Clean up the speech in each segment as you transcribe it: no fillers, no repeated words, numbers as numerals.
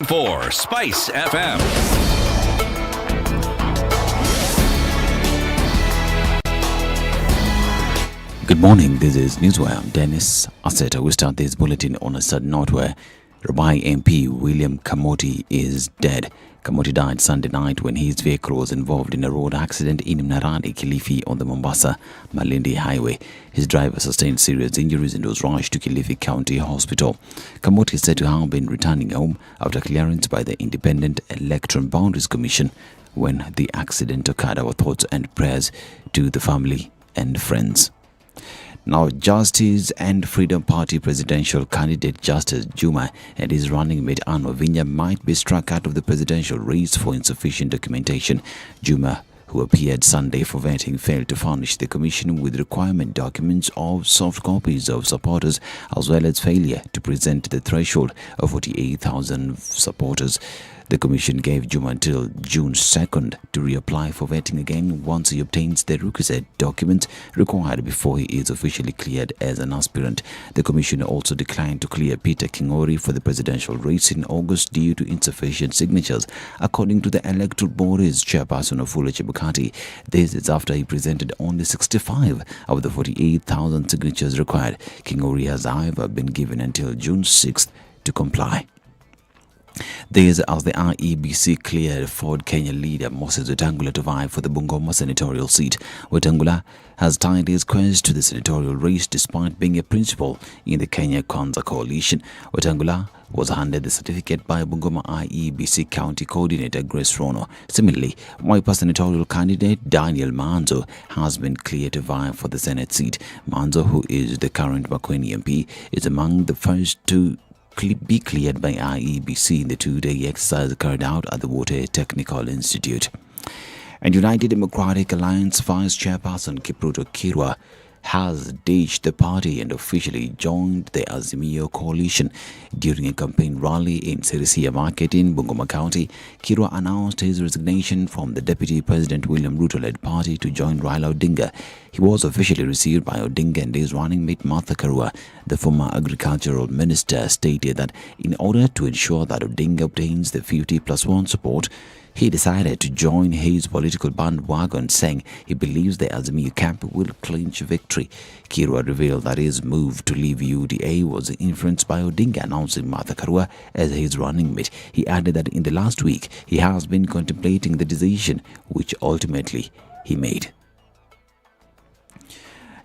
for Spice FM. Good morning, this is Newswire. I'm Dennis Aseta. We start this bulletin on a sudden note where Rabai MP William Kamoti is dead. Kamoti died Sunday night when his vehicle was involved in a road accident in Mnarani, Kilifi on the Mombasa Malindi highway. His driver sustained serious injuries and was rushed to Kilifi County Hospital. Kamoti is said to have been returning home after clearance by the Independent Electoral Boundaries Commission when the accident occurred. Our thoughts and prayers to the family and friends. Now, Justice and Freedom Party presidential candidate Justice Juma and his running mate Anno Vinya might be struck out of the presidential race for insufficient documentation. Juma, who appeared Sunday for vetting, failed to furnish the commission with requirement documents of soft copies of supporters, as well as failure to present the threshold of 48,000 supporters. The commission gave Juma until June 2nd to reapply for vetting again once he obtains the requisite documents required before he is officially cleared as an aspirant. The commission also declined to clear Peter Kingori for the presidential race in August due to insufficient signatures. According to the Electoral Board's chairperson Ofula Chebukati, this is after he presented only 65 of the 48,000 signatures required. Kingori has, however, been given until June 6th to comply. This as the IEBC cleared Ford Kenya leader Moses Wetangula to vie for the Bungoma senatorial seat. Wetangula has tied his quest to the senatorial race despite being a principal in the Kenya Kwanza coalition. Wetangula was handed the certificate by Bungoma IEBC County Coordinator Grace Rono. Similarly, Wiper senatorial candidate Daniel Manzo has been cleared to vie for the Senate seat. Manzo, who is the current Makueni MP, is among the first to be cleared by IEBC in the two-day exercise carried out at the Water Technical Institute. And United Democratic Alliance Vice Chairperson Kipruto Kirwa has ditched the party and officially joined the Azimio coalition. During a campaign rally in Serisia Market in Bungoma County, Kirwa announced his resignation from the Deputy President William Ruto-led party to join Raila Odinga. He was officially received by Odinga and his running mate Martha Karua. The former agricultural minister stated that in order to ensure that Odinga obtains the 50+1 support, he decided to join his political bandwagon, saying he believes the Azimio camp will clinch victory. Kirwa revealed that his move to leave UDA was influenced by Odinga announcing Martha Karua as his running mate. He added that in the last week, he has been contemplating the decision, which ultimately he made.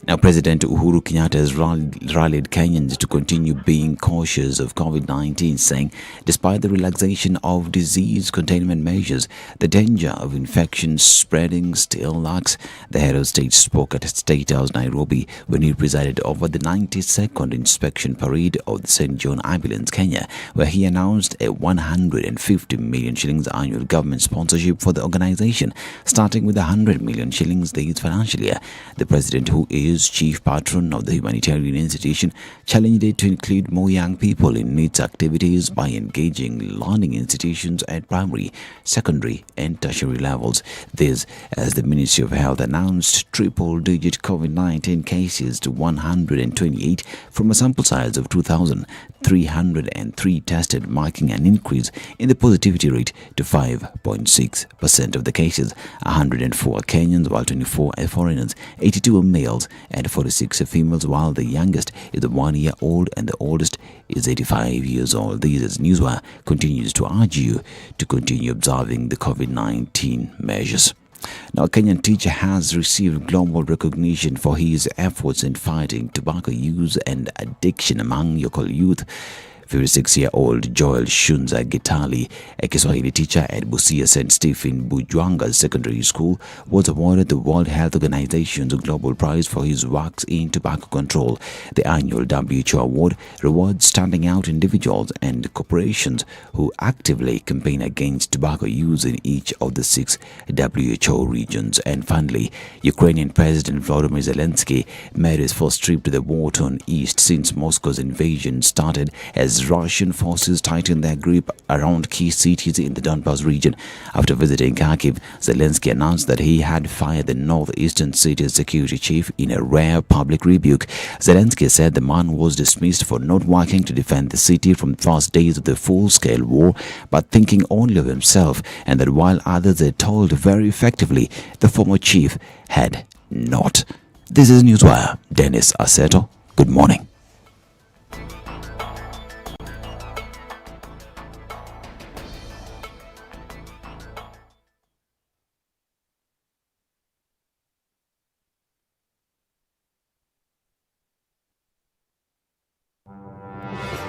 Now, President Uhuru Kenyatta has rallied Kenyans to continue being cautious of COVID-19, saying despite the relaxation of disease containment measures, the danger of infection spreading still lurks. The head of state spoke at State House, Nairobi, when he presided over the 92nd inspection parade of the St. John Ambulance, Kenya, where he announced a 150 million shillings annual government sponsorship for the organization, starting with 100 million shillings this financial year. The president, who is chief patron of the humanitarian institution, challenged it to include more young people in its activities by engaging learning institutions at primary, secondary and tertiary levels. This as the Ministry of Health announced triple-digit COVID-19 cases to 128 from a sample size of 2,303 tested, marking an increase in the positivity rate to 5.6% of the cases. 104 are Kenyans, while 24 are foreigners, 82 are males and 46 are females, while the youngest is 1 year old and the oldest is 85 years old. This is Newswire continues to urge you to continue observing the COVID-19 measures. Now, a Kenyan teacher has received global recognition for his efforts in fighting tobacco use and addiction among local youth. 56-year-old Joel Shunza Gitali, a Kiswahili teacher at Busia St. Stephen Bujwanga Secondary School, was awarded the World Health Organization's Global Prize for his works in tobacco control. The annual WHO award rewards standing out individuals and corporations who actively campaign against tobacco use in each of the 6 WHO regions. And finally, Ukrainian President Volodymyr Zelensky made his first trip to the war-torn east since Moscow's invasion started, as as Russian forces tighten their grip around key cities in the Donbas region. After visiting Kharkiv, Zelensky announced that he had fired the northeastern city's security chief in a rare public rebuke. Zelensky said the man was dismissed for not working to defend the city from the first days of the full-scale war, but thinking only of himself, and that while others had told very effectively, the former chief had not. This is Newswire. Dennis Aseto. Good morning.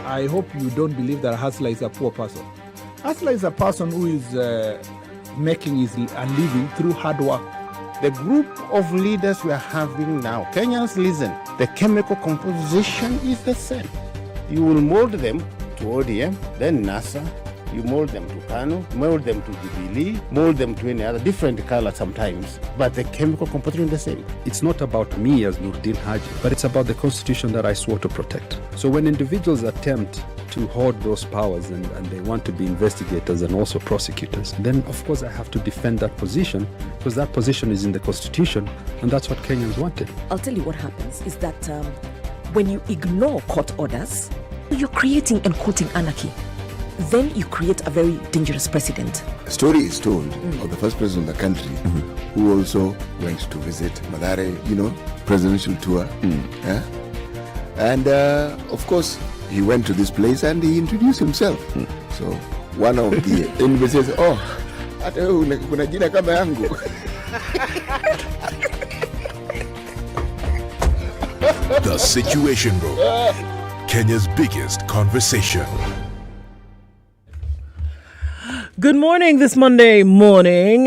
I hope you don't believe that Hustler is a poor person. Hustler is a person who is making a living through hard work. The group of leaders we are having now, Kenyans, listen, the chemical composition is the same. You will mold them to ODM, then NASA, you mold them to Kano, mold them to Jubilee, mold them to any other different color sometimes, but the chemical composition is the same. It's not about me as Nurdin Haji, but it's about the constitution that I swore to protect. So when individuals attempt to hoard those powers and they want to be investigators and also prosecutors, then of course I have to defend that position because that position is in the constitution and that's what Kenyans wanted. I'll tell you what happens is that when you ignore court orders, you're creating and quoting anarchy. Then you create a very dangerous precedent. A story is told of the first president of the country who also went to visit Mathare, presidential tour. Yeah? And of course, he went to this place and he introduced himself. So one of the enemies says, hata wewe kuna jina kama yangu. The Situation Room, Kenya's biggest conversation. Good morning this Monday morning.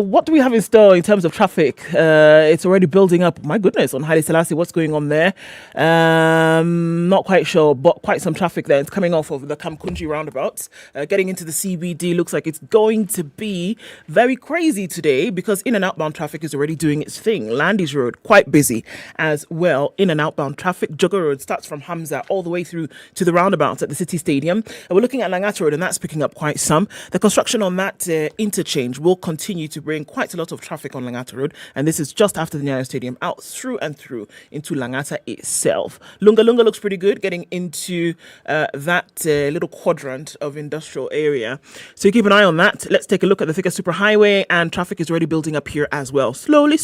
What do we have in store in terms of traffic? It's already building up. My goodness, on Haile Selassie, what's going on there? Not quite sure, but quite some traffic there. It's coming off of the Kamkunji roundabouts. Getting into the CBD looks like it's going to be very crazy today because in and outbound traffic is already doing its thing. Landis Road, quite busy as well. In and outbound traffic. Jogger Road starts from Hamza all the way through to the roundabouts at the City Stadium. We're looking at Langata Road and that's picking up quite some. The construction on that interchange will continue to bring quite a lot of traffic on Langata Road, and this is just after the Nyeri Stadium, out through and through into Langata itself. Lunga looks pretty good, getting into that little quadrant of industrial area. So you keep an eye on that. Let's take a look at the Thika Superhighway, and traffic is already building up here as well. Slowly,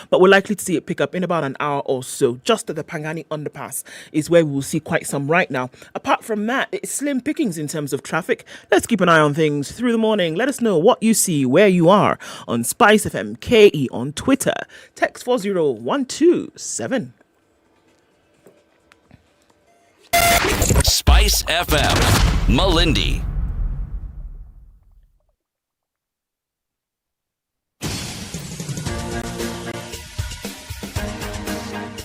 but we're likely to see it pick up in about an hour or so. Just at the Pangani underpass is where we will see quite some right now. Apart from that, it's slim pickings in terms of traffic. Let's keep an eye on things through the morning. Let us know what you see, where you are on SpiceFM KE on Twitter. Text 40127. Spice FM, Malindi.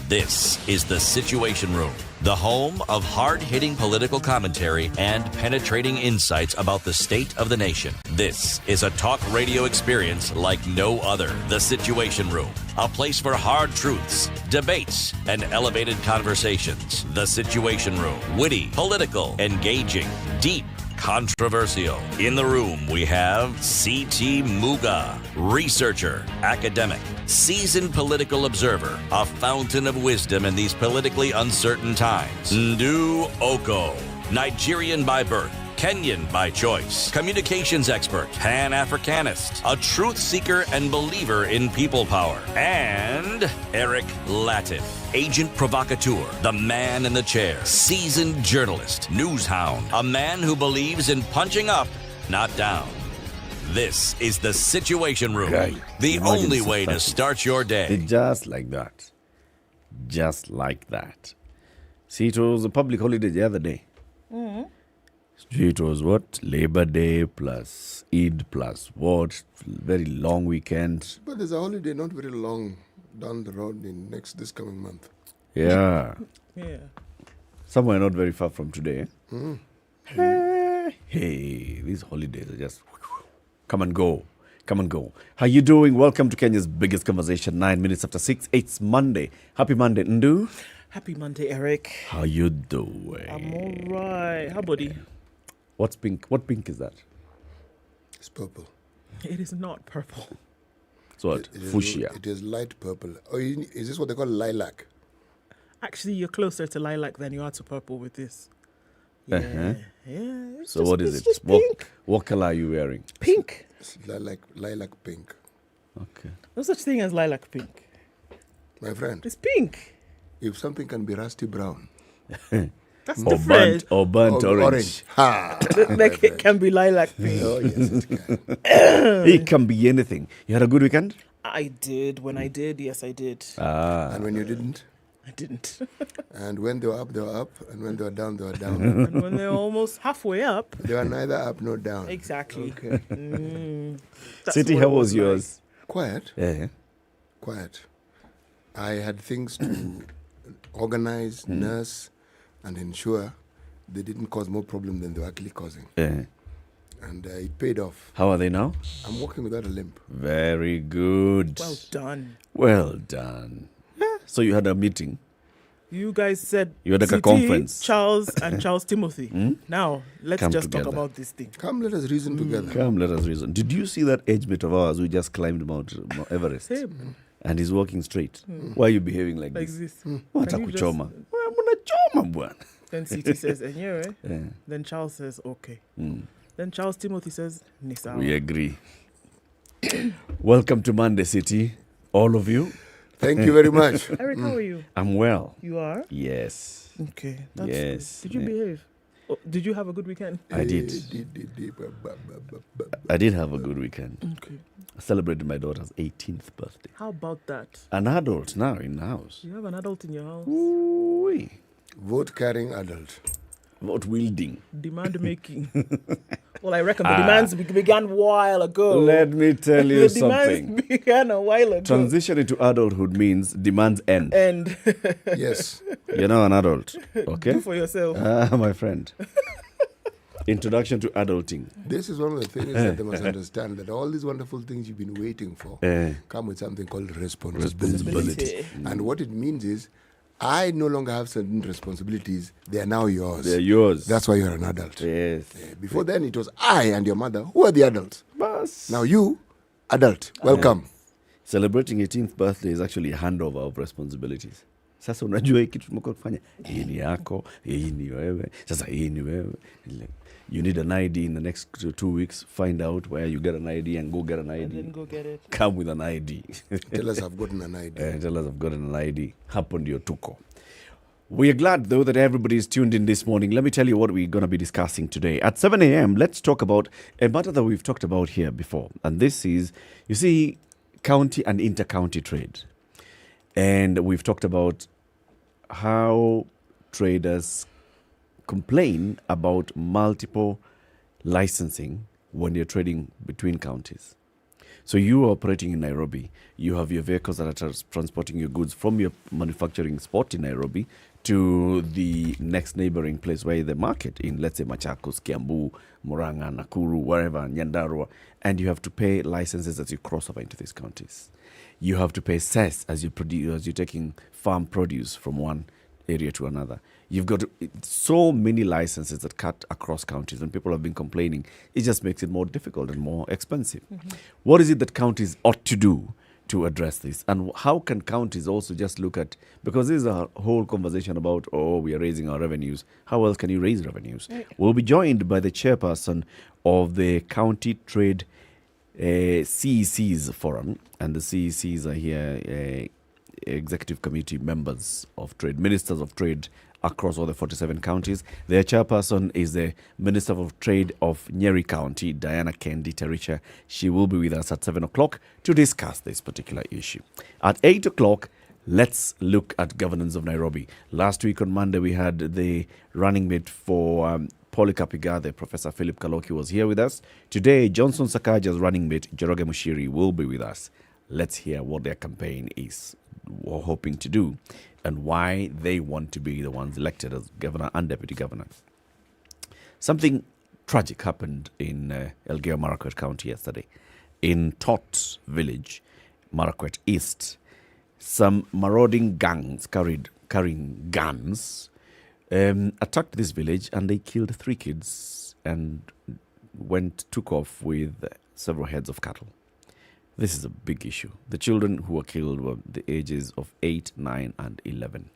This is the Situation Room, the home of hard-hitting political commentary and penetrating insights about the state of the nation. This is a talk radio experience like no other. The Situation Room, a place for hard truths, debates, and elevated conversations. The Situation Room, witty, political, engaging, deep, controversial. In the room, we have C.T. Muga, researcher, academic, seasoned political observer, a fountain of wisdom in these politically uncertain times. Ndu Okoh, Nigerian by birth, Kenyan by choice, communications expert, Pan-Africanist, a truth seeker and believer in people power, and Eric Latiff, agent provocateur, the man in the chair, seasoned journalist, news hound, a man who believes in punching up, not down. This is the Situation Room, the only way to start your day. Just like that. Just like that. See, it was a public holiday the other day. It was what? Labor Day plus Eid plus what? Very long weekend. But there's a holiday not very long down the road in this coming month. Yeah. Yeah. Somewhere not very far from today. Hey, these holidays are just come and go. Come and go. How you doing? Welcome to Kenya's biggest conversation. 9 minutes after 6. It's Monday. Happy Monday, Ndu. Happy Monday, Eric. How you doing? I'm all right. How about you? What's pink? What pink is that? It's purple. It is not purple. So what? Fuchsia. It is light purple. Oh, is this what they call lilac? Actually, you're closer to lilac than you are to purple with this. Yeah. Uh-huh. Yeah. So what is it's it? just pink. What color are you wearing? Pink. It's lilac pink. Okay. No such thing as lilac pink. My friend, It's pink. if something can be rusty brown That's Or different. burnt orange. Ha! Like it can be lilac pink. Oh, yes, it can. It can be anything. You had a good weekend? I did. When I did, yes, I did. And when you didn't? I didn't. And when they were up, they were up. And when they were down, they were down. And when they're almost halfway up, They were neither up nor down. exactly. Okay. That's City, what how it was like. yours? Quiet. Yeah. Quiet. I had things to organize, nurse, and ensure they didn't cause more problem than they were actually causing. Yeah. And it paid off. How are they now? I'm walking without a limp. Very good. Well done. Well done. So you had a meeting. You guys said You had like a CT, conference. Charles and Charles Timothy. Now let's Come just together. talk about this thing. Come, let us reason together. Come, let us reason. Did you see that age mate of ours who just climbed Mount Everest? Same. And he's walking straight? Why are you behaving like Like this? this. What Can you just- kuchoma? Choma bwana. Then CT says Nyeri. Yeah. Then Charles says okay. Mm. Then Charles Timothy says Nisa. We agree. Welcome to Monday City, all of you. Thank you very much. Eric, how are you? I'm well. You are? Yes, Okay. That's Yes. good. Did you behave? Oh, did you have a good weekend? I did. I did have a good weekend. Okay. I celebrated my daughter's 18th birthday. How about that? An adult now in the house. You have an adult in your house. Ooh-wee. Vote carrying adult. Vote wielding. Demand making. Well, I reckon the demands began a while ago. Let me tell you the something. demands began a while ago. Transition into adulthood means demands end. And Yes. You're now an adult, okay? do for yourself. My friend. Introduction to adulting. This is one of the things that they must understand, that all these wonderful things you've been waiting for come with something called responsibility. And what it means is, I no longer have certain responsibilities. They are now yours. They're yours. That's why you're an adult. Yes. Before then, it was I and your mother who are the adults. Bas. Now you, adult, welcome. Celebrating 18th birthday is actually a handover of responsibilities. Sasa unajua hii kitu tumekuwa kufanya, hii ni yako, hii ni wewe, sasa hii ni wewe. You need an ID in the next 2 weeks. Find out where you get an ID and go get an ID. And then go get it. Come with an ID. Tell us I've gotten an ID. Tell us I've gotten an ID. Happened your tuko. We are glad, though, that everybody is tuned in this morning. Let me tell you what we're going to be discussing today. At 7 a.m., let's talk about a matter that we've talked about here before. And this is, you see, county and inter-county trade. And we've talked about how traders complain about multiple licensing when you're trading between counties. So you are operating in Nairobi. You have your vehicles that are transporting your goods from your manufacturing spot in Nairobi to the next neighboring place where the market in, let's say, Machakos, Kiambu, Murang'a, Nakuru, wherever, Nyandarua, and you have to pay licenses as you cross over into these counties. You have to pay cess as you're taking farm produce from one area to another. You've got so many licenses that cut across counties, and people have been complaining. It just makes it more difficult and more expensive. What is it that counties ought to do to address this? And how can counties also just look at, because this is a whole conversation about, we are raising our revenues. How else can you raise revenues? We'll be joined by the chairperson of the County Trade CECs Forum, and the CECs are here, executive committee members of trade, ministers of trade across all the 47 counties. Their chairperson is the Minister of Trade of Nyeri County, Diana Kendi Terisha. She will be with us at 7 o'clock to discuss this particular issue. At 8 o'clock, let's look at governance of Nairobi. Last week on Monday, we had the running mate for Polycarp Igathe, Professor Philip Kaloki was here with us. Today, Johnson Sakaja's running mate, Joro Mushiri, will be with us. Let's hear what their campaign is hoping to do and why they want to be the ones elected as governor and deputy governor. Something tragic happened in Elgeyo Marakwet County yesterday. In Tot Village, Marakwet East, some marauding gangs carried carrying guns attacked this village, and they killed 3 kids and took off with several heads of cattle. This is a big issue. The children who were killed were the ages of 8, 9, and 11.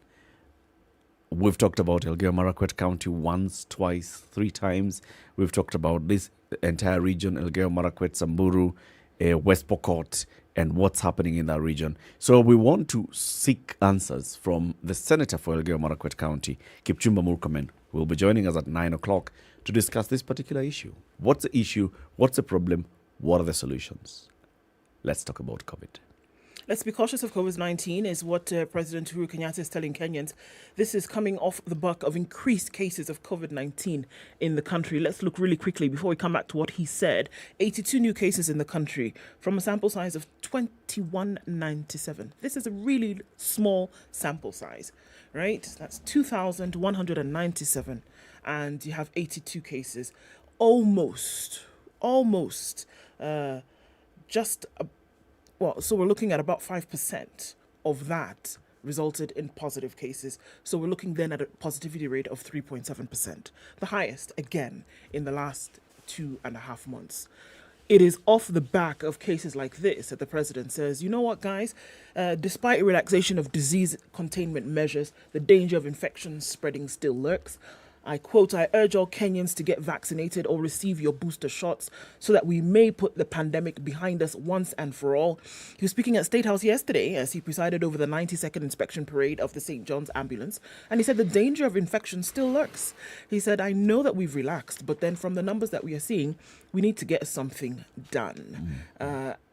We've talked about Elgeyo Marakwet County once, twice, 3 times. We've talked about this entire region, Elgeyo Marakwet, Samburu, West Pokot, and what's happening in that region. So we want to seek answers from the Senator for Elgeyo Marakwet County, Kipchumba Murkomen, who will be joining us at 9 o'clock to discuss this particular issue. What's the issue? What's the problem? What are the solutions? Let's talk about COVID. Let's be cautious of COVID-19 is what President Uhuru Kenyatta is telling Kenyans. This is coming off the back of increased cases of COVID-19 in the country. Let's look really quickly before we come back to what he said. 82 new cases in the country from a sample size of 2197. This is a really small sample size, right? That's 2,197. And you have 82 cases. So we're looking at about 5% of that resulted in positive cases. So we're looking then at a positivity rate of 3.7%, the highest, again, in the last 2.5 months. It is off the back of cases like this that the president says, you know what, guys, despite a relaxation of disease containment measures, the danger of infection spreading still lurks. I quote, I urge all Kenyans to get vaccinated or receive your booster shots so that we may put the pandemic behind us once and for all. He was speaking at State House yesterday as he presided over the 92nd inspection parade of the St. John's ambulance. And he said the danger of infection still lurks. He said, I know that we've relaxed, but then from the numbers that we are seeing, we need to get something done.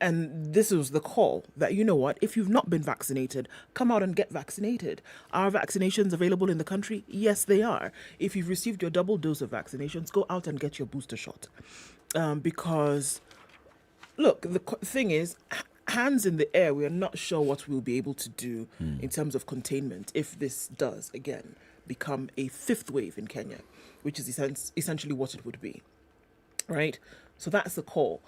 And this was the call that, you know what, if you've not been vaccinated, come out and get vaccinated. Are vaccinations available in the country? Yes, they are. If you've received your double dose of vaccinations, go out and get your booster shot. Because, look, the thing is, hands in the air, we are not sure what we'll be able to do in terms of containment if this does, again, become a 5th wave in Kenya, which is essentially what it would be. Right? So that's the call.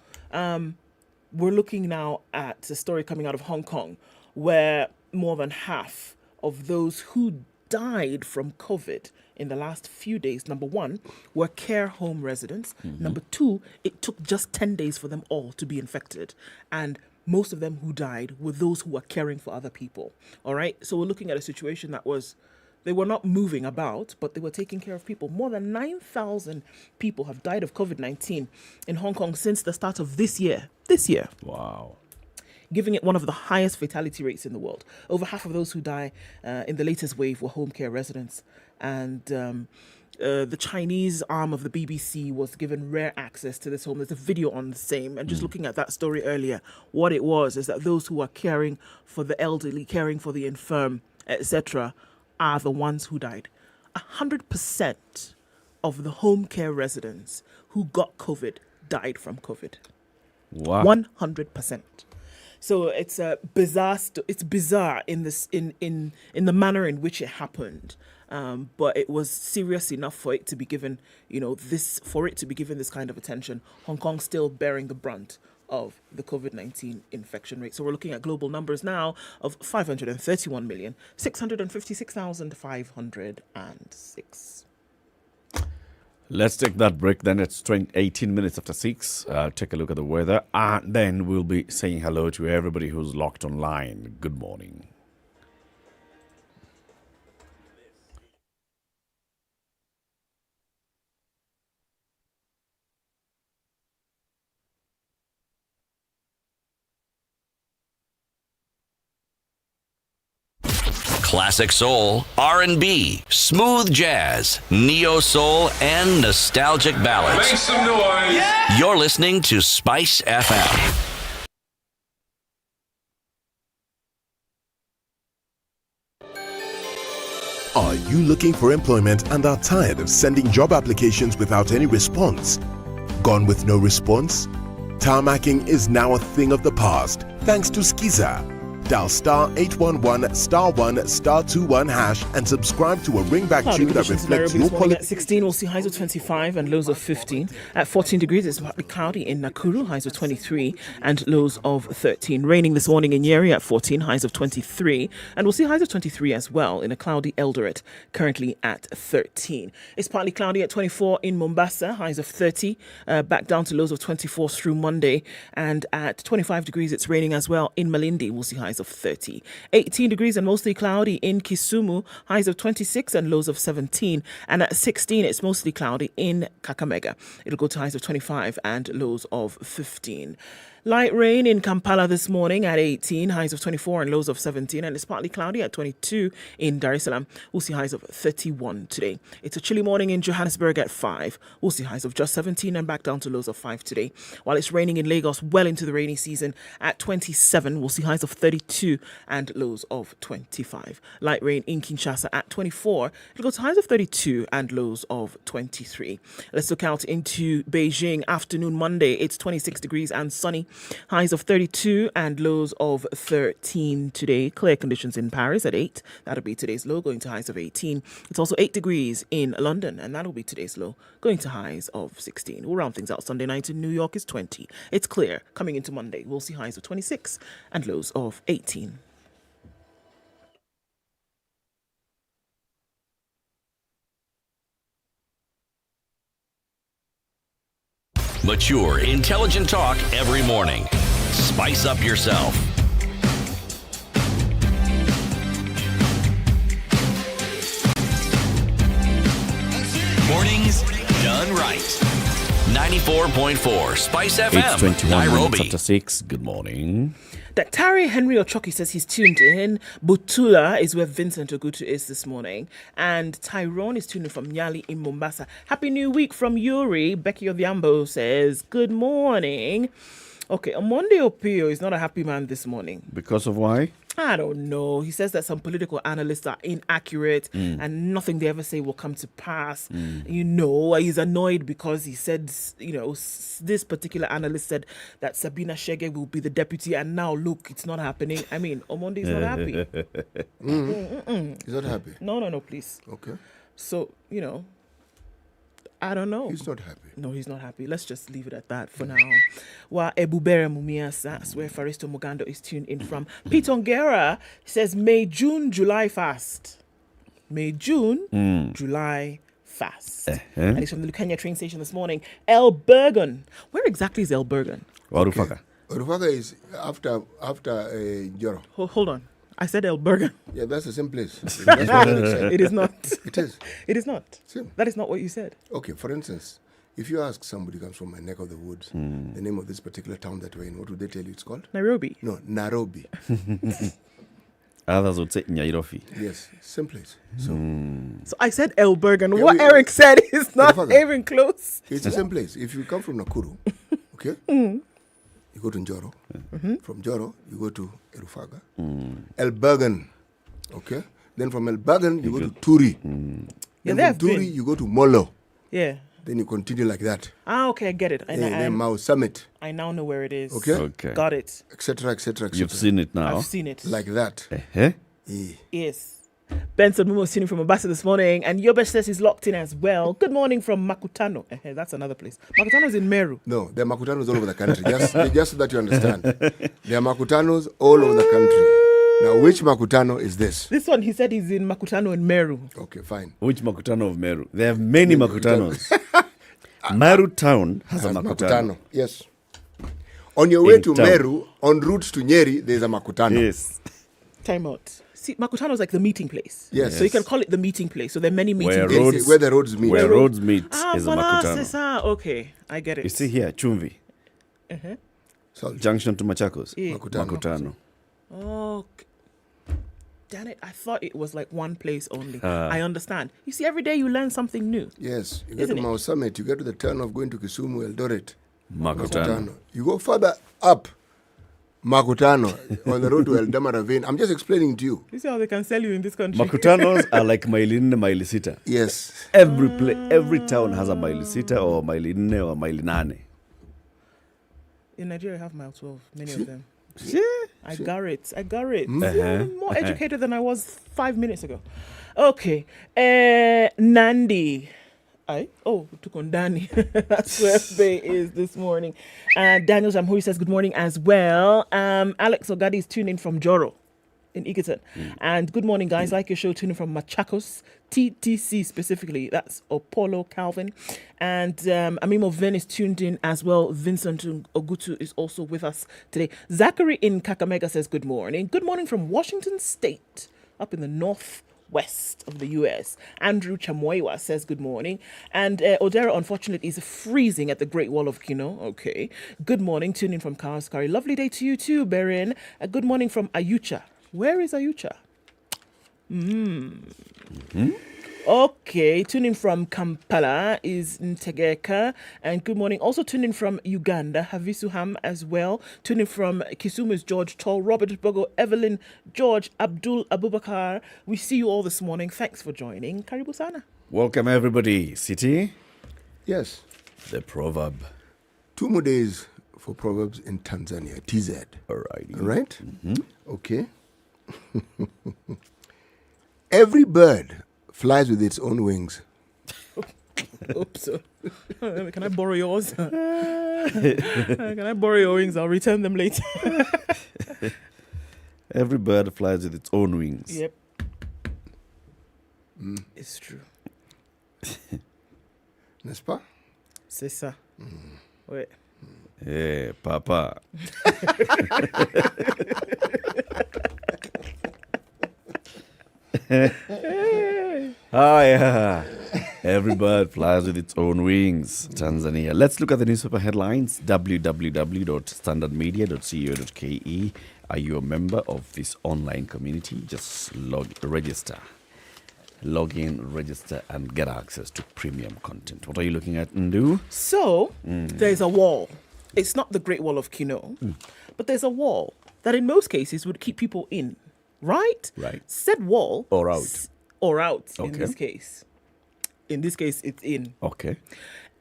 We're looking now at a story coming out of Hong Kong where more than half of those who died from COVID in the last few days, number 1, were care home residents. Number 2, it took just 10 days for them all to be infected. And most of them who died were those who were caring for other people. All right? So we're looking at a situation that they were not moving about, but they were taking care of people. More than 9,000 people have died of COVID-19 in Hong Kong since the start of this year. Wow. Giving it one of the highest fatality rates in the world. Over half of those who die in the latest wave were home care residents. And the Chinese arm of the BBC was given rare access to this home. There's a video on the same. And just looking at that story earlier, what it was is that those who are caring for the elderly, caring for the infirm, etc., are the ones who died. 100% of the home care residents who got COVID died from COVID. Wow. 100%. So it's bizarre. It's bizarre in this in the manner in which it happened. But it was serious enough for it to be given, this kind of attention. Hong Kong still bearing the brunt of the COVID-19 infection rate. So we're looking at global numbers now of 531,656,506. Let's take that break then. It's 18 minutes after 6. Take a look at the weather. And then we'll be saying hello to everybody who's locked online. Good morning. Classic soul, R&B, smooth jazz, neo soul, and nostalgic ballads. Make some noise. Yeah! You're listening to Spice FM. Are you looking for employment and are tired of sending job applications without any response? Gone with no response? Tarmacking is now a thing of the past thanks to Skiza. Dial star 811 star 1 star 21 hash and subscribe to a ringback Cloudy tune that conditions in reflects Nairobi your this morning quality. at 16. We'll see highs of 25 and lows of 15. At 14 degrees, it's partly cloudy in Nakuru, highs of 23 and lows of 13. Raining this morning in Nyeri at 14, highs of 23. And we'll see highs of 23 as well in a cloudy Eldoret, currently at 13. It's partly cloudy at 24 in Mombasa, highs of 30, back down to lows of 24 through Monday. And at 25 degrees, it's raining as well in Malindi. We'll see highs of 30. 18 degrees and mostly cloudy in Kisumu, highs of 26 and lows of 17. And at 16, it's mostly cloudy in Kakamega. It'll go to highs of 25 and lows of 15. Light rain in Kampala this morning at 18, highs of 24 and lows of 17, and it's partly cloudy at 22 in Dar es Salaam. We'll see highs of 31 today. It's a chilly morning in Johannesburg at 5. We'll see highs of just 17 and back down to lows of 5 today. While it's raining in Lagos well into the rainy season at 27, we'll see highs of 32 and lows of 25. Light rain in Kinshasa at 24. It'll go to highs of 32 and lows of 23. Let's look out into Beijing. Afternoon Monday, it's 26 degrees and sunny. Highs of 32 and lows of 13 today. Clear conditions in Paris at 8. That'll be today's low, going to highs of 18. It's also 8 degrees in London, and that'll be today's low, going to highs of 16. We'll round things out. Sunday night in New York is 20. It's clear. Coming into Monday, we'll see highs of 26 and lows of 18. Mature, intelligent talk every morning. Spice up yourself. Mornings done right. 94.4 Spice FM, 8:21 Nairobi. after 6. Good morning. Daktari Henry Ochoki says he's tuned in. Butula is where Vincent Ogutu is this morning. And Tyrone is tuned in from Nyali in Mombasa. Happy New Week from Yuri. Becky Odhiambo says, good morning. Okay, Omonde Opio is not a happy man this morning. Because of why? I don't know. He says that some political analysts are inaccurate and nothing they ever say will come to pass. You know, he's annoyed because he said, you know, this particular analyst said that Sabina Shege will be the deputy, and now look, it's not happening. I mean, Omonde is not happy. He's not happy. No, please. Okay. So, you know, I don't know. He's not happy. No, he's not happy. Let's just leave it at that for now. Wa Ebubere Mumiasa, that's where Faristo Mugando is tuned in from. Pete Ongera says May, June, July fast. May, June, July fast. And he's from the Lucania train station this morning. El Bergen. Where exactly is El Bergen? Warufaka. Orufaka is after Joro. Hold on. I said El Bergen. Yeah, that's the same place. That's what I said. It is not. It is. It is not. Same. That is not what you said. Okay, for instance, if you ask somebody who comes from my neck of the woods, the name of this particular town that we're in, what would they tell you it's called? Nairobi. No, Nairobi. Others would say Nairobi. Yes, same place. So So I said El Bergen. Yeah, What Eric said is not Orufaka. even close. it's the same place. If you come from Nakuru, okay, you go to Joro. From Joro, you go to Erufaga. El Bergen, okay. Then from El Bergen, you go to Turi. Yeah, Then they have from Turi, been. you go to Molo. Yeah. Then you continue like that. Ah, okay, I get it. Then Mao Summit, I now know where it is. okay, Okay. Got it. etc., etc., etc. You've seen it now. I've seen it. like that. Eh? Eh. Yes. Benson Mumo is tuning from Mombasa this morning, and Yobesh says he's locked in as well. Good morning from Makutano. That's another place. Makutano is in Meru. No, there are Makutanos all over the country. Just so that you understand. There are Makutanos all over the country. Now, which Makutano is this? This one, he said he's in Makutano in Meru. Okay, fine. Which Makutano of Meru? There are many Makutanos. Meru town has a Makutano. Yes. On your way In to town. Meru, en route to Nyeri, there's a Makutano. Yes. Time out. See, Makutano is like the meeting place. Yes. So you can call it the meeting place. So there are many meeting Where places. roads- Where the roads meet. Where roads meet Ah, is a Manassas. Makutano. Okay, I get it. You see here, Chumvi, Salt. junction to Machakos. Yeah. Makutano. Okay. Damn it, I thought it was like one place only. I understand. You see, every day you learn something new. Yes. You get Isn't to it? Mount Summit, you get to the turn of going to Kisumu, Eldoret. Makutano. You go further up, Makutano, on the road to Eldama Ravine. I'm just explaining to you. You see how they can sell you in this country? Makutanos are like Mailinne, Mailisita. Yes. Every town has a Mailisita or Mailinne or Mailinane. In Nigeria, you have mile 12, many of them. I got it. Yeah, I'm more educated than I was 5 minutes ago. Okay. Nandi. Took on Danny. That's where Bay is this morning. Daniel Jamhuri says good morning as well. Alex Ogadi is tuning from Joro in Egerton. And good morning, guys. Like your show, tuning from Machakos, TTC specifically. That's Apollo Calvin. And Amimo Ven is tuned in as well. Vincent Ogutu is also with us today. Zachary in Kakamega says good morning. Good morning from Washington State, up in the northwest of the US. Andrew Chamoiwa says good morning. And Odera, unfortunately, is freezing at the Great Wall of Kino. Okay. Good morning. Tuning from Karaskari. Lovely day to you too, Berin. Good morning from Ayucha. Where is Ayucha? Okay, tuning from Kampala is Ntegeka. And good morning. Also tuning from Uganda, Havisuham as well. Tuning from Kisumu is George Toll, Robert Bogo, Evelyn, George, Abdul Abubakar. We see you all this morning. Thanks for joining. Karibu sana. Welcome, everybody. City? Yes. The proverb. 2 more days for Proverbs in Tanzania. TZ. All right. All right? Okay. Every bird flies with its own wings. Oops. Can I borrow yours? Can I borrow your wings? I'll return them later. Every bird flies with its own wings. Yep. It's true. N'est-ce pas? C'est ça. Ouais. Hey, Papa. Yeah. Every bird flies with its own wings. Tanzania. Let's look at the newspaper headlines. www.standardmedia.co.ke. Are you a member of this online community? Just register. Log in, register, and get access to premium content. What are you looking at, Ndu? So, there's a wall. It's not the Great Wall of Kino, but there's a wall that in most cases would keep people in. Right? Right. Said wall. Or out. Or out in Okay. this case. In this case, it's in. Okay.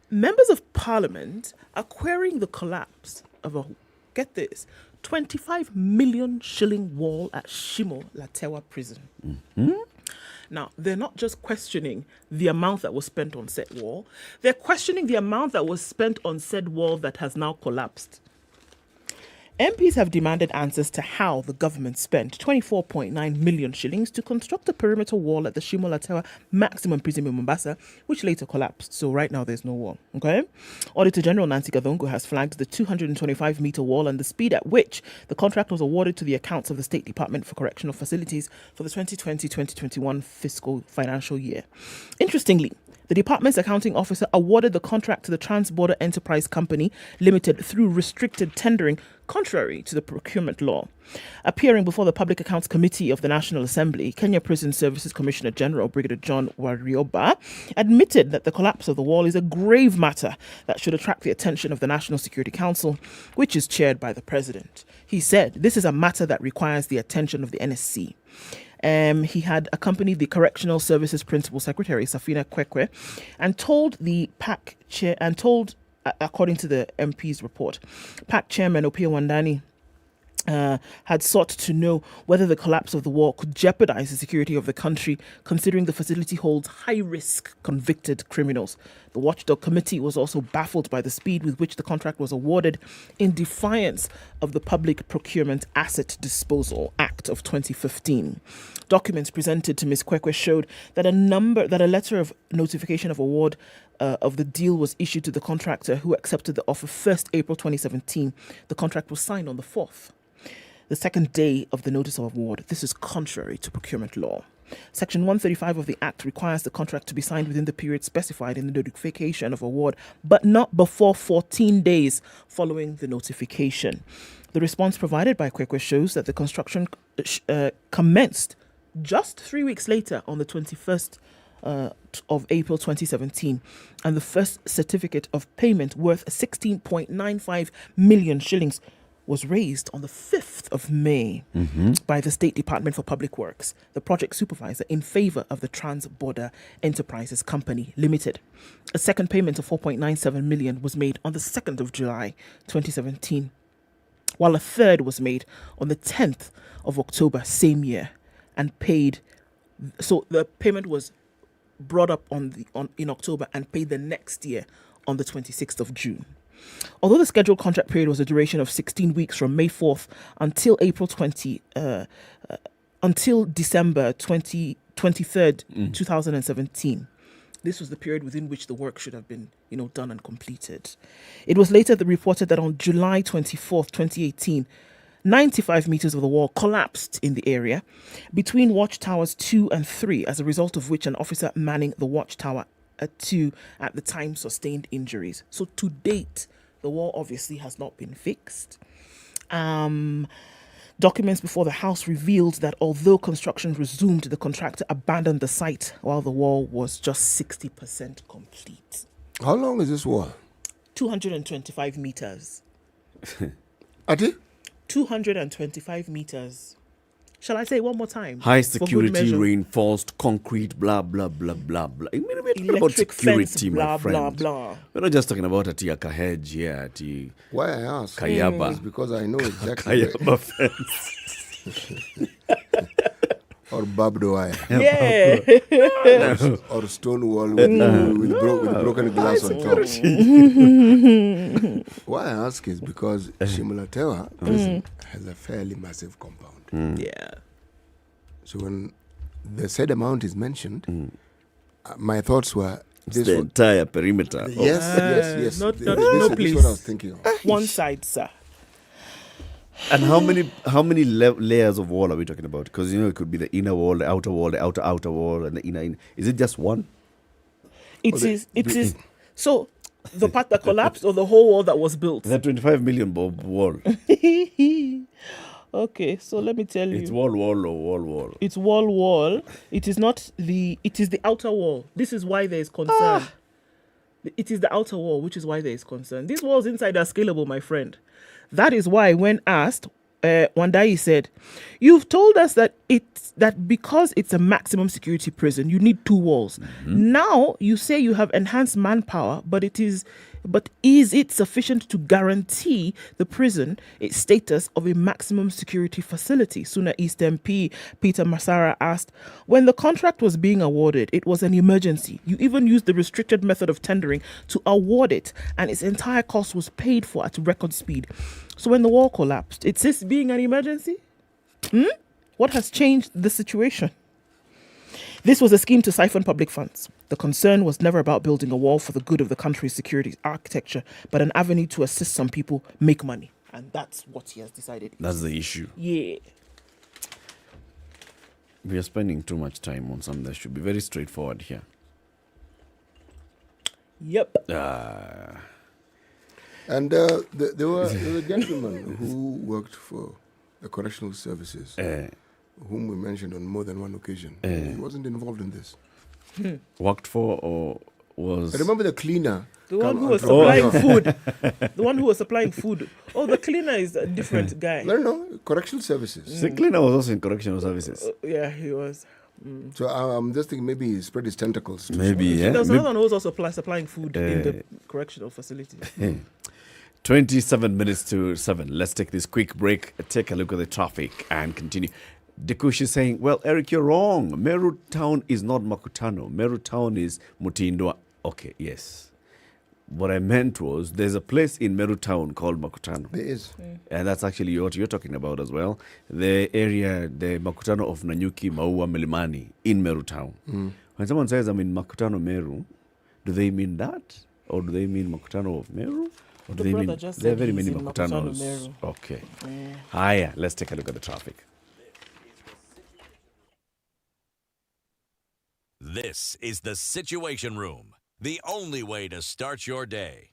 Members of Parliament are querying the collapse of get this, 25 million shilling wall at Shimo Latewa prison. Now, they're not just questioning the amount that was spent on said wall. They're questioning the amount that was spent on said wall that has now collapsed. MPs have demanded answers to how the government spent 24.9 million shillings to construct a perimeter wall at the Shimo Latewa maximum prison in Mombasa, which later collapsed. So right now there's no wall. Okay. Auditor General Nancy Gathongo has flagged the 225-meter wall and the speed at which the contract was awarded to the accounts of the State Department for Correctional Facilities for the 2020-2021 fiscal financial year. Interestingly, the department's accounting officer awarded the contract to the Transborder Enterprise Company Limited through restricted tendering, contrary to the procurement law. Appearing before the Public Accounts Committee of the National Assembly, Kenya Prison Services Commissioner General Brigadier John Warioba admitted that the collapse of the wall is a grave matter that should attract the attention of the National Security Council, which is chaired by the President. He said, "This is a matter that requires the attention of the NSC." He had accompanied the Correctional Services Principal Secretary, Safina Kwekwe, and told the PAC chair, according to the MP's report, PAC Chairman Opiyo Wandani had sought to know whether the collapse of the wall could jeopardize the security of the country, considering the facility holds high-risk convicted criminals. The Watchdog Committee was also baffled by the speed with which the contract was awarded in defiance of the Public Procurement Asset Disposal Act of 2015. Documents presented to Ms. Kwekwe showed that a letter of notification of award of the deal was issued to the contractor, who accepted the offer 1st April 2017. The contract was signed on the 4th. The second day of the notice of award. This is contrary to procurement law. Section 135 of the Act requires the contract to be signed within the period specified in the notification of award, but not before 14 days following the notification. The response provided by Kwekwe shows that the construction commenced just 3 weeks later on the 21st of April 2017, and the first certificate of payment worth 16.95 million shillings was raised on the 5th of May by the State Department for Public Works, the project supervisor, in favor of the Transborder Enterprises Company Limited. A second payment of 4.97 million was made on the 2nd of July 2017. while a third was made on the 10th of October same year and paid. So the payment was brought up in October and paid the next year on the 26th of June. Although the scheduled contract period was a duration of 16 weeks from May 4th until until December 23rd, 2017. This was the period within which the work should have been, done and completed. It was later reported that on July 24th, 2018, 95 meters of the wall collapsed in the area between watchtowers 2 and 3, as a result of which an officer manning the watchtower 2 at the time sustained injuries. So to date, the wall obviously has not been fixed. Documents before the House revealed that although construction resumed, the contractor abandoned the site while the wall was just 60% complete. How long is this wall? 225 meters. Ati? 225 meters. Shall I say it one more time? High security, reinforced concrete, blah, blah, blah, blah, blah. I mean, we're talking about security, fence, blah, my friend. blah, blah. We're not just talking about a Tiaka hedge here. Why I ask Kayaba. is because I know exactly. Kayaba fence. Or barbed wire. Yeah. Or stone wall with broken glass on top. Why I ask is because Shimulatewa prison has a fairly massive compound. Yeah. So when the said amount is mentioned, my thoughts were this The entire perimeter. Yes. Not This no is place. what I was thinking of. One side, sir. And how many layers of wall are we talking about? Because it could be the inner wall, the outer wall, the outer wall, and the inner. Is it just one? It is. So the part that collapsed or the whole wall that was built? The 25 million bob wall. Okay, so let me tell you. It's wall or wall. It's wall. It is not it is the outer wall. This is why there is concern. It is the outer wall, which is why there is concern. These walls inside are scalable, my friend. That is why when asked, Wandai said, "You've told us that because it's a maximum security prison, you need 2 walls. Now you say you have enhanced manpower, but is it sufficient to guarantee the prison its status of a maximum security facility?" Suna East MP Peter Masara asked, "When the contract was being awarded, it was an emergency. You even used the restricted method of tendering to award it, and its entire cost was paid for at record speed. So when the wall collapsed, it's this being an emergency? What has changed the situation? This was a scheme to siphon public funds. The concern was never about building a wall for the good of the country's security architecture, but an avenue to assist some people make money." And that's what he has decided. That's the issue. Yeah. We are spending too much time on something that should be very straightforward here. Yep. And there was a gentleman who worked for the correctional services, whom we mentioned on more than one occasion. He wasn't involved in this. Worked for or was... I remember the cleaner. The one who was supplying food. The one who was supplying food. Oh, the cleaner is a different guy. No, correctional services. The cleaner was also in correctional services. Yeah, he was. So I'm just thinking maybe he spread his tentacles. Maybe, yeah. There was another one who was also supplying food in the correctional facility. 27 minutes to 7. Let's take this quick break, take a look at the traffic and continue. Dekush is saying, well, Eric, you're wrong. Meru town is not Makutano. Meru town is Mutindwa. Okay, yes. What I meant was there's a place in Meru town called Makutano. There is. And that's actually what you're talking about as well. The area, the Makutano of Nanyuki, Maua, Milimani in Meru town. When someone says I'm in Makutano, Meru, do they mean that? Or do they mean Makutano of Meru? Or do they mean there are very many Makutanos? Okay. Higher. Let's take a look at the traffic. This is the Situation Room, the only way to start your day.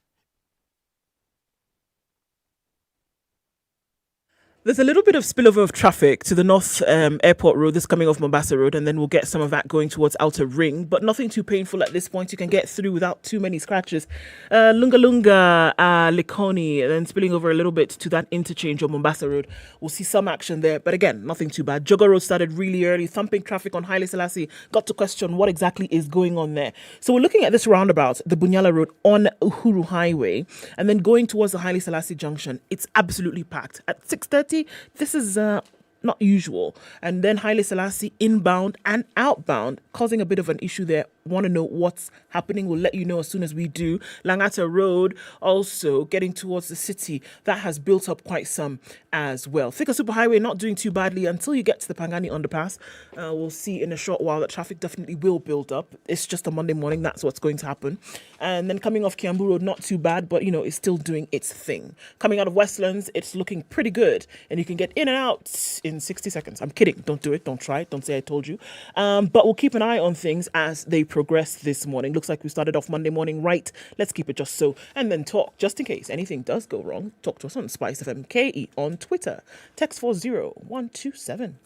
There's a little bit of spillover of traffic to the North Airport Road, this coming off Mombasa Road, and then we'll get some of that going towards Outer Ring, but nothing too painful at this point. You can get through without too many scratches. Lunga Lunga, Likoni, and then spilling over a little bit to that interchange on Mombasa Road. We'll see some action there, but again, nothing too bad. Jogger Road started really early, thumping traffic on Haile Selassie. Got to question what exactly is going on there. So we're looking at this roundabout, the Bunyala Road on Uhuru Highway, and then going towards the Haile Selassie Junction. It's absolutely packed. At 6:30, this is not usual. And then Haile Selassie inbound and outbound, causing a bit of an issue there. Want to know what's happening? We'll let you know as soon as we do. Langata Road, also getting towards the city. That has built up quite some as well. Thika Superhighway not doing too badly until you get to the Pangani underpass. We'll see in a short while that traffic definitely will build up. It's just a Monday morning. That's what's going to happen. And then coming off Kiambu Road, not too bad, but, it's still doing its thing. Coming out of Westlands, it's looking pretty good. And you can get in and out in 60 seconds. I'm kidding. Don't do it. Don't try it. Don't say I told you. But we'll keep an eye on things as they progress this morning. Looks like we started off Monday morning right. Let's keep it just so. And then talk, just in case anything does go wrong, talk to us on SpiceFM KE on Twitter. Text 40127.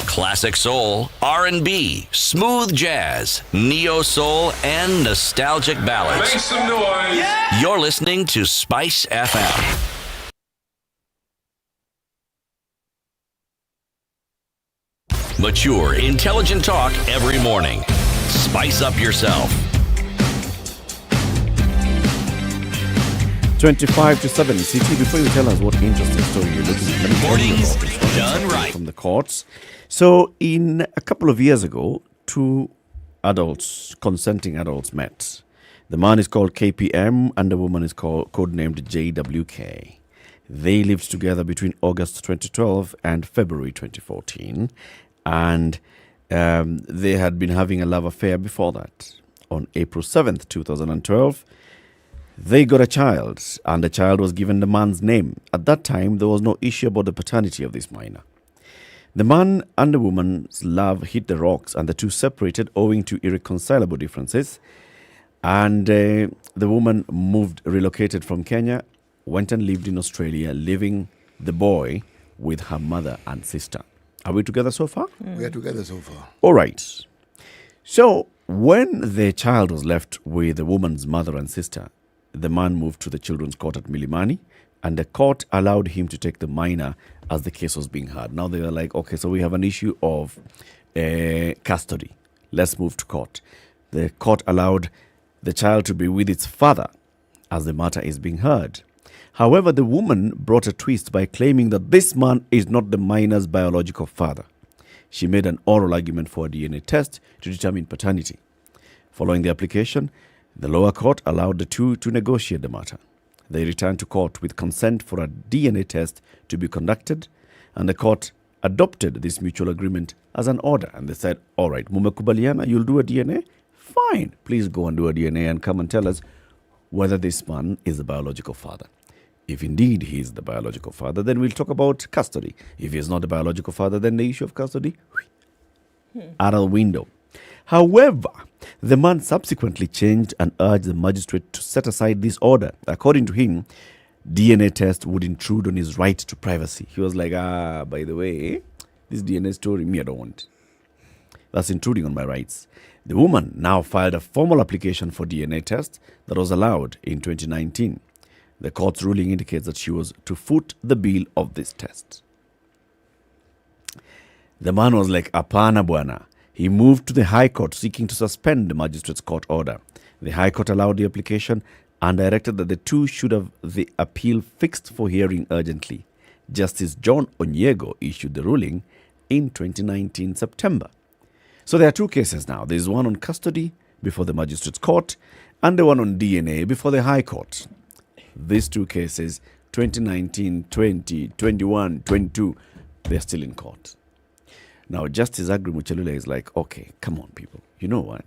Classic soul, R&B, smooth jazz, neo soul, and nostalgic ballads. Make some noise. Yeah. You're listening to Spice FM. Mature, intelligent talk every morning. Spice up yourself. 25 to 7. CT, before you tell us what interesting story you're looking at, let me tell you Mornings about this done right. from the courts. So, in a couple of years ago, two consenting adults met. The man is called KPM and the woman is codenamed JWK. They lived together between August 2012 and February 2014. And they had been having a love affair before that. On April 7th, 2012, they got a child, and the child was given the man's name. At that time, there was no issue about the paternity of this minor. The man and the woman's love hit the rocks, and the two separated owing to irreconcilable differences. And the woman relocated from Kenya, went and lived in Australia, leaving the boy with her mother and sister. Are we together so far? We are together so far. All right. So when the child was left with the woman's mother and sister, the man moved to the children's court at Milimani, and the court allowed him to take the minor as the case was being heard. Now they were like, okay, so we have an issue of custody. Let's move to court. The court allowed the child to be with its father as the matter is being heard. However, the woman brought a twist by claiming that this man is not the minor's biological father. She made an oral argument for a DNA test to determine paternity. Following the application, the lower court allowed the two to negotiate the matter. They returned to court with consent for a DNA test to be conducted, and the court adopted this mutual agreement as an order. And they said, all right, mumekubaliana, you'll do a DNA? Fine, please go and do a DNA and come and tell us whether this man is the biological father. If indeed he is the biological father, then we'll talk about custody. If he is not the biological father, then the issue of custody, out of the window. However, the man subsequently changed and urged the magistrate to set aside this order. According to him, DNA test would intrude on his right to privacy. He was like, by the way, this DNA story, me, I don't want. That's intruding on my rights. The woman now filed a formal application for DNA test that was allowed in 2019. The court's ruling indicates that she was to foot the bill of this test. The man was like, apana bwana. He moved to the High Court seeking to suspend the magistrate's court order. The High Court allowed the application and directed that the two should have the appeal fixed for hearing urgently. Justice John Onyego issued the ruling in 2019 September. So there are two cases now. There's one on custody before the magistrate's court and the one on DNA before the High Court. These two cases, 2019, 20, 21, 22, they're still in court. Now, Justice Agri Muchelule is like, okay, come on, people. You know what?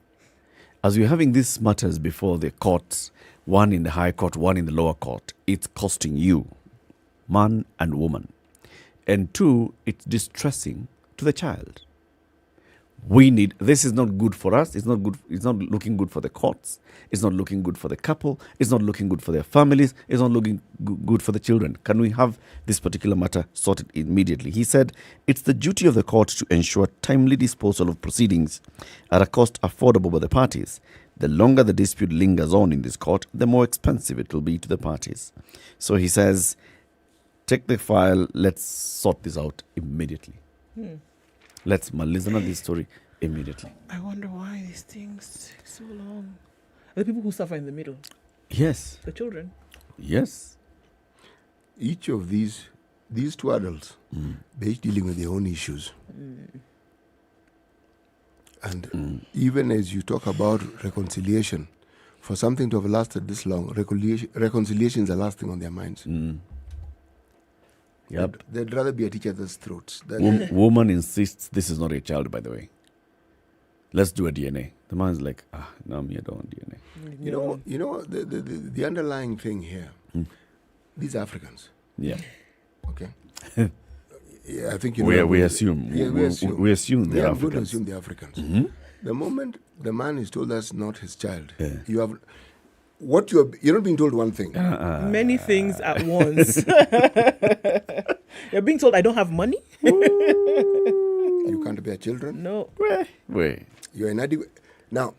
As we're having these matters before the courts, one in the High Court, one in the lower court, it's costing you, man and woman. And two, it's distressing to the child. This is not good for us. It's not good. It's not looking good for the courts. It's not looking good for the couple. It's not looking good for their families. It's not looking good for the children. Can we have this particular matter sorted immediately? He said it's the duty of the court to ensure timely disposal of proceedings at a cost affordable by the parties. The longer the dispute lingers on in this court, the more expensive it will be to the parties. So he says, take the file. Let's sort this out immediately. Let's listen to this story immediately. I wonder why these things take so long. The people who suffer in the middle. Yes. The children. Yes. Each of these two adults, they're each dealing with their own issues. And even as you talk about reconciliation, for something to have lasted this long, reconciliations are lasting on their minds. Yep. They'd rather be at each other's throats. Woman insists this is not a child, by the way. Let's do a DNA. The man's like, no, me, I don't want DNA. You know the underlying thing here. These Africans. Yeah. Okay. Yeah, I think we assume. Yeah, we assume they're Africans. I'm going to assume they're Africans. The moment the man is told that's not his child, you have you're not being told one thing. Many things at once. You're being told I don't have money. You can't bear children. No. Wait. You're inadequate. Now,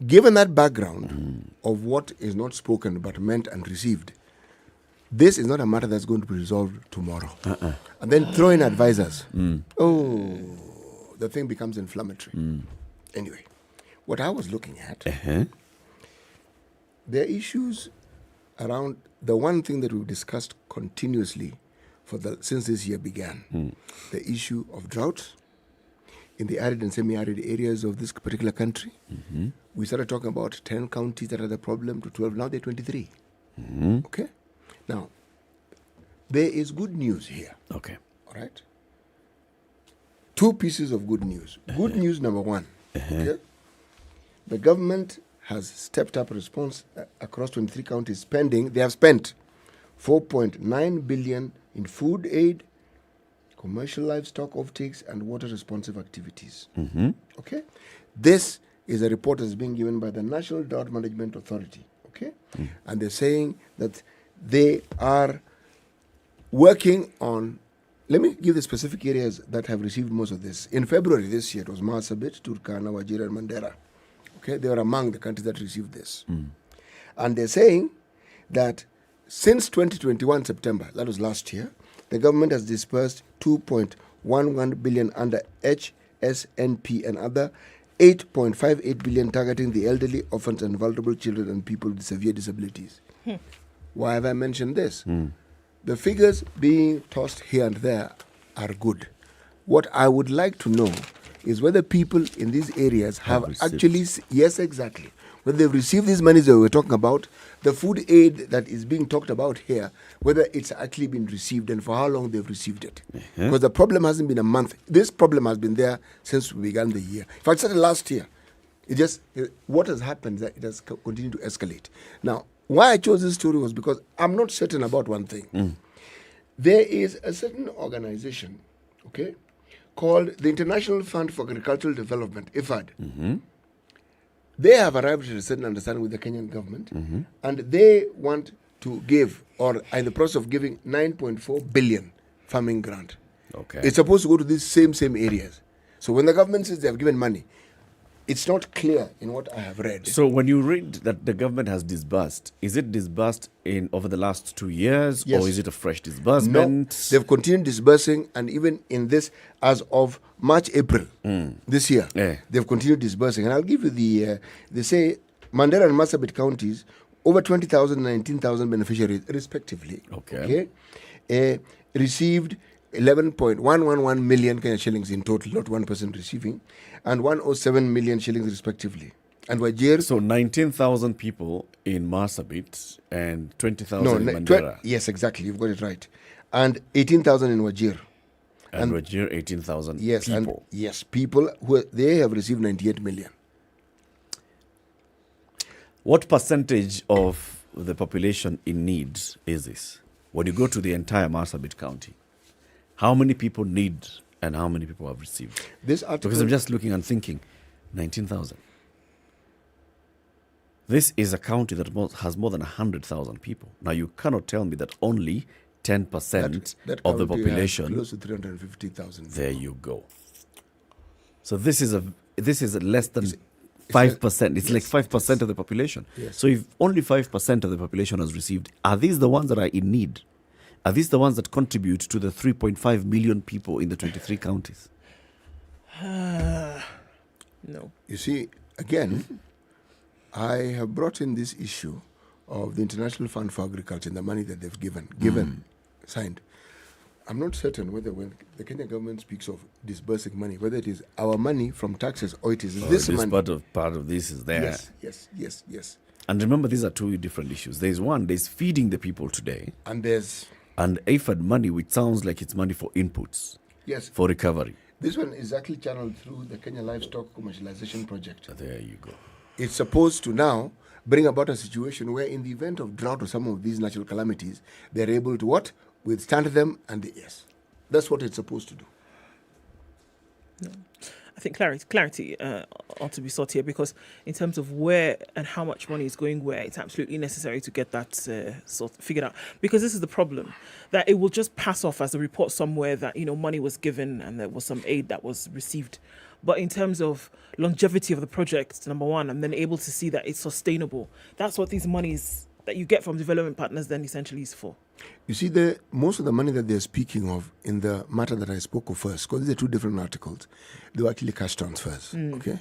given that background of what is not spoken but meant and received, this is not a matter that's going to be resolved tomorrow. And then throw in advisors. The thing becomes inflammatory. Anyway, what I was looking at, there are issues around the one thing that we've discussed continuously since this year began, the issue of droughts in the arid and semi-arid areas of this particular country. We started talking about 10 counties that are the problem to 12. Now they're 23. Okay? Now, there is good news here. Okay. All right? Two pieces of good news. Good news number one. Okay? The government has stepped up response across 23 counties They have spent 4.9 billion in food aid, commercial livestock offtakes, and water responsive activities. Okay? This is a report that's being given by the National Drought Management Authority. Okay? And they're saying that they are working on, let me give the specific areas that have received most of this. In February this year, it was Marsabit, Turkana, Wajir, and Mandera. Okay? They were among the countries that received this. And they're saying that since 2021 September, that was last year, the government has disbursed 2.11 billion under HSNP and other 8.58 billion targeting the elderly, orphans, and vulnerable children and people with severe disabilities. Why have I mentioned this? The figures being tossed here and there are good. What I would like to know is whether people in these areas have actually, yes, exactly, whether they've received these monies that we're talking about, the food aid that is being talked about here, whether it's actually been received and for how long they've received it. Because the problem hasn't been a month. This problem has been there since we began the year. In fact, started last year. What has happened is that it has continued to escalate. Now, why I chose this story was because I'm not certain about one thing. There is a certain organization, okay, called the International Fund for Agricultural Development, IFAD. They have arrived at a certain understanding with the Kenyan government, and they want to give, or are in the process of giving, 9.4 billion farming grant. Okay. It's supposed to go to these same areas. So when the government says they have given money, it's not clear in what I have read. So when you read that the government has disbursed, is it disbursed over the last 2 years, Yes. or is it a fresh disbursement? No, they've continued disbursing, and even in this, as of March, April this year, they've continued disbursing. And I'll give you they say Mandera and Marsabit counties, over 20,000 and 19,000 beneficiaries, respectively. Okay. Received 11.111 million Kenya shillings in total, not one person receiving, and 107 million shillings respectively. And Wajir... So 19,000 people in Marsabit and 20,000 in Mandera. Yes, exactly. You've got it right. And 18,000 in Wajir. And Wajir, 18,000 yes, people. People they have received 98 million. What percentage of the population in need is this? When you go to the entire Marsabit County, how many people need And how many people have received? This article, Because I'm just looking and thinking, 19,000. This is a county that has more than 100,000 people. Now, you cannot tell me that only 10% that of the county has population. close to 350,000. There you go. So this is less than 5%. It's like 5% of the population. Yes. So if only 5% of the population has received, are these the ones that are in need? Are these the ones that contribute to the 3.5 million people in the 23 counties? No. You see, again, I have brought in this issue of the International Fund for Agriculture and the money that they've given, signed. I'm not certain whether when the Kenya government speaks of disbursing money, whether it is our money from taxes or it is this money. Part of this is there. Yes. And remember, these are two different issues. There's feeding the people today. And there's... And AFAD money, which sounds like it's money for inputs. Yes. For recovery. This one is actually channeled through the Kenya Livestock Commercialization Project. There you go. It's supposed to now bring about a situation where in the event of drought or some of these natural calamities, they're able to what? Withstand them, and yes. That's what it's supposed to do. No. I think clarity ought to be sought here, because in terms of where and how much money is going where, it's absolutely necessary to get that figured out. Because this is the problem, that it will just pass off as a report somewhere that, money was given and there was some aid that was received. But in terms of longevity of the project, number one, and then able to see that it's sustainable, that's what these monies that you get from development partners then essentially is for. You see, most of the money that they're speaking of in the matter that I spoke of first, because these are two different articles, they were actually cash transfers, okay?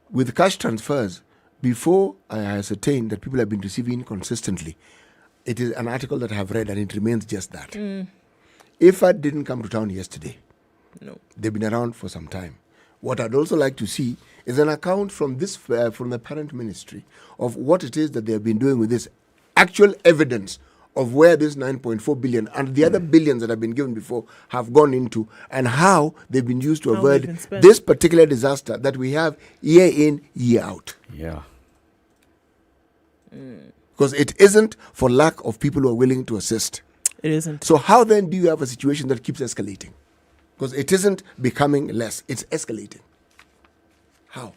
With cash transfers, before I ascertained that people have been receiving consistently, it is an article that I have read and it remains just that. If I didn't come to town yesterday, no, they've been around for some time. What I'd also like to see is an account from from the parent ministry of what it is that they have been doing with this, actual evidence of where this 9.4 billion and the other billions that have been given before have gone into, and how they've been used to avoid this particular disaster that we have year in, year out. Yeah. Because it isn't for lack of people who are willing to assist. It isn't. So how then do you have a situation that keeps escalating? Because it isn't becoming less, it's escalating. How?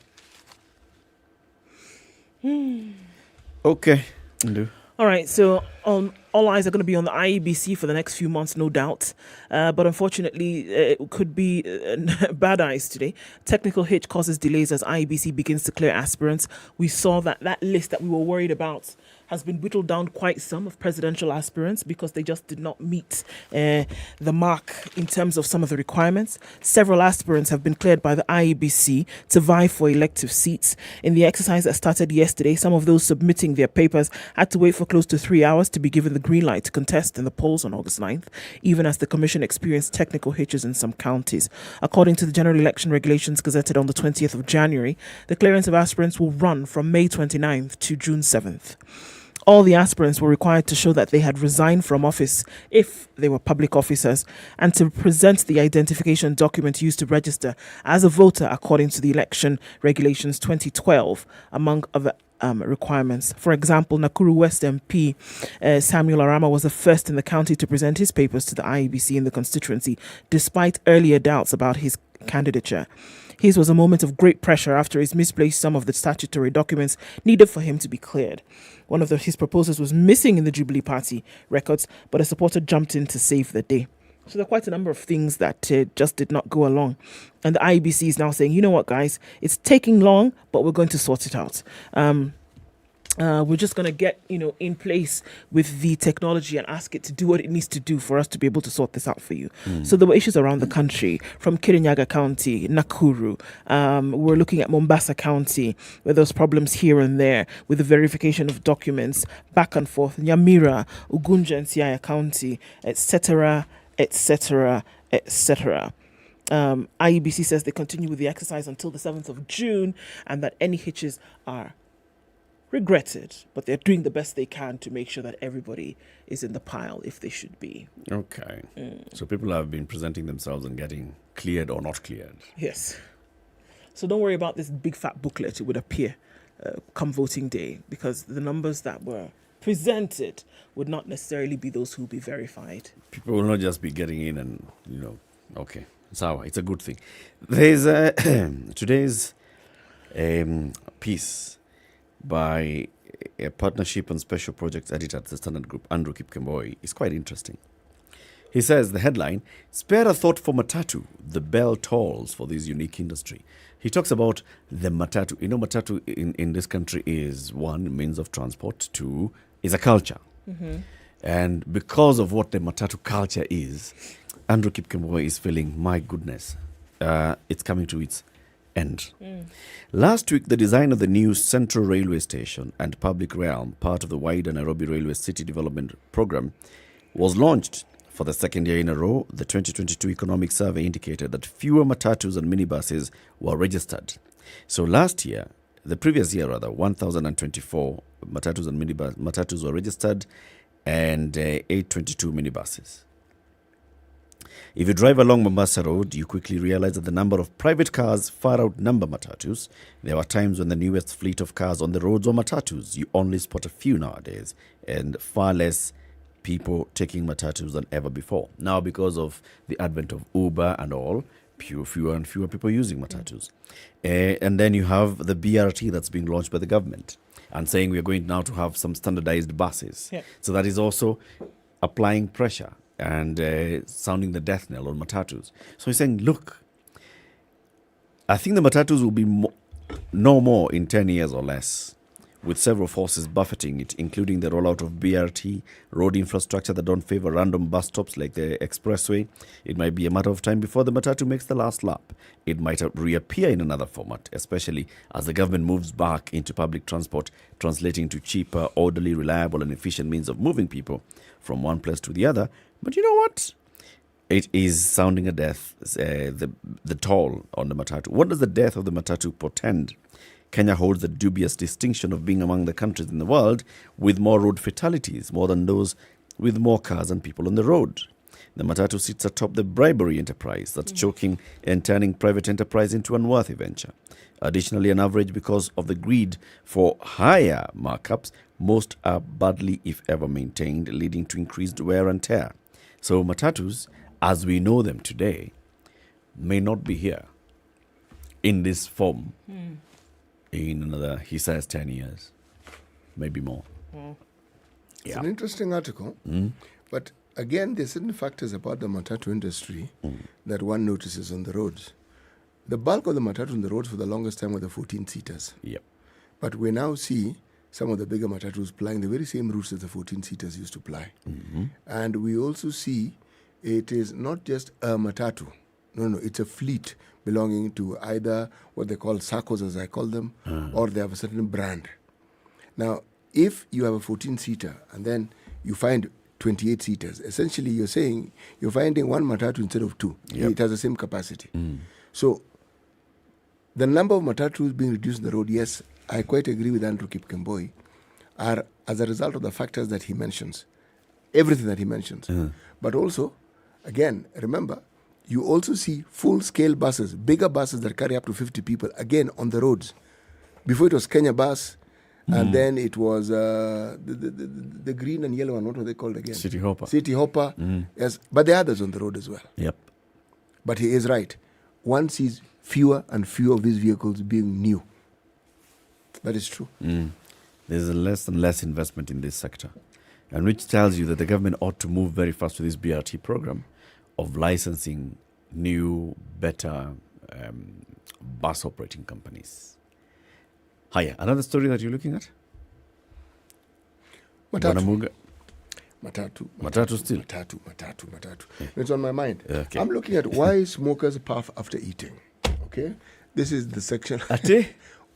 Okay. All right, so all eyes are going to be on the IEBC for the next few months, no doubt. But unfortunately, it could be bad eyes today. Technical hitch causes delays as IEBC begins to clear aspirants. We saw that list that we were worried about has been whittled down quite some of presidential aspirants because they just did not meet the mark in terms of some of the requirements. Several aspirants have been cleared by the IEBC to vie for elective seats. In the exercise that started yesterday, some of those submitting their papers had to wait for close to 3 hours to be given the green light to contest in the polls on August 9th, even as the commission experienced technical hitches in some counties. According to the general election regulations gazetted on the 20th of January, the clearance of aspirants will run from May 29th to June 7th. All the aspirants were required to show that they had resigned from office if they were public officers and to present the identification document used to register as a voter according to the election regulations 2012, among other requirements. For example, Nakuru West MP Samuel Arama was the first in the county to present his papers to the IEBC in the constituency, despite earlier doubts about his candidature. His was a moment of great pressure after he's misplaced some of the statutory documents needed for him to be cleared. One of his proposals was missing in the Jubilee Party records, but a supporter jumped in to save the day. So there are quite a number of things that just did not go along. And the IEBC is now saying, you know what, guys, it's taking long, but we're going to sort it out. We're just going to get, in place with the technology and ask it to do what it needs to do for us to be able to sort this out for you. So there were issues around the country, from Kirinyaga County, Nakuru. We're looking at Mombasa County, where there's problems here and there with the verification of documents, back and forth. Nyamira, Ugunja and Siaya County, etc., etc., etc. IEBC says they continue with the exercise until the 7th of June and that any hitches are regretted, but they're doing the best they can to make sure that everybody is in the pile if they should be. Okay. So people have been presenting themselves and getting cleared or not cleared. Yes. So don't worry about this big fat booklet. It would appear come voting day, because the numbers that were presented would not necessarily be those who will be verified. People will not just be getting in and, okay. Sawa, it's a good thing. There's today's piece by a partnership and special projects editor at the Standard Group, Andrew Kipkemboi, is quite interesting. He says, the headline, spare a thought for matatu, the bell tolls for this unique industry. He talks about the matatu. You know, matatu in this country is one, means of transport, two, is a culture. And because of what the matatu culture is, Andrew Kipkemboi is feeling, my goodness, it's coming to its end. Last week, the design of the new Central Railway Station and Public Realm, part of the wider Nairobi Railway City Development Program, was launched. For the second year in a row, the 2022 economic survey indicated that fewer matatus and minibuses were registered. So the previous year, 1,024 matatus and matatus were registered and 822 minibuses. If you drive along Mombasa Road, you quickly realize that the number of private cars far outnumber matatus. There were times when the newest fleet of cars on the roads were matatus. You only spot a few nowadays, and far less people taking matatus than ever before. Now, because of the advent of Uber and all, fewer and fewer people using matatus. And then you have the BRT that's being launched by the government and saying we're going now to have some standardized buses. Yeah. So that is also applying pressure and sounding the death knell on matatus. So he's saying, look, I think the matatus will be no more in 10 years or less, with several forces buffeting it, including the rollout of BRT, road infrastructure that don't favor random bus stops like the expressway. It might be a matter of time before the matatu makes the last lap. It might reappear in another format, especially as the government moves back into public transport, translating to cheaper, orderly, reliable and efficient means of moving people from one place to the other. But you know what? It is sounding a death, the toll on the matatu. What does the death of the matatu portend? Kenya holds the dubious distinction of being among the countries in the world with more road fatalities, more than those with more cars and people on the road. The matatu sits atop the bribery enterprise that's choking and turning private enterprise into an unworthy venture. Additionally, on average, because of the greed for higher markups, most are badly, if ever, maintained, leading to increased wear and tear. So matatus, as we know them today, may not be here in this form in another, he says, 10 years, maybe more. It's an interesting article, but again, there's certain factors about the matatu industry that one notices on the roads. The bulk of the matatu on the roads for the longest time were the 14-seaters. Yep. But we now see some of the bigger matatus plying the very same routes that the 14-seaters used to ply. And we also see it is not just a matatu. No, it's a fleet belonging to either what they call SACCOs, as I call them, or they have a certain brand. Now, if you have a 14-seater and then you find 28 seaters, essentially you're saying you're finding one matatu instead of two. Yep. It has the same capacity. So the number of matatus being reduced on the road, yes, I quite agree with Andrew Kipkemboi, are as a result of the factors that he mentions, everything that he mentions. But also, again, remember, you also see full-scale buses, bigger buses that carry up to 50 people, again, on the roads. Before it was Kenya Bus, and then it was the green and yellow one, what were they called again? City Hopper. City Hopper, yes. But there are others on the road as well. Yep. But he is right. One sees fewer and fewer of these vehicles being new. That is true. There's a less and less investment in this sector, and which tells you that the government ought to move very fast with this BRT program of licensing new, better bus operating companies. Hiya, another story that you're looking at? Matatu. Matatu still? Matatu. Yeah. It's on my mind. Okay. I'm looking at why smokers puff after eating. Okay? This is the section.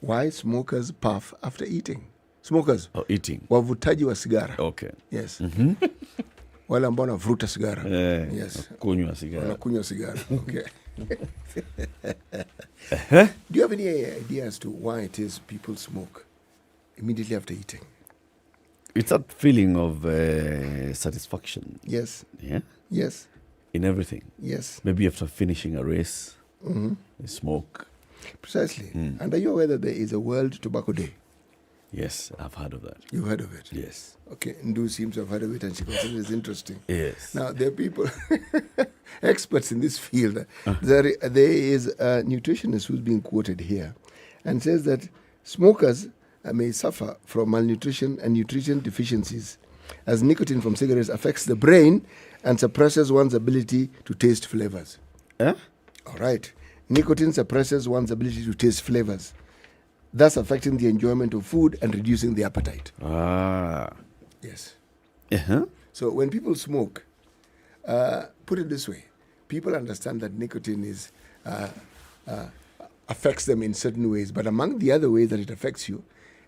Why smokers puff after eating. Smokers. Oh, eating. Wavutaji wa sigara. Okay. Yes. Wale ambao wanavuta sigara. Yes. Kunywa sigara. Wanakunywa sigara. Okay. Do you have any idea as to why it is people smoke immediately after eating? It's that feeling of satisfaction. Yes. Yeah? Yes. In everything. Yes. Maybe after finishing a race, they smoke. Precisely. And are you aware that there is a World Tobacco Day? Yes, I've heard of that. You've heard of it? Yes. Okay, Ndu seems to have heard of it and she considers it interesting. Yes. Now, there are people, experts in this field. There is a nutritionist who's being quoted here and says that smokers may suffer from malnutrition and nutrition deficiencies as nicotine from cigarettes affects the brain and suppresses one's ability to taste flavors. Eh? All right. Nicotine suppresses one's ability to taste flavors, thus affecting the enjoyment of food and reducing the appetite. Ah. Yes. Uh-huh. So when people smoke, put it this way, people understand that nicotine is affects them in certain ways, but among the other ways that it affects you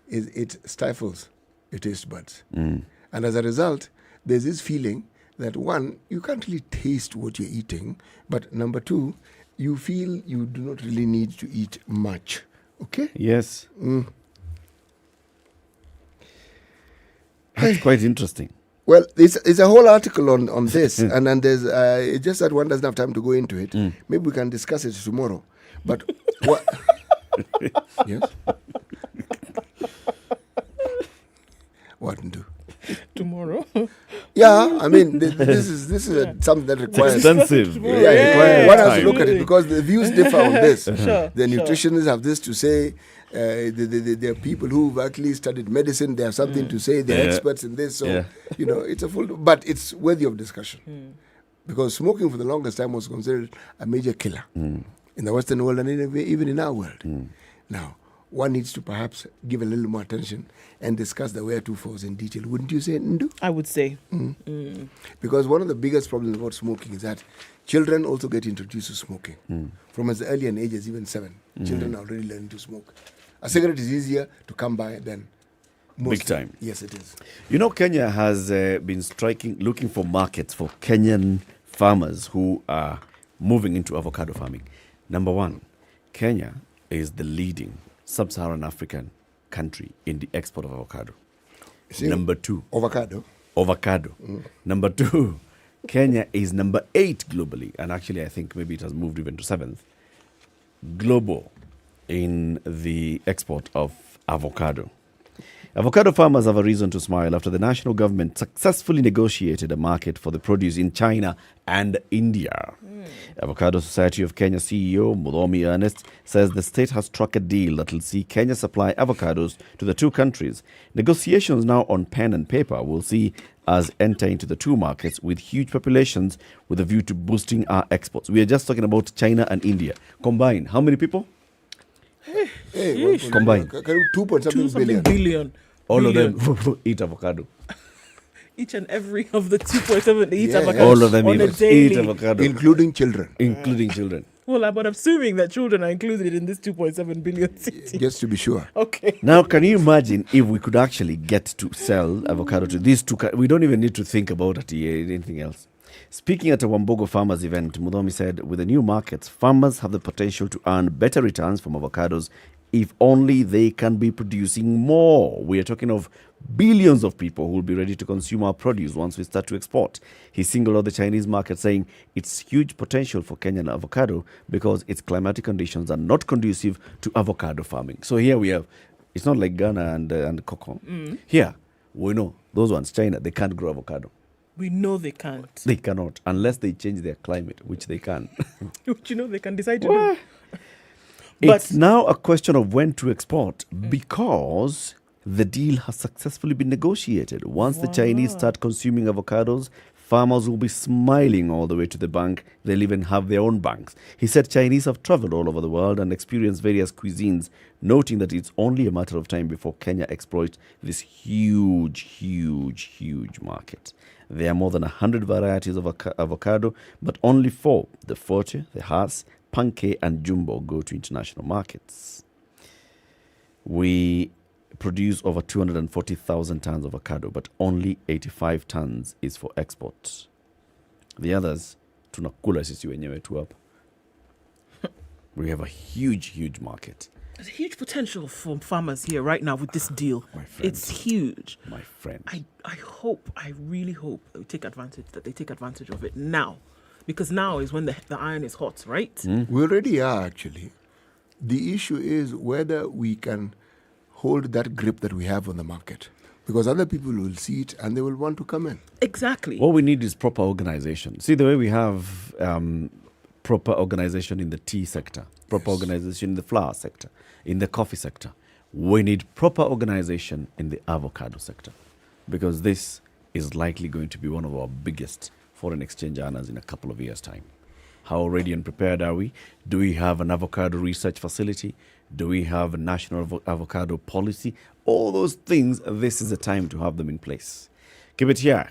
is it stifles your taste buds. And as a result, there's this feeling that, one, you can't really taste what you're eating, but number two, you feel you do not really need to eat much. Okay? Yes. That's quite interesting. Well, it's a whole article on this, and then there's it's just that one doesn't have time to go into it. Maybe we can discuss it tomorrow. But what? Yes. What to do? Tomorrow. Yeah, I mean, this is something that requires Extensive. Yeah, one has to look at it because the views differ on this. Sure, The nutritionists have this to say. There are people who've actually studied medicine. They have something to say. They're experts in this. So, it's a full... But it's worthy of discussion. Because smoking for the longest time was considered a major killer in the Western world and even in our world. Now, one needs to perhaps give a little more attention and discuss the wheretofores in detail. Wouldn't you say, Ndu? I would say. Because one of the biggest problems about smoking is that children also get introduced to smoking. From as early an age as even 7. Children are already learning to smoke. A cigarette is easier to come by than most. Big time. Yes, it is. You know, Kenya has been looking for markets for Kenyan farmers who are moving into avocado farming. Number one, Kenya is the leading sub-Saharan African country in the export of avocado. Number two, avocado. Number two, Kenya is number 8 globally, and actually I think maybe it has moved even to 7th global in the export of avocado. Avocado farmers have a reason to smile after the national government successfully negotiated a market for the produce in China and India. Avocado Society of Kenya CEO Mulomi Ernest says the state has struck a deal that will see Kenya supply avocados to the two countries. Negotiations now on pen and paper will see us enter into the two markets with huge populations with a view to boosting our exports. We are just talking about China and India. Combined, how many people? Combined. 2.something billion. All of them eat avocado. Each and every of the 2.7 eat avocado. All of them on a eat daily. avocado. Including children. Including children. Well, I'm assuming that children are included in this 2.7 billion city. Just to be sure. Okay. Now, can you imagine if we could actually get to sell avocado to these two? We don't even need to think about anything else. Speaking at a Wambogo farmers event, Mudomi said, with the new markets, farmers have the potential to earn better returns from avocados if only they can be producing more. We are talking of billions of people who will be ready to consume our produce once we start to export. He singled out the Chinese market, saying it's huge potential for Kenyan avocado because its climatic conditions are not conducive to avocado farming. So here we have, it's not like Ghana and cocoa. Here, we know those ones, China, they can't grow avocado. We know they can't. They cannot, unless they change their climate, which they can. Which they can decide to do. It's now a question of when to export because the deal has successfully been negotiated. Once the Chinese start consuming avocados, farmers will be smiling all the way to the bank. They'll even have their own banks. He said Chinese have traveled all over the world and experienced various cuisines, noting that it's only a matter of time before Kenya exploits this huge market. There are more than 100 varieties of avocado, but only 4, the Forte, the Hass, Panke and Jumbo, go to international markets. We produce over 240,000 tons of avocado, but only 85 tons is for export. The others, tunakula sisi wenyewe tu hapa. We have a huge market. There's a huge potential for farmers here right now with this deal. My friend. It's huge. My friend. I really hope that they take advantage of it now. Because now is when the iron is hot, right? We already are, actually. The issue is whether we can hold that grip that we have on the market. Because other people will see it and they will want to come in. Exactly. What we need is proper organization. See, the way we have proper organization in the tea sector, proper organization in the flower sector, in the coffee sector. We need proper organization in the avocado sector, because this is likely going to be one of our biggest foreign exchange earners in a couple of years' time. How ready and prepared are we? Do we have an avocado research facility? Do we have a national avocado policy? All those things, this is the time to have them in place. Keep it here.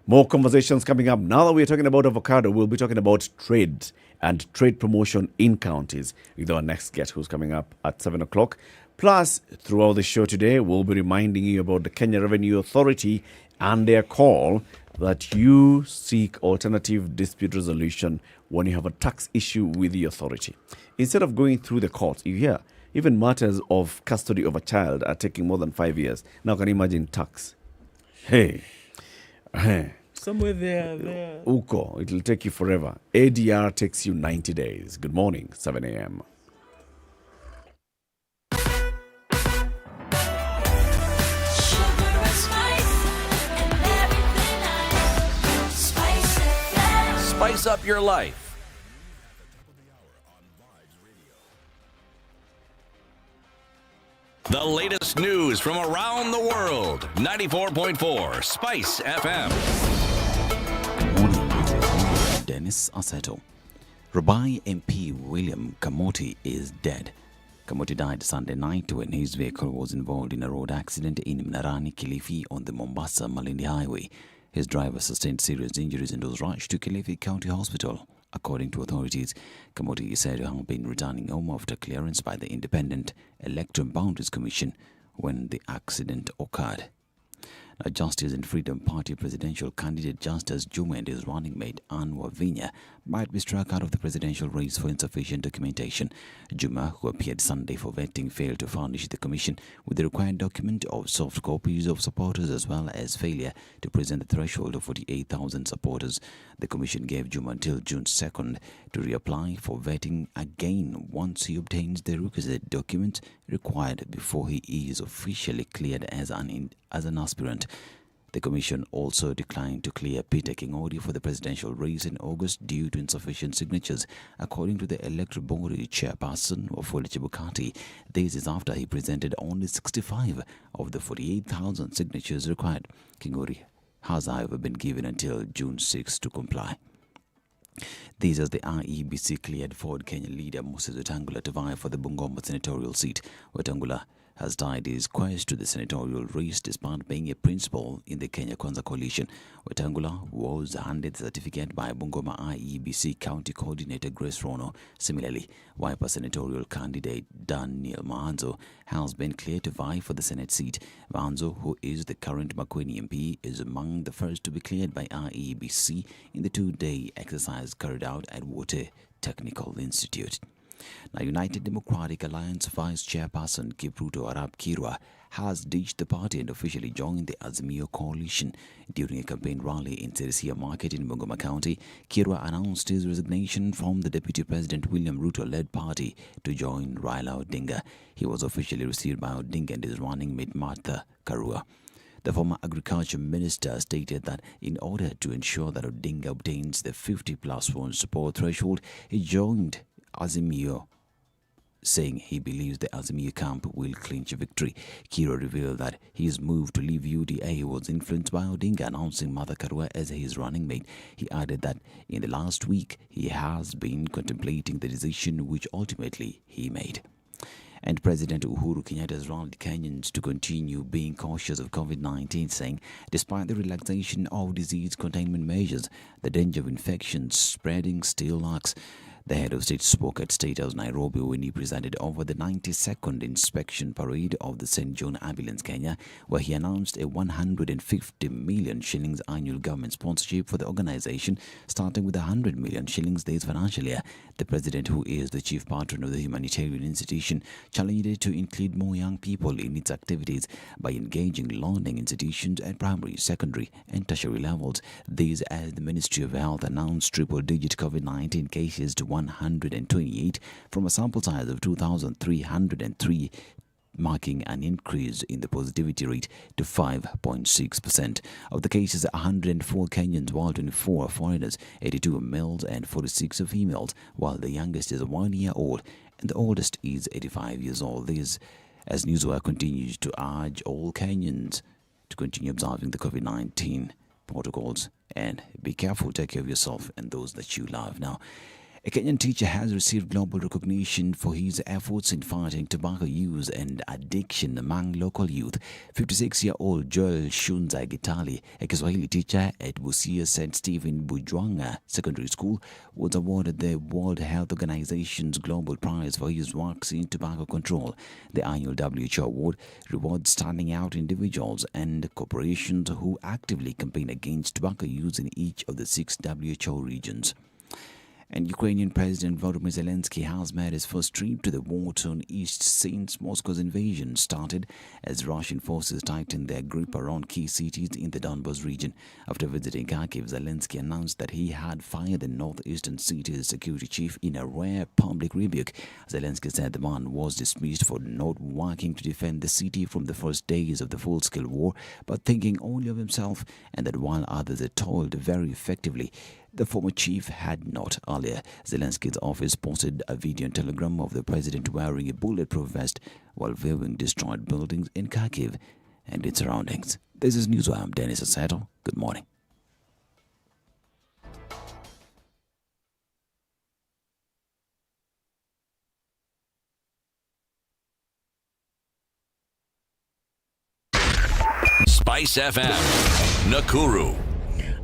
More conversations coming up. Now that we're talking about avocado, we'll be talking about trade and trade promotion in counties with our next guest who's coming up at 7 o'clock. Plus, throughout the show today, we'll be reminding you about the Kenya Revenue Authority and their call that you seek alternative dispute resolution when you have a tax issue with the authority. Instead of going through the courts, you hear even matters of custody of a child are taking more than 5 years. Now, can you imagine tax? Hey. Somewhere there. Okoh, it will take you forever. ADR takes you 90 days. Good morning, 7 a.m. Spice up your life. The latest news from around the world. 94.4 Spice FM. Morning, this is Dennis Aseto. Rabai MP William Kamoti is dead. Kamoti died Sunday night when his vehicle was involved in a road accident in Mnarani, Kilifi on the Mombasa-Malindi highway. His driver sustained serious injuries and was rushed to Kilifi County Hospital. According to authorities, Kamoti is said to have been returning home after clearance by the Independent Electoral Boundaries Commission when the accident occurred. Now, Justice and Freedom Party presidential candidate Justice Juma and his running mate Anwar Vinya might be struck out of the presidential race for insufficient documentation. Juma, who appeared Sunday for vetting, failed to furnish the commission with the required document of soft copies of supporters, as well as failure to present the threshold of 48,000 supporters. The commission gave Juma until June 2nd to reapply for vetting again once he obtains the requisite document required before he is officially cleared as an aspirant. The commission also declined to clear Peter Kingori for the presidential race in August due to insufficient signatures, according to the electoral body chairperson Wafula Chebukati. This is after he presented only 65 of the 48,000 signatures required. Kingori has, however, been given until June 6 to comply. This as the IEBC cleared Ford Kenya leader Moses Wetangula to vie for the Bungoma senatorial seat. Wetangula has tied his quest to the senatorial race despite being a principal in the Kenya Kwanza coalition. Wetangula was handed the certificate by Bungoma IEBC County Coordinator Grace Rono. Similarly, Wiper senatorial candidate Daniel Maanzo has been cleared to vie for the Senate seat. Maanzo, who is the current Makueni MP, is among the first to be cleared by IEBC in the two-day exercise carried out at Wote Technical Institute. Now, United Democratic Alliance Vice Chairperson Kipruto Arap Kirwa has ditched the party and officially joined the Azimio coalition. During a campaign rally in Seriousness Market in Bungoma County, Kirwa announced his resignation from the Deputy President William Ruto-led party to join Raila Odinga. He was officially received by Odinga and his running mate Martha Karua. The former agriculture minister stated that in order to ensure that Odinga obtains the 50+1 support threshold, he joined Azimio, saying he believes the Azimio camp will clinch a victory. Kerio revealed that his move to leave UDA was influenced by Odinga announcing Martha Karua as his running mate. He added that in the last week he has been contemplating the decision which ultimately he made. And President Uhuru Kenyatta has rallied Kenyans to continue being cautious of COVID-19, saying despite the relaxation of disease containment measures, the danger of infections spreading still lurks. The head of state spoke at State House Nairobi when he presided over the 92nd inspection parade of the St. John Ambulance Kenya, where he announced a 150 million shillings annual government sponsorship for the organization, starting with 100 million shillings this financial year. The president, who is the chief patron of the humanitarian institution, challenged it to include more young people in its activities by engaging learning institutions at primary, secondary and tertiary levels. This as the Ministry of Health announced triple-digit COVID-19 cases to 128 from a sample size of 2,303 marking an increase in the positivity rate to 5.6%. Of the cases, 104 Kenyans, while 24 are foreigners, 82 are males and 46 are females, while the youngest is 1 year old and the oldest is 85 years old. This as Newswire continues to urge all Kenyans to continue observing the COVID-19 protocols and be careful, take care of yourself and those that you love. Now, a Kenyan teacher has received global recognition for his efforts in fighting tobacco use and addiction among local youth. 56-year-old Joel Shunza Gitali, a Kiswahili teacher at Busia St. Stephen Bujwanga Secondary School, was awarded the World Health Organization's Global Prize for his works in tobacco control. The annual WHO award rewards standing out individuals and corporations who actively campaign against tobacco use in each of the 6 WHO regions. And Ukrainian President Volodymyr Zelensky has made his first trip to the war-torn east since Moscow's invasion started, as Russian forces tightened their grip around key cities in the Donbas region. After visiting Kharkiv, Zelensky announced that he had fired the northeastern city's security chief in a rare public rebuke. Zelensky said the man was dismissed for not working to defend the city from the first days of the full-scale war, but thinking only of himself, and that while others had toiled very effectively, the former chief had not. Earlier, Zelensky's office posted a video and telegram of the president wearing a bulletproof vest while viewing destroyed buildings in Kharkiv and its surroundings. This is Newswire. I'm Dennis Asato. Good morning. SpiceFM, Nakuru.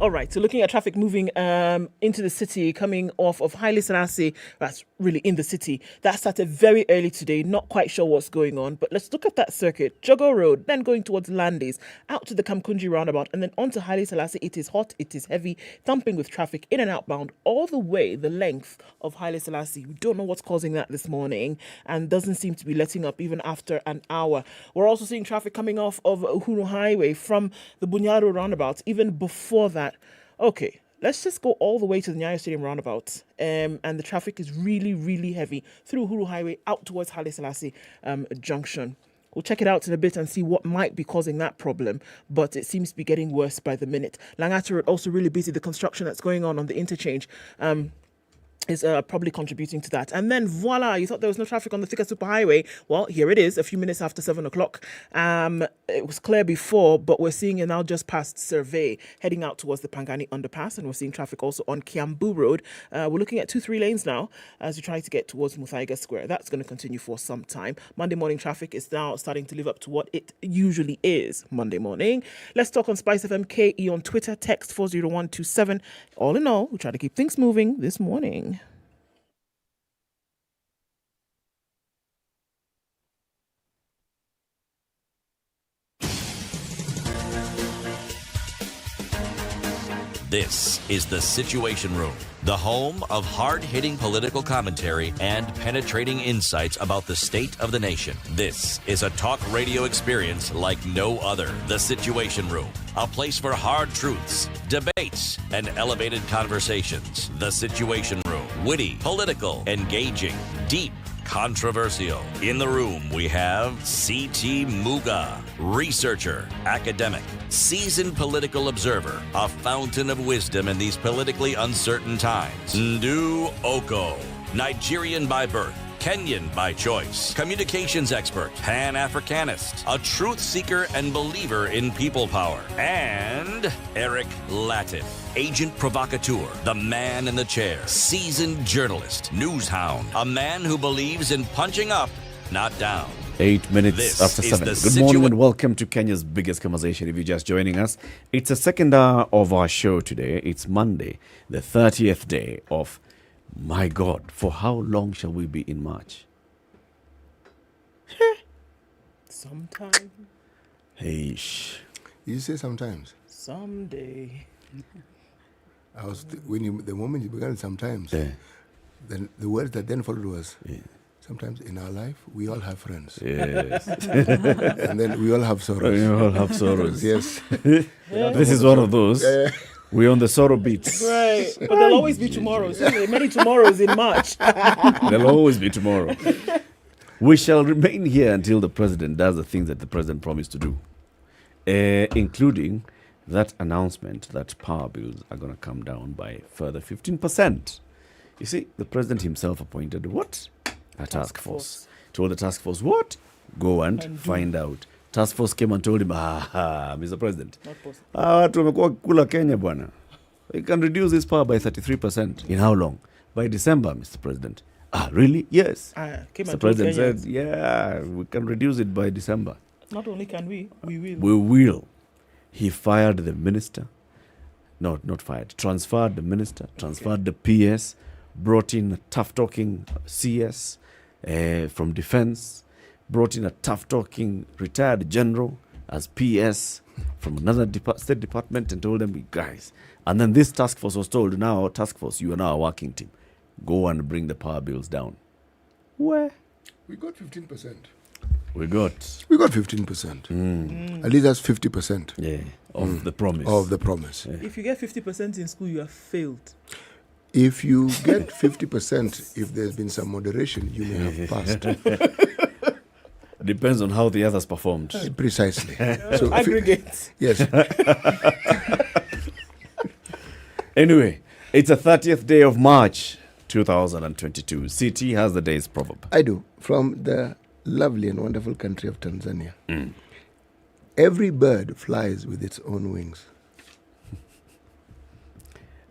All right, so looking at traffic moving into the city, coming off of Haile Selassie, that's really in the city. That started very early today, not quite sure what's going on, but let's look at that circuit. Jogo Road, then going towards Landis, out to the Kamkunji roundabout, and then onto Haile Selassie. It is hot, it is heavy, thumping with traffic in and outbound, all the way the length of Haile Selassie. We don't know what's causing that this morning, and doesn't seem to be letting up even after an hour. We're also seeing traffic coming off of Uhuru Highway from the Bunyaro roundabout, even before that. Okay, let's just go all the way to the Nyeri Stadium roundabout. And the traffic is really, really heavy through Uhuru Highway out towards Haile Selassie Junction. We'll check it out in a bit and see what might be causing that problem, but it seems to be getting worse by the minute. Langata Road also really busy. The construction that's going on the interchange is probably contributing to that. And then voila, you thought there was no traffic on the Thika Superhighway. Well, here it is, a few minutes after 7 o'clock. It was clear before, but we're seeing it now just past Survey, heading out towards the Pangani underpass, and we're seeing traffic also on Kiambu Road. We're looking at 2-3 lanes now as we try to get towards Muthaiga Square. That's going to continue for some time. Monday morning traffic is now starting to live up to what it usually is Monday morning. Let's talk on SpiceFM KE on Twitter, text 40127. All in all, we try to keep things moving this morning. This is the Situation Room, the home of hard-hitting political commentary and penetrating insights about the state of the nation. This is a talk radio experience like no other. The Situation Room, a place for hard truths, debates, and elevated conversations. The Situation Room, witty, political, engaging, deep, controversial. In the room, we have C.T. Muga, researcher, academic, seasoned political observer, a fountain of wisdom in these politically uncertain times. Ndu Okoh, Nigerian by birth, Kenyan by choice, communications expert, Pan-Africanist, a truth seeker and believer in people power, and Eric Latiff, agent provocateur, the man in the chair, seasoned journalist, news hound, a man who believes in punching up, not down. 8 minutes This after is 7. the Good morning and welcome to Kenya's biggest conversation. If you're just joining us, it's the second hour of our show today. It's Monday, the 30th day of, my God, for how long shall we be in March? Sometime. Hey, You say sometimes. Someday. I was the moment you began sometimes, Yeah. then the words that then followed was sometimes in our life we all have friends, Yes. and then we all have sorrows. We all have sorrows. Yes. This is one of those. We're on the sorrow beats. Right. But there'll always be tomorrows. Many tomorrows in March. There'll always be tomorrow. We shall remain here until the president does the things that the president promised to do, including that announcement that power bills are going to come down by further 15%. You see, the president himself appointed what? A task force. Told the task force what? Go and find out. Task force came and told him, Mr. President, watu wamekuwa kula Kenya bwana. You can reduce this power by 33%. In how long? By December, Mr. President. Really? Yes. The president said, yeah, we can reduce it by December. Not only can we will. We will. He fired the minister. No, not fired. Transferred the minister, transferred the PS, brought in a tough-talking CS from defense, brought in a tough-talking retired general as PS from another state department and told them, guys. And then this task force was told, now, task force, you are now a working team. Go and bring the power bills down. Where? We got 15%. We got 15%. At least that's 50%. Yeah, of the promise. Of the promise. Yeah. If you get 50% in school, you have failed. If you get 50%, if there's been some moderation, you may have passed. Depends on how the others performed. Precisely. So aggregates. Yes. Anyway, it's the 30th day of March, 2022. CT has the day's proverb. I do. From the lovely and wonderful country of Tanzania. Every bird flies with its own wings.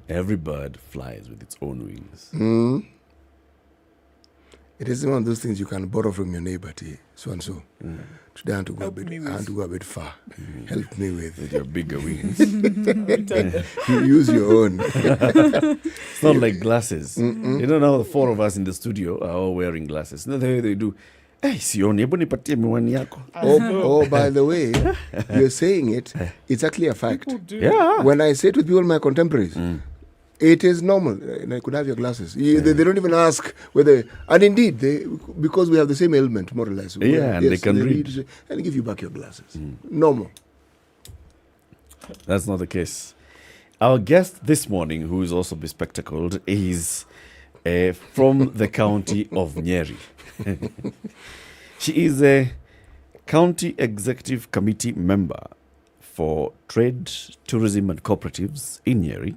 Every bird flies with its own wings. It is one of those things you can borrow from your neighbor, so and so. Today I want to go a bit far. Help me with your bigger wings. You use your own. It's not like glasses. You know, now the four of us in the studio are all wearing glasses. No, they do. Hey, sioni, hebu nipatie miwani yako. Oh, by the way, you're saying it. It's actually a fact. Yeah. When I say it with people, my contemporaries, it is normal. I could have your glasses. They don't even ask whether. And indeed, because we have the same ailment, more or less. Yeah, and they can read. And give you back your glasses. Normal. That's not the case. Our guest this morning, who is also bespectacled, is from the county of Nyeri. She is a county executive committee member for trade, tourism and cooperatives in Nyeri.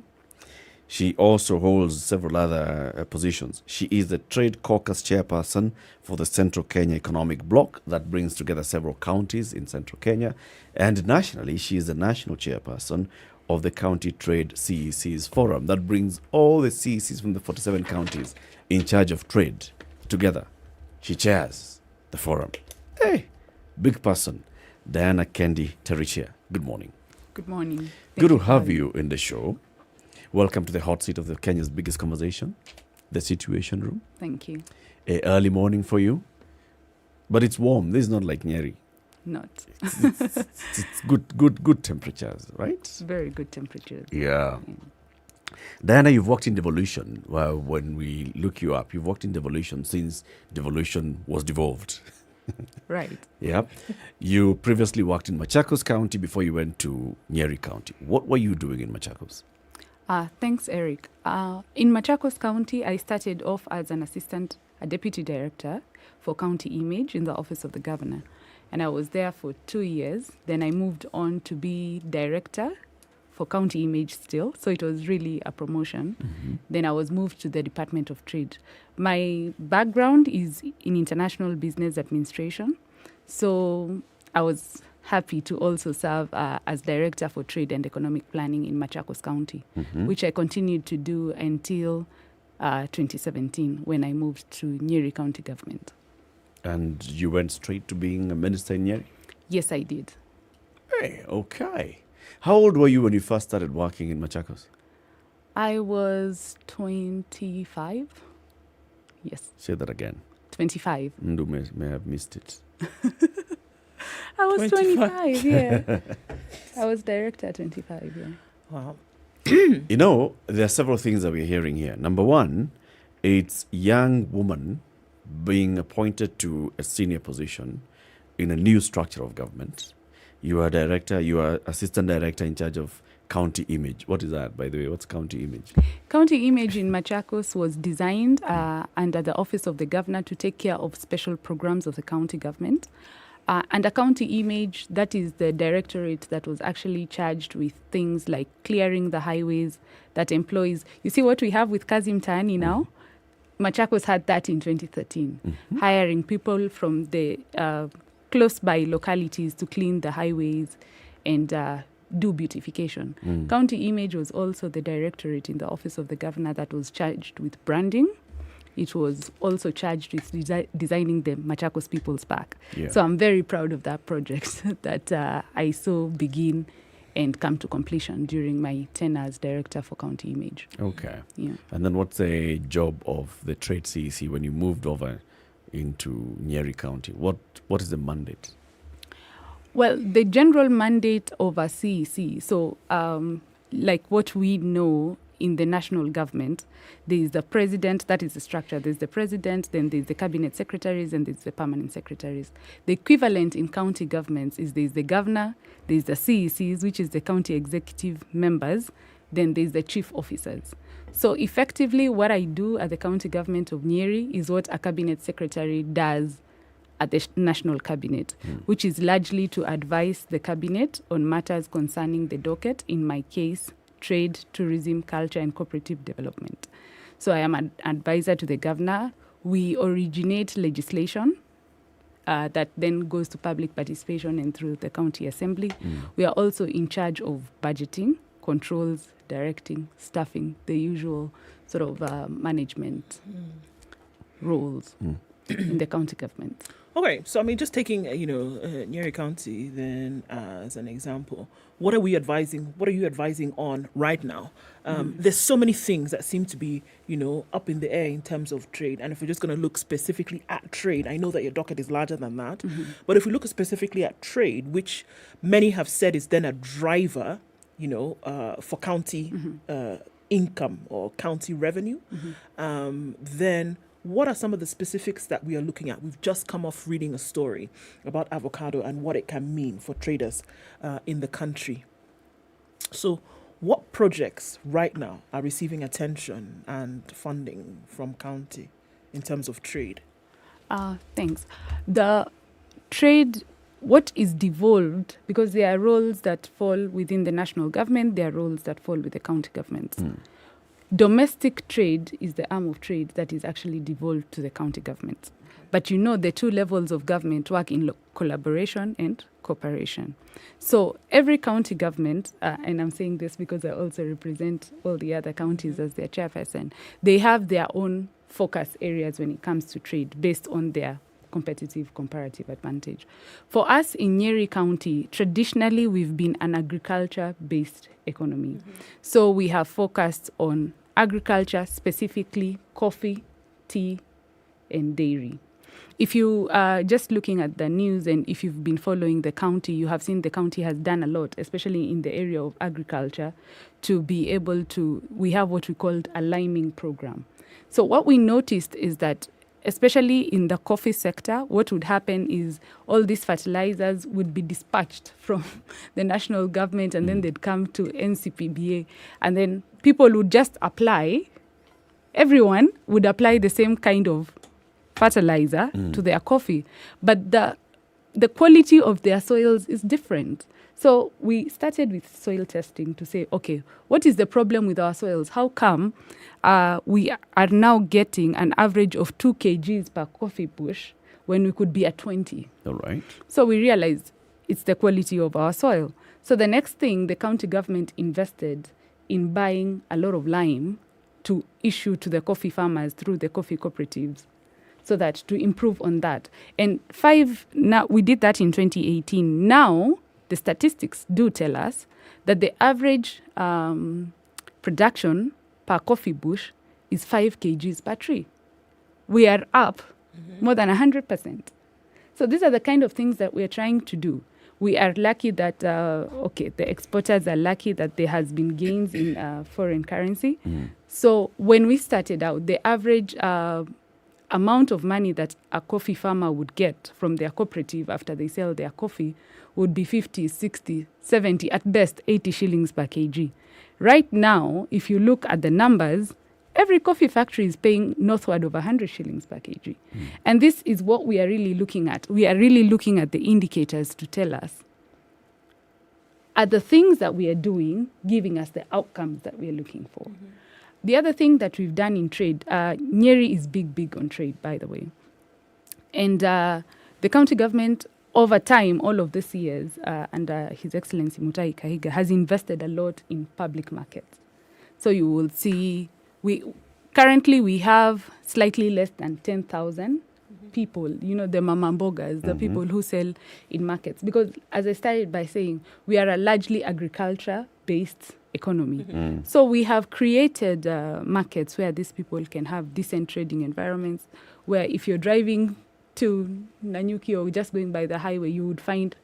She also holds several other positions. She is the Trade Caucus chairperson for the Central Kenya Economic Bloc that brings together several counties in Central Kenya. And nationally, she is the national chairperson of the County Trade CECs Forum that brings all the CECs from the 47 counties in charge of trade together. She chairs the forum. Hey, big person, Diana Kendi Terichia. Good morning. Good morning. Good to have you in the show. Welcome to the hot seat of the Kenya's biggest conversation, the Situation Room. Thank you. Early morning for you, but it's warm. This is not like Nyeri. Not. It's good temperatures, right? Very good temperatures. Yeah. Diana, you've worked in devolution. Well, when we look you up, you've worked in devolution since devolution was devolved. Right. Yeah. You previously worked in Machakos County before you went to Nyeri County. What were you doing in Machakos? Thanks, Eric. In Machakos County, I started off as a deputy director for county image in the office of the governor. And I was there for 2 years. Then I moved on to be director for county image still. So it was really a promotion. Then I was moved to the Department of Trade. My background is in international business administration. So I was happy to also serve as director for trade and economic planning in Machakos County, which I continued to do until 2017 when I moved to Nyeri County government. And you went straight to being a minister in Nyeri? Yes, I did. Hey, okay. How old were you when you first started working in Machakos? I was 25. Yes. Say that again. 25. Ndu may have missed it. I was 25, yeah. I was director at 25, yeah. Wow. You know, there are several things that we're hearing here. Number one, it's young woman being appointed to a senior position in a new structure of government. You are director, you are assistant director in charge of county image. What is that, by the way? What's county image? County Image in Machakos was designed under the Office of the Governor to take care of special programs of the county government. And a county image, that is the directorate that was actually charged with things like clearing the highways that employs. You see what we have with Kazi Mtaani now? Machakos had that in 2013, hiring people from the close by localities to clean the highways and do beautification. County Image was also the directorate in the Office of the Governor that was charged with branding. It was also charged with designing the Machakos People's Park. Yeah. So I'm very proud of that project that I saw begin and come to completion during my tenure as director for County Image. Okay. Yeah. And then what's the job of the Trade CEC when you moved over into Nyeri County? What is the mandate? Well, the general mandate of a CEC, so like what we know in the national government, there is the president, that is the structure. There's the president, then there's the cabinet secretaries, and there's the permanent secretaries. The equivalent in county governments is there's the governor, there's the CECs, which is the county executive members, then there's the chief officers. So effectively, what I do at the county government of Nyeri is what a cabinet secretary does at the national cabinet, which is largely to advise the cabinet on matters concerning the docket, in my case, trade, tourism, culture, and cooperative development. So I am an advisor to the governor. We originate legislation that then goes to public participation and through the county assembly. We are also in charge of budgeting, controls, directing, staffing, the usual sort of management roles in the county government. Okay, so I mean, just taking Nyeri County then as an example, what are we advising? What are you advising on right now? There's so many things that seem to be up in the air in terms of trade, and if we're just going to look specifically at trade, I know that your docket is larger than that, but if we look specifically at trade, which many have said is then a driver, for county income or county revenue, then what are some of the specifics that we are looking at? We've just come off reading a story about avocado and what it can mean for traders in the country. So what projects right now are receiving attention and funding from county in terms of trade? Thanks. The trade, what is devolved, because there are roles that fall within the national government, there are roles that fall with the county governments. Domestic trade is the arm of trade that is actually devolved to the county government. But the two levels of government work in collaboration and cooperation. So every county government, and I'm saying this because I also represent all the other counties as their chairperson, they have their own focus areas when it comes to trade based on their comparative advantage. For us in Nyeri County, traditionally we've been an agriculture-based economy. So we have focused on agriculture, specifically coffee, tea, and dairy. If you are just looking at the news and if you've been following the county, you have seen the county has done a lot, especially in the area of agriculture, to be able to, we have what we called a liming program. So what we noticed is that especially in the coffee sector, what would happen is all these fertilizers would be dispatched from the national government and then they'd come to NCPBA and then people would just apply. Everyone would apply the same kind of fertilizer to their coffee, but the quality of their soils is different. So we started with soil testing to say, okay, what is the problem with our soils? How come we are now getting an average of 2 kgs per coffee bush when we could be at 20? All right. So we realized it's the quality of our soil. So the next thing, the county government invested in buying a lot of lime to issue to the coffee farmers through the coffee cooperatives, so that to improve on that. And now we did that in 2018. Now, the statistics do tell us that the average production per coffee bush is 5 kgs per tree. We are up more than 100%. So these are the kind of things that we are trying to do. We are lucky that, the exporters are lucky that there has been gains in foreign currency. So when we started out, the average amount of money that a coffee farmer would get from their cooperative after they sell their coffee would be 50, 60, 70, at best 80 shillings per kg. Right now, if you look at the numbers, every coffee factory is paying northward of 100 shillings per kg. And this is what we are really looking at. We are really looking at the indicators to tell us, are the things that we are doing giving us the outcomes that we are looking for? The other thing that we've done in trade, Nyeri is big on trade, by the way. And the county government, over time, all of these years, under His Excellency Mutahi Kahiga, has invested a lot in public markets. So you will see, currently we have slightly less than 10,000 people, the mamambogas, the people who sell in markets. Because as I started by saying, we are a largely agriculture-based economy. So we have created markets where these people can have decent trading environments, where if you're driving to Nanyuki or just going by the highway, you would find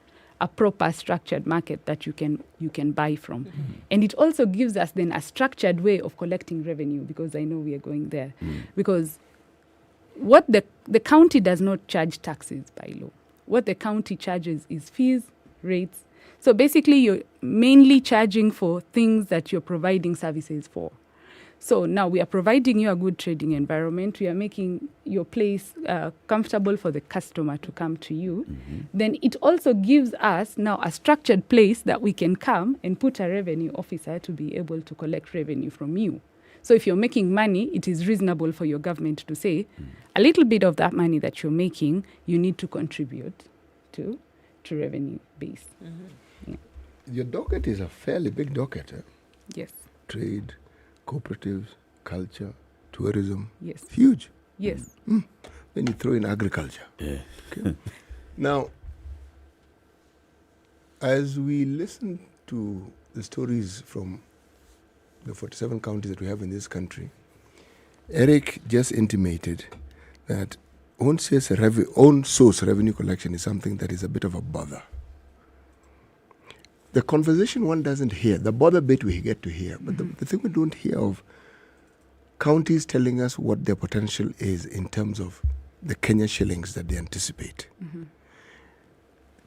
a proper structured market that you can buy from. And it also gives us then a structured way of collecting revenue, because I know we are going there. Because what the county does not charge taxes by law. What the county charges is fees, rates. So basically, you're mainly charging for things that you're providing services for. So now we are providing you a good trading environment. We are making your place comfortable for the customer to come to you. Then it also gives us now a structured place that we can come and put a revenue officer to be able to collect revenue from you. So if you're making money, it is reasonable for your government to say, a little bit of that money that you're making, you need to contribute to revenue base. Yeah. Your docket is a fairly big docket. Yes. Trade, cooperatives, culture, tourism. Yes. Huge. Yes. Then you throw in agriculture. Yeah. Okay. Now, as we listen to the stories from the 47 counties that we have in this country, Eric just intimated that own source revenue collection is something that is a bit of a bother. The conversation one doesn't hear, the bother bit we get to hear, but the thing we don't hear of counties telling us what their potential is in terms of the Kenya shillings that they anticipate.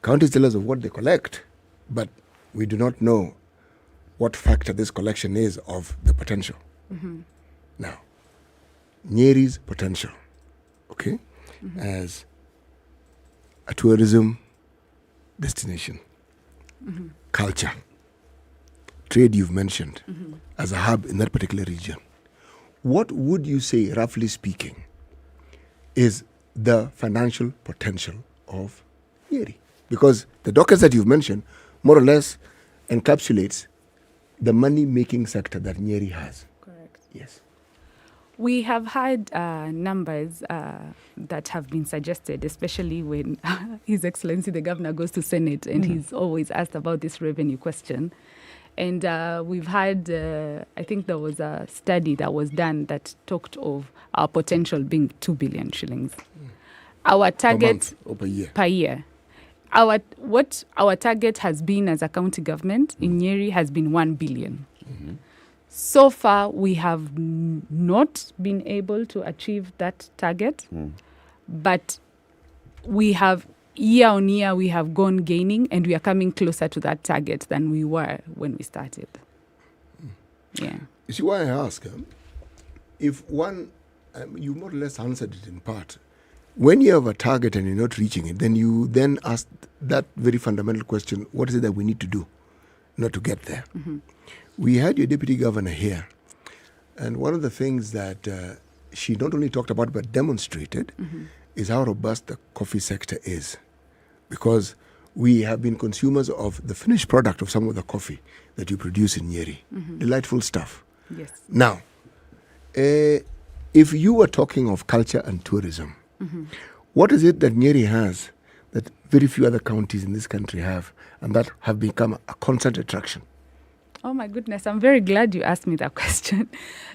Counties tell us of what they collect, but we do not know what factor this collection is of the potential. Now, Nyeri's potential, okay, as a tourism destination, culture, trade you've mentioned, as a hub in that particular region. What would you say, roughly speaking, is the financial potential of Nyeri? Because the dockets that you've mentioned more or less encapsulates the money-making sector that Nyeri has. Correct. Yes. We have had numbers that have been suggested, especially when His Excellency the Governor goes to Senate and he's always asked about this revenue question. And we've had, I think there was a study that was done that talked of our potential being 2 billion shillings. Our target per month or per year? Per year. What our target has been as a county government in Nyeri has been 1 billion. So far, we have not been able to achieve that target, but we have, year on year, we have gone gaining, and we are coming closer to that target than we were when we started. Yeah. You see why I ask? If one, you more or less answered it in part. When you have a target and you're not reaching it, then you then ask that very fundamental question, what is it that we need to do not to get there? We had your deputy governor here, and one of the things that she not only talked about but demonstrated is how robust the coffee sector is, because we have been consumers of the finished product of some of the coffee that you produce in Nyeri. Delightful stuff. Yes. Now, if you were talking of culture and tourism, what is it that Nyeri has that very few other counties in this country have, and that have become a constant attraction? Oh my goodness, I'm very glad you asked me that question.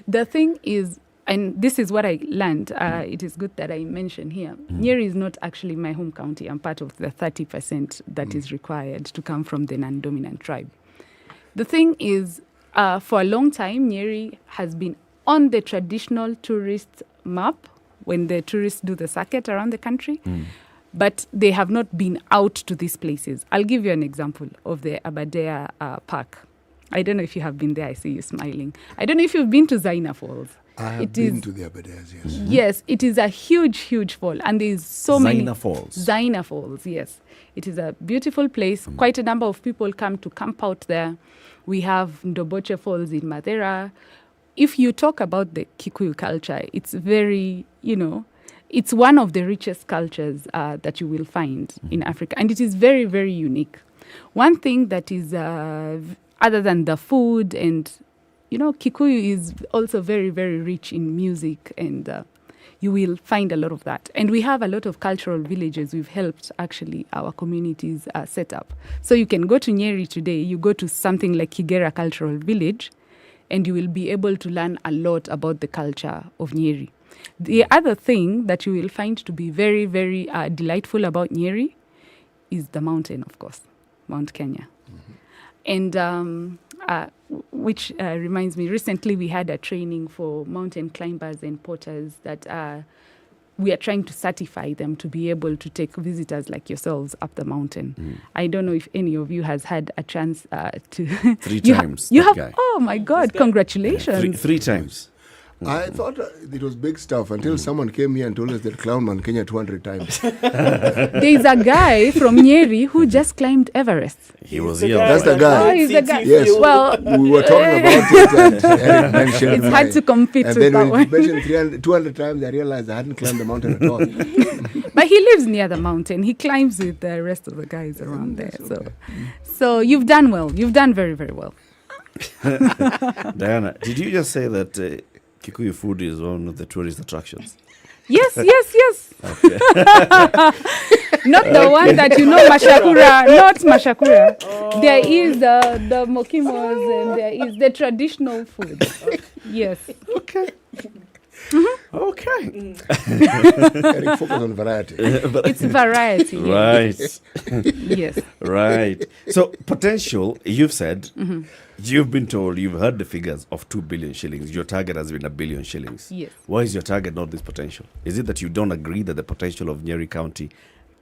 The thing is, and this is what I learned, it is good that I mention here, Nyeri is not actually my home county. I'm part of the 30% that is required to come from the non-dominant tribe. The thing is, for a long time, Nyeri has been on the traditional tourist map when the tourists do the circuit around the country. But they have not been out to these places. I'll give you an example of the Aberdare Park. I don't know if you have been there. I see you smiling. I don't know if you've been to Zaina Falls. I have been to the Aberdares, yes. Yes, it is a huge, huge fall. And there's so many... Zaina Falls, yes. It is a beautiful place. Quite a number of people come to camp out there. We have Ndoboche Falls in Madeira. If you talk about the Kikuyu culture, it's very, it's one of the richest cultures that you will find in Africa. And it is very, very unique. One thing that is, other than the food and, Kikuyu is also very, very rich in music, and you will find a lot of that. And we have a lot of cultural villages we've helped actually our communities set up. So you can go to Nyeri today, you go to something like Kigera Cultural Village, and you will be able to learn a lot about the culture of Nyeri. The other thing that you will find to be very, very delightful about Nyeri is the mountain, of course, Mount Kenya. And which reminds me, recently we had a training for mountain climbers and porters that we are trying to certify them to be able to take visitors like yourselves up the mountain. I don't know if any of you has had a chance to... 3 times. You have? Guy. Oh my God, congratulations. 3 times. I thought it was big stuff until someone came here and told us that climbed Mount Kenya 200 times. There's a guy from Nyeri who just climbed Everest. He was here. That's the guy. Oh, he's the guy. Yes. Well, we were talking about it and Eric mentioned it's hard to compete and with then that when one. he mentioned 200 times, I realized I hadn't climbed the mountain at all. But he lives near the mountain. He climbs with the rest of the guys around there. So you've done well. You've done very, very well. Diana, did you just say that Kikuyu food is one of the tourist attractions? Yes. Okay. Not the one that Mashakura, not Mashakura. Oh. There is the mokimos and there is the traditional food. Okay. Yes. Okay. Okay. Eric, focus on variety. It's variety. Right. Yes. Right. So potential, you've said, you've been told, you've heard the figures of 2 billion shillings. Your target has been 1 billion shillings. Yes. Why is your target not this potential? Is it that you don't agree that the potential of Nyeri County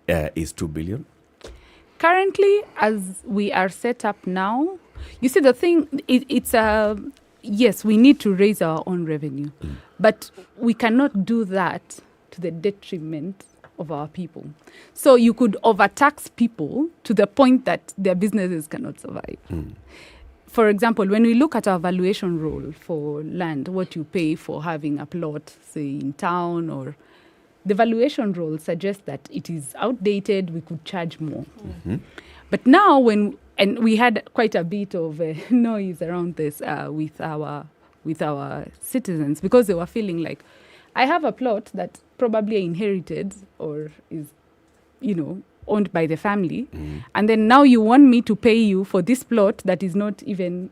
is 2 billion? Currently, as we are set up now, you see the thing, it's a... Yes, we need to raise our own revenue, but we cannot do that to the detriment of our people. So you could overtax people to the point that their businesses cannot survive. For example, when we look at our valuation role for land, what you pay for having a plot, say, in town, or the valuation role suggests that it is outdated, we could charge more. But now and we had quite a bit of noise around this with our citizens, because they were feeling like, I have a plot that probably I inherited or is, owned by the family, and then now you want me to pay you for this plot that is not even,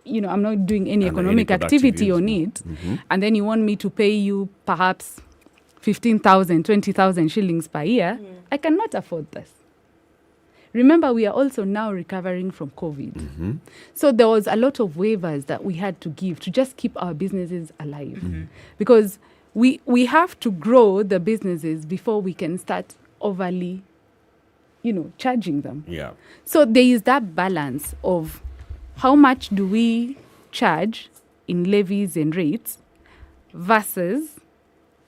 I'm not doing any economic activity on it, and then you want me to pay you perhaps 15,000, 20,000 shillings per year. I cannot afford this. Remember, we are also now recovering from COVID. So there was a lot of waivers that we had to give to just keep our businesses alive. Because we have to grow the businesses before we can start overly, charging them. Yeah. So there is that balance of how much do we charge in levies and rates versus,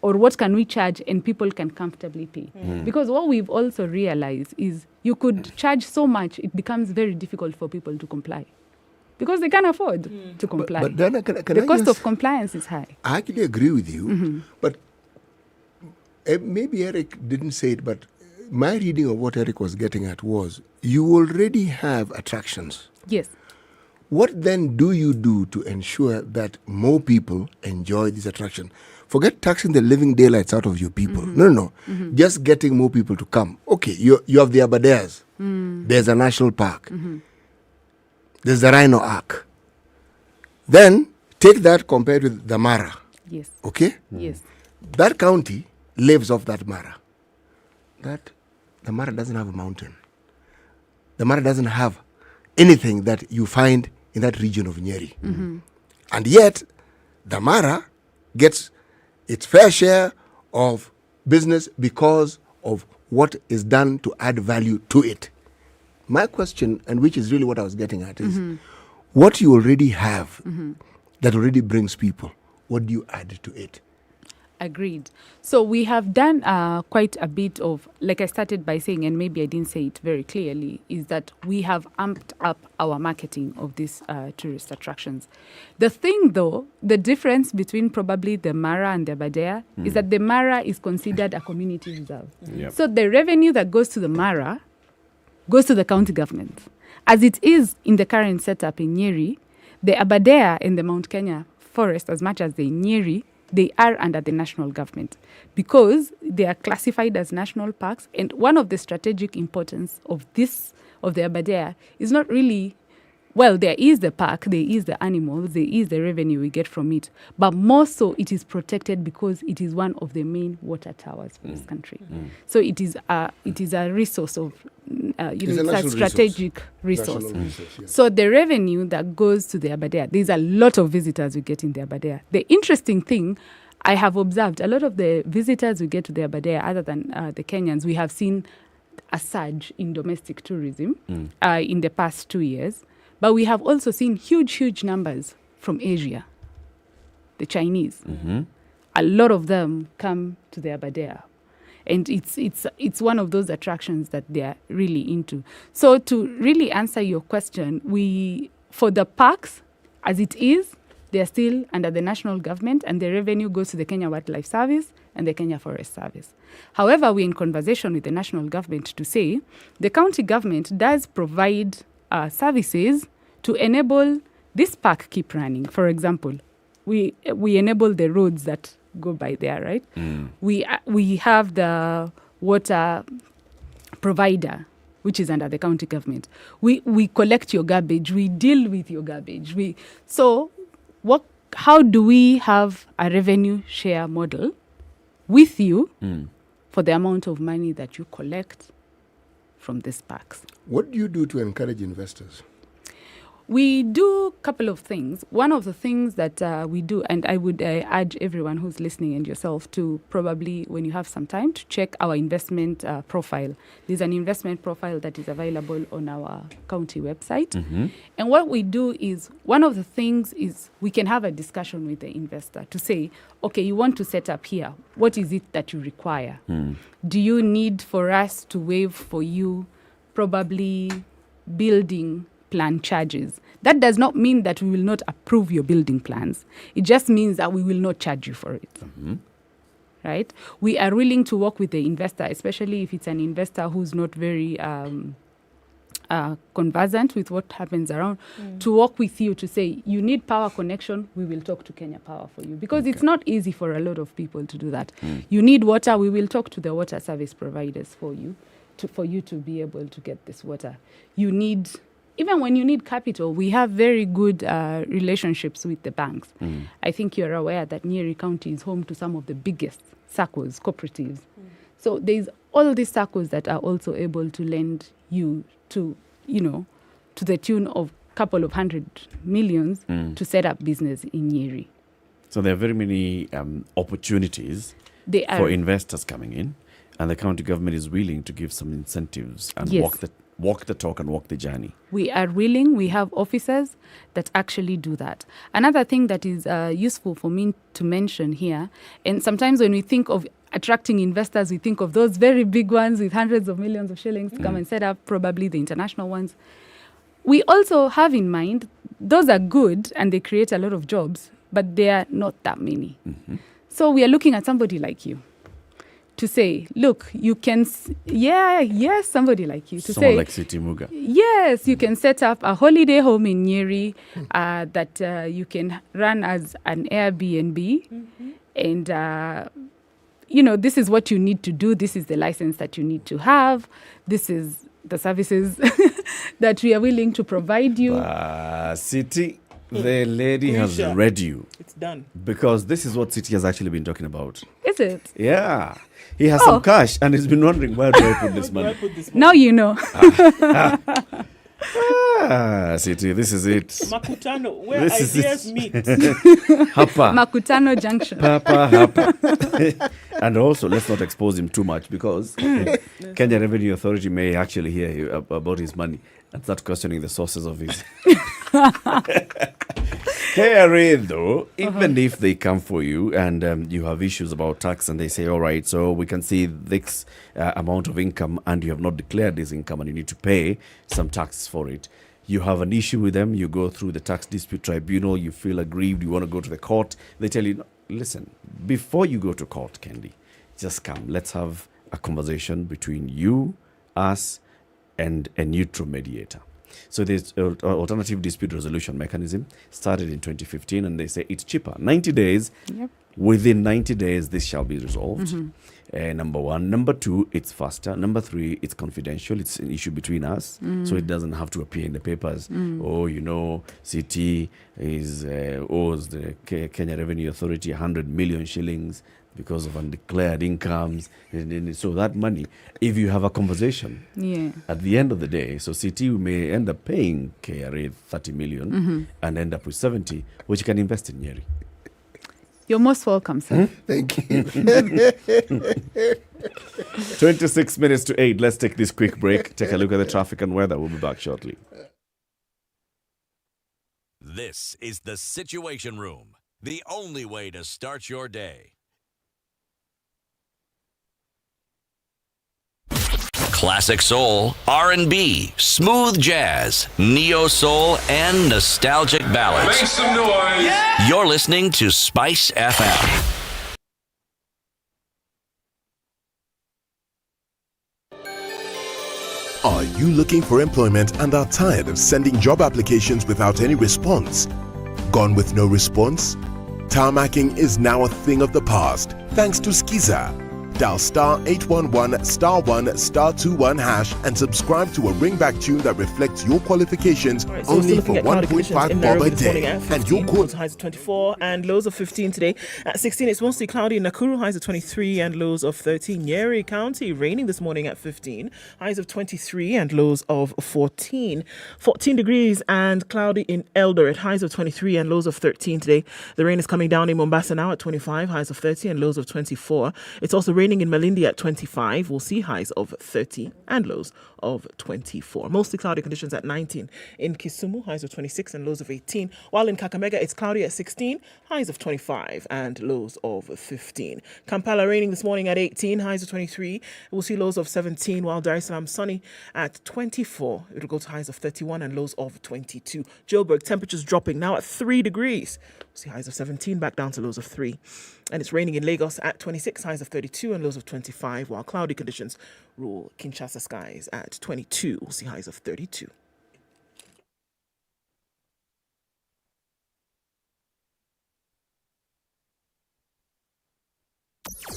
or what can we charge and people can comfortably pay. Because what we've also realized is you could charge so much, it becomes very difficult for people to comply. Because they can't afford to comply. But Dana, the cost of compliance is high. I actually agree with you. But maybe Eric didn't say it, but my reading of what Eric was getting at was, you already have attractions. Yes. What then do you do to ensure that more people enjoy this attraction? Forget taxing the living daylights out of your people. No. Just getting more people to come. Okay, you have the Aberdares. There's a national park. There's the Rhino Ark. Then take that compared with the Mara. Yes. Okay? Yes. That county lives off that Mara. The Mara doesn't have a mountain. The Mara doesn't have anything that you find in that region of Nyeri. And yet, the Mara gets its fair share of business because of what is done to add value to it. My question, and which is really what I was getting at, is what you already have that already brings people, what do you add to it? Agreed. So we have done quite a bit of, like I started by saying, and maybe I didn't say it very clearly, is that we have amped up our marketing of these tourist attractions. The thing, though, the difference between probably the Mara and the Aberdare is that the Mara is considered a community reserve. Yep. So the revenue that goes to the Mara goes to the county government. As it is in the current setup in Nyeri, the Aberdare and the Mount Kenya forest, as much as the Nyeri, they are under the national government because they are classified as national parks. And one of the strategic importance of the Aberdare is not really, well, there is the park, there is the animals, there is the revenue we get from it. But more so, it is protected because it is one of the main water towers for this country. So it is a resource of, it's a strategic resource. Yes. So the revenue that goes to the Aberdare, there's a lot of visitors we get in the Aberdare. The interesting thing I have observed, a lot of the visitors we get to the Aberdare, other than the Kenyans, we have seen a surge in domestic tourism in the past 2 years. But we have also seen huge numbers from Asia, the Chinese. A lot of them come to the Aberdare. And it's one of those attractions that they are really into. So to really answer your question, for the parks, as it is, they are still under the national government and the revenue goes to the Kenya Wildlife Service and the Kenya Forest Service. However, we're in conversation with the national government to say the county government does provide services to enable this park keep running. For example, we enable the roads that go by there, right? We have the water provider, which is under the county government. We collect your garbage. We deal with your garbage. How do we have a revenue share model with you for the amount of money that you collect from these parks? What do you do to encourage investors? We do a couple of things. One of the things that we do, and I would urge everyone who's listening and yourself to probably, when you have some time, to check our investment profile. There's an investment profile that is available on our county website. And what we do is, one of the things is we can have a discussion with the investor to say, okay, you want to set up here. What is it that you require? Do you need for us to waive for you probably building plan charges? That does not mean that we will not approve your building plans. It just means that we will not charge you for it. Right? We are willing to work with the investor, especially if it's an investor who's not very conversant with what happens around, to work with you to say, you need power connection, we will talk to Kenya Power for you. Because it's not easy for a lot of people to do that. You need water, we will talk to the water service providers for you to be able to get this water. Even when you need capital, we have very good relationships with the banks. I think you're aware that Nyeri County is home to some of the biggest SACCOs, cooperatives. So there's all these SACCOs that are also able to lend you to the tune of a couple of 100 millions to set up business in Nyeri. So there are very many opportunities for investors coming in, and the county government is willing to give some incentives and walk the talk and walk the journey. We are willing. We have officers that actually do that. Another thing that is useful for me to mention here, and sometimes when we think of attracting investors, we think of those very big ones with hundreds of millions of shillings to come and set up, probably the international ones. We also have in mind, those are good and they create a lot of jobs, but they are not that many. So we are looking at somebody like you to say, look, you can, somebody like you. Someone like City Muga. Yes, you can set up a holiday home in Nyeri that you can run as an Airbnb. And, this is what you need to do. This is the license that you need to have. This is the services that we are willing to provide you. City, the lady has read you. It's done. Because this is what City has actually been talking about. Is it? Yeah. He has some cash and he's been wondering, where do I put this money? Now you know. City, this is it. Makutano, where this ideas meet. Hapa. Makutano Junction. Hapa. And also, let's not expose him too much because Kenya Revenue Authority may actually hear you about his money and start questioning the sources of his. KRA, though, even if they come for you and you have issues about tax and they say, all right, so we can see this amount of income and you have not declared this income and you need to pay some taxes for it. You have an issue with them, you go through the tax dispute tribunal, you feel aggrieved, you want to go to the court. They tell you, listen, before you go to court, Kendi, just come. Let's have a conversation between you, us, and a neutral mediator. So this alternative dispute resolution mechanism started in 2015, and they say it's cheaper. 90 days. Yep. Within 90 days, this shall be resolved. Number one. Number two, it's faster. Number three, it's confidential. It's an issue between us, so it doesn't have to appear in the papers. Oh, CT owes the Kenya Revenue Authority 100 million shillings because of undeclared incomes. And so that money, if you have a conversation, at the end of the day, so CT may end up paying KRA 30 million and end up with 70, which you can invest in Nyeri. You're most welcome, sir. Thank you. 26 minutes to 8. Let's take this quick break. Take a look at the traffic and weather. We'll be back shortly. This is the Situation Room, the only way to start your day. Classic soul, R&B, smooth jazz, neo soul, and nostalgic ballads. Make some noise. Yeah! You're listening to Spice FM. Are you looking for employment and are tired of sending job applications without any response? Gone with no response? Tarmacking is now a thing of the past thanks to Skiza. Dial star 811 star 1 star 21 hash and subscribe to a ringback tune that reflects your qualifications only for 1.5 bob a day. And your code highs of 24 and lows of 15 today. At 16, it's mostly cloudy. Nakuru highs of 23 and lows of 13. Nyeri County raining this morning at 15, highs of 23 and lows of 14. 14 degrees and cloudy in Eldoret, highs of 23 and lows of 13 today. The rain is coming down in Mombasa now at 25, highs of 30 and lows of 24. It's also raining in Malindi at 25. We'll see highs of 30 and lows of 24. Mostly cloudy conditions at 19. In Kisumu, highs of 26 and lows of 18. While in Kakamega, it's cloudy at 16, highs of 25 and lows of 15. Kampala raining this morning at 18, highs of 23. We'll see lows of 17, while Dar es Salaam sunny at 24. It'll go to highs of 31 and lows of 22. Joburg, temperatures dropping now at 3 degrees. We'll see highs of 17 back down to lows of 3. And it's raining in Lagos at 26, highs of 32 and lows of 25, while cloudy conditions rule Kinshasa skies at 22. We'll see highs of 32.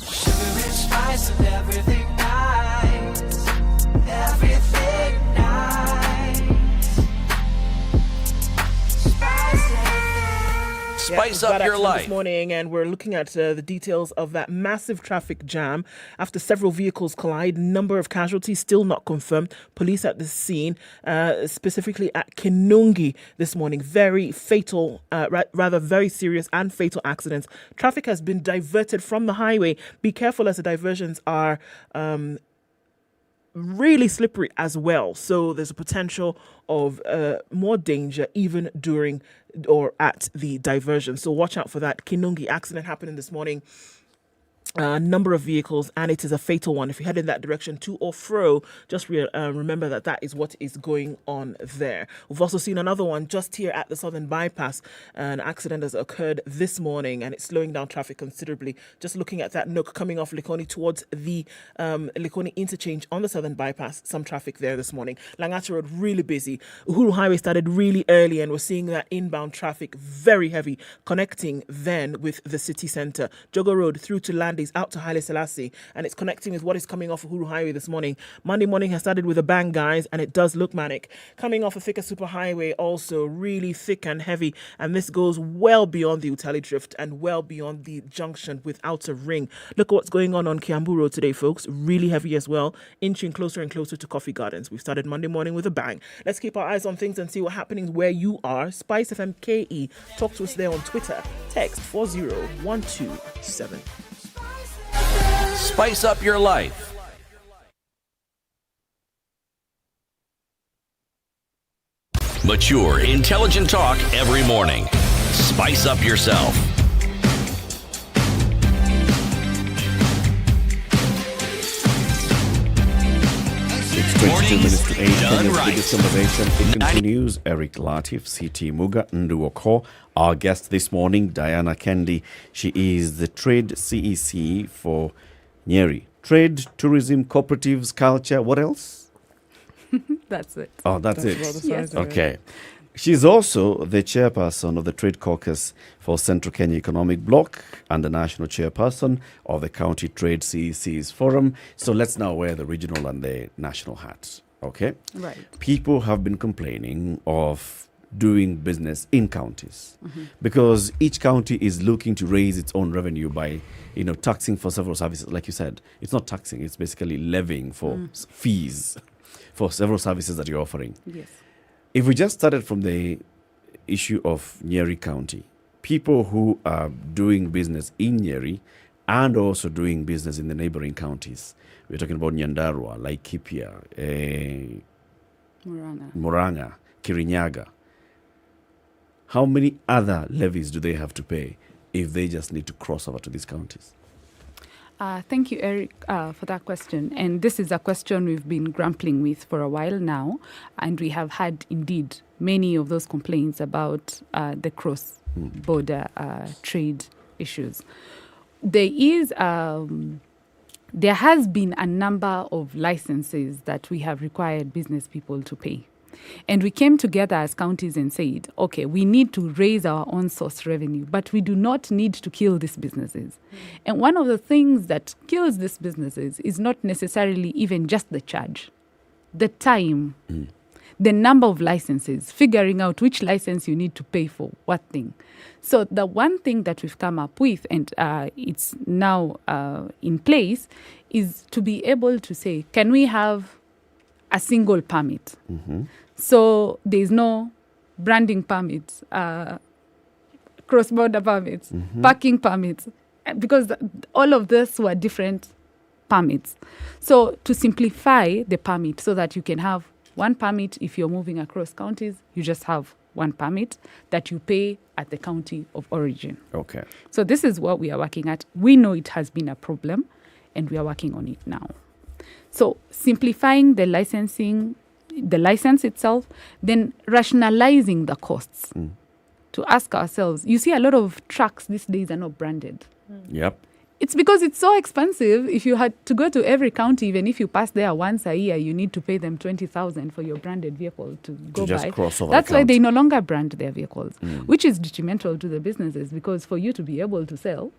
Sugar, spice, and everything nice. Everything nice. Spice up your life. This morning, and we're looking at the details of that massive traffic jam after several vehicles collide. Number of casualties still not confirmed. Police at the scene, specifically at Kinungi this morning. Very fatal, rather very serious and fatal accidents. Traffic has been diverted from the highway. Be careful as the diversions are really slippery as well. So there's a potential of more danger even during or at the diversion. So watch out for that. Kinungi accident happening this morning. A number of vehicles, and it is a fatal one. If you head in that direction to or fro, just remember that is what is going on there. We've also seen another one just here at the Southern Bypass. An accident has occurred this morning, and it's slowing down traffic considerably. Just looking at that nook coming off Likoni towards the Likoni interchange on the Southern Bypass, some traffic there this morning. Langata Road, really busy. Uhuru Highway started really early, and we're seeing that inbound traffic very heavy, connecting then with the city centre. Jogo Road through to Landy out to Haile Selassie, and it's connecting with what is coming off Uhuru Highway this morning. Monday morning has started with a bang, guys, and it does look manic. Coming off a thicker superhighway, also really thick and heavy, and this goes well beyond the Utali Drift and well beyond the junction with Outer Ring. Look at what's going on Kiambu Road today, folks. Really heavy as well, inching closer and closer to Coffee Gardens. We've started Monday morning with a bang. Let's keep our eyes on things and see what's happening where you are. SpiceFM KE. Talk to us there on Twitter. Text 40127. Spice up your life. Mature, intelligent talk every morning. Spice up yourself. It's 22 minutes to 8. Done Kenya's right. biggest conversation. It continues. Eric Latiff, CT Muga, Okoh. Our guest this morning, Diana Kendi. She is the Trade CEC for Nyeri. Trade, tourism, cooperatives, culture. What else? That's it. Oh, that's it. about the Yes. size of it. Okay. She's also the chairperson of the Trade Caucus for Central Kenya Economic Bloc and the national chairperson of the County Trade CEC's Forum. So let's now wear the regional and the national hats. Okay? Right. People have been complaining of doing business in counties because each county is looking to raise its own revenue by, taxing for several services. Like you said, it's not taxing, it's basically levying for fees for several services that you're offering. Yes. If we just started from the issue of Nyeri County, people who are doing business in Nyeri and also doing business in the neighboring counties, we're talking about Nyandarua, Laikipia, Murang'a, Kirinyaga. How many other levies do they have to pay if they just need to cross over to these counties? Thank you, Eric, for that question. And this is a question we've been grappling with for a while now. And we have had, indeed, many of those complaints about the cross-border trade issues. There has been a number of licenses that we have required business people to pay. And we came together as counties and said, okay, we need to raise our own source revenue, but we do not need to kill these businesses. And one of the things that kills these businesses is not necessarily even just the charge, the time, the number of licenses, figuring out which license you need to pay for what thing. So the one thing that we've come up with, and it's now in place, is to be able to say, can we have a single permit? So there's no branding permits, cross-border permits, parking permits, because all of this were different permits. So to simplify the permit so that you can have one permit if you're moving across counties, you just have one permit that you pay at the county of origin. Okay. So this is what we are working at. We know it has been a problem, and we are working on it now. So simplifying the licensing, the license itself, then rationalizing the costs to ask ourselves, you see a lot of trucks these days are not branded. Yep. It's because it's so expensive. If you had to go to every county, even if you pass there once a year, you need to pay them 20,000 for your branded vehicle to go just by. cross over That's the why county. they no longer brand their vehicles, which is detrimental to the businesses, because for you to be able to sell,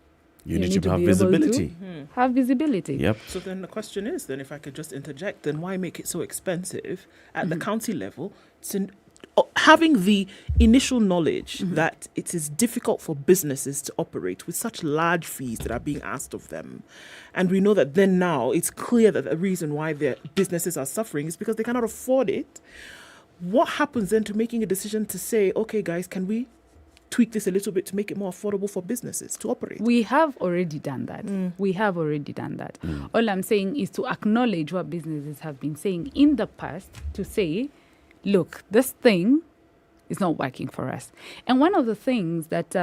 You need to have be able to visibility. have visibility. Yep. So then the question is, then, if I could just interject, then why make it so expensive at the county level to having the initial knowledge that it is difficult for businesses to operate with such large fees that are being asked of them? And we know that then now it's clear that the reason why their businesses are suffering is because they cannot afford it. What happens then to making a decision to say, okay, guys, can we tweak this a little bit to make it more affordable for businesses to operate? We have already done that. We have already done that. All I'm saying is to acknowledge what businesses have been saying in the past, to say, look, this thing is not working for us. And one of the things that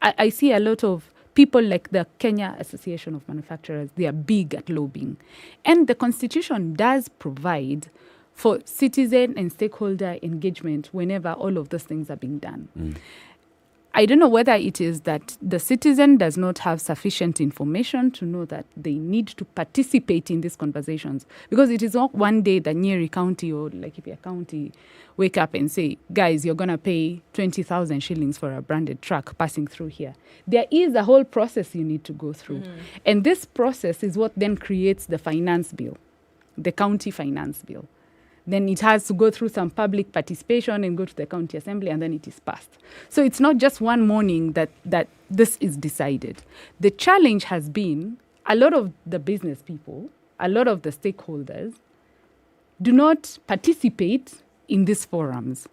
I see a lot of people like the Kenya Association of Manufacturers, they are big at lobbying. And the Constitution does provide for citizen and stakeholder engagement whenever all of those things are being done. I don't know whether it is that the citizen does not have sufficient information to know that they need to participate in these conversations. Because it is not one day that Nyeri County or Laikipia County wake up and say, guys, you're going to pay 20,000 shillings for a branded truck passing through here. There is a whole process you need to go through. And this process is what then creates the finance bill, the county finance bill. Then it has to go through some public participation and go to the county assembly, and then it is passed. So it's not just one morning that this is decided. The challenge has been a lot of the business people, a lot of the stakeholders do not participate in these forums.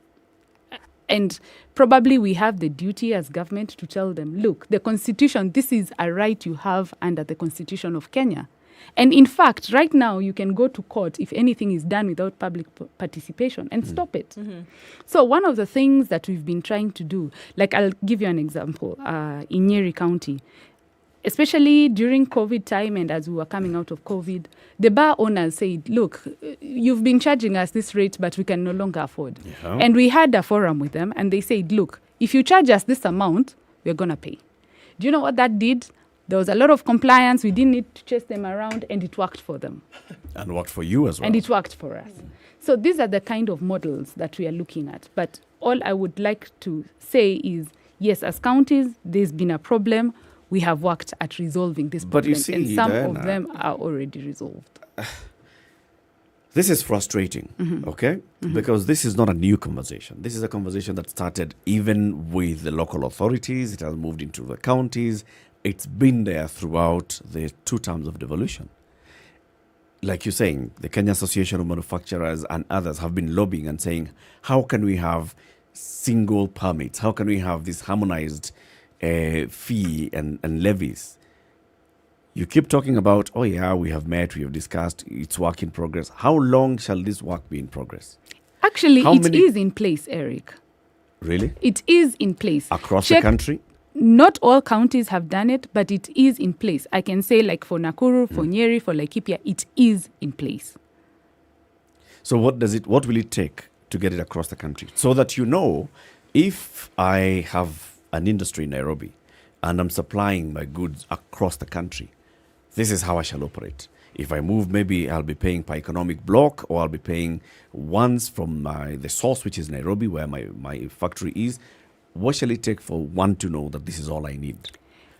And probably we have the duty as government to tell them, look, the Constitution, this is a right you have under the Constitution of Kenya. And in fact, right now, you can go to court if anything is done without public participation and stop it. So one of the things that we've been trying to do, like I'll give you an example, in Nyeri County, especially during COVID time and as we were coming out of COVID, the bar owners said, look, you've been charging us this rate, but we can no longer afford. Yeah. And we had a forum with them and they said, look, if you charge us this amount, we're going to pay. Do you know what that did? There was a lot of compliance. We didn't need to chase them around, and it worked for them. And worked for you as well. And it worked for us. So these are the kind of models that we are looking at. But all I would like to say is, yes, as counties, there's been a problem. We have worked at resolving this But problem, you see, and some Diana, of them are already resolved. This is frustrating, okay? Because this is not a new conversation. This is a conversation that started even with the local authorities. It has moved into the counties. It's been there throughout the 2 terms of devolution. Like you're saying, the Kenya Association of Manufacturers and others have been lobbying and saying, how can we have single permits? How can we have this harmonized fee and levies? You keep talking about, oh yeah, we have met, we have discussed, it's work in progress. How long shall this work be in progress? Actually, it is in place, Eric. Really? It is in place. Across the country? Not all counties have done it, but it is in place. I can say like for Nakuru, for Nyeri, for Laikipia, it is in place. So what will it take to get it across the country? So that you know, if I have an industry in Nairobi and I'm supplying my goods across the country, this is how I shall operate. If I move, maybe I'll be paying per economic block, or I'll be paying once from the source, which is Nairobi, where my factory is. What shall it take for one to know that this is all I need?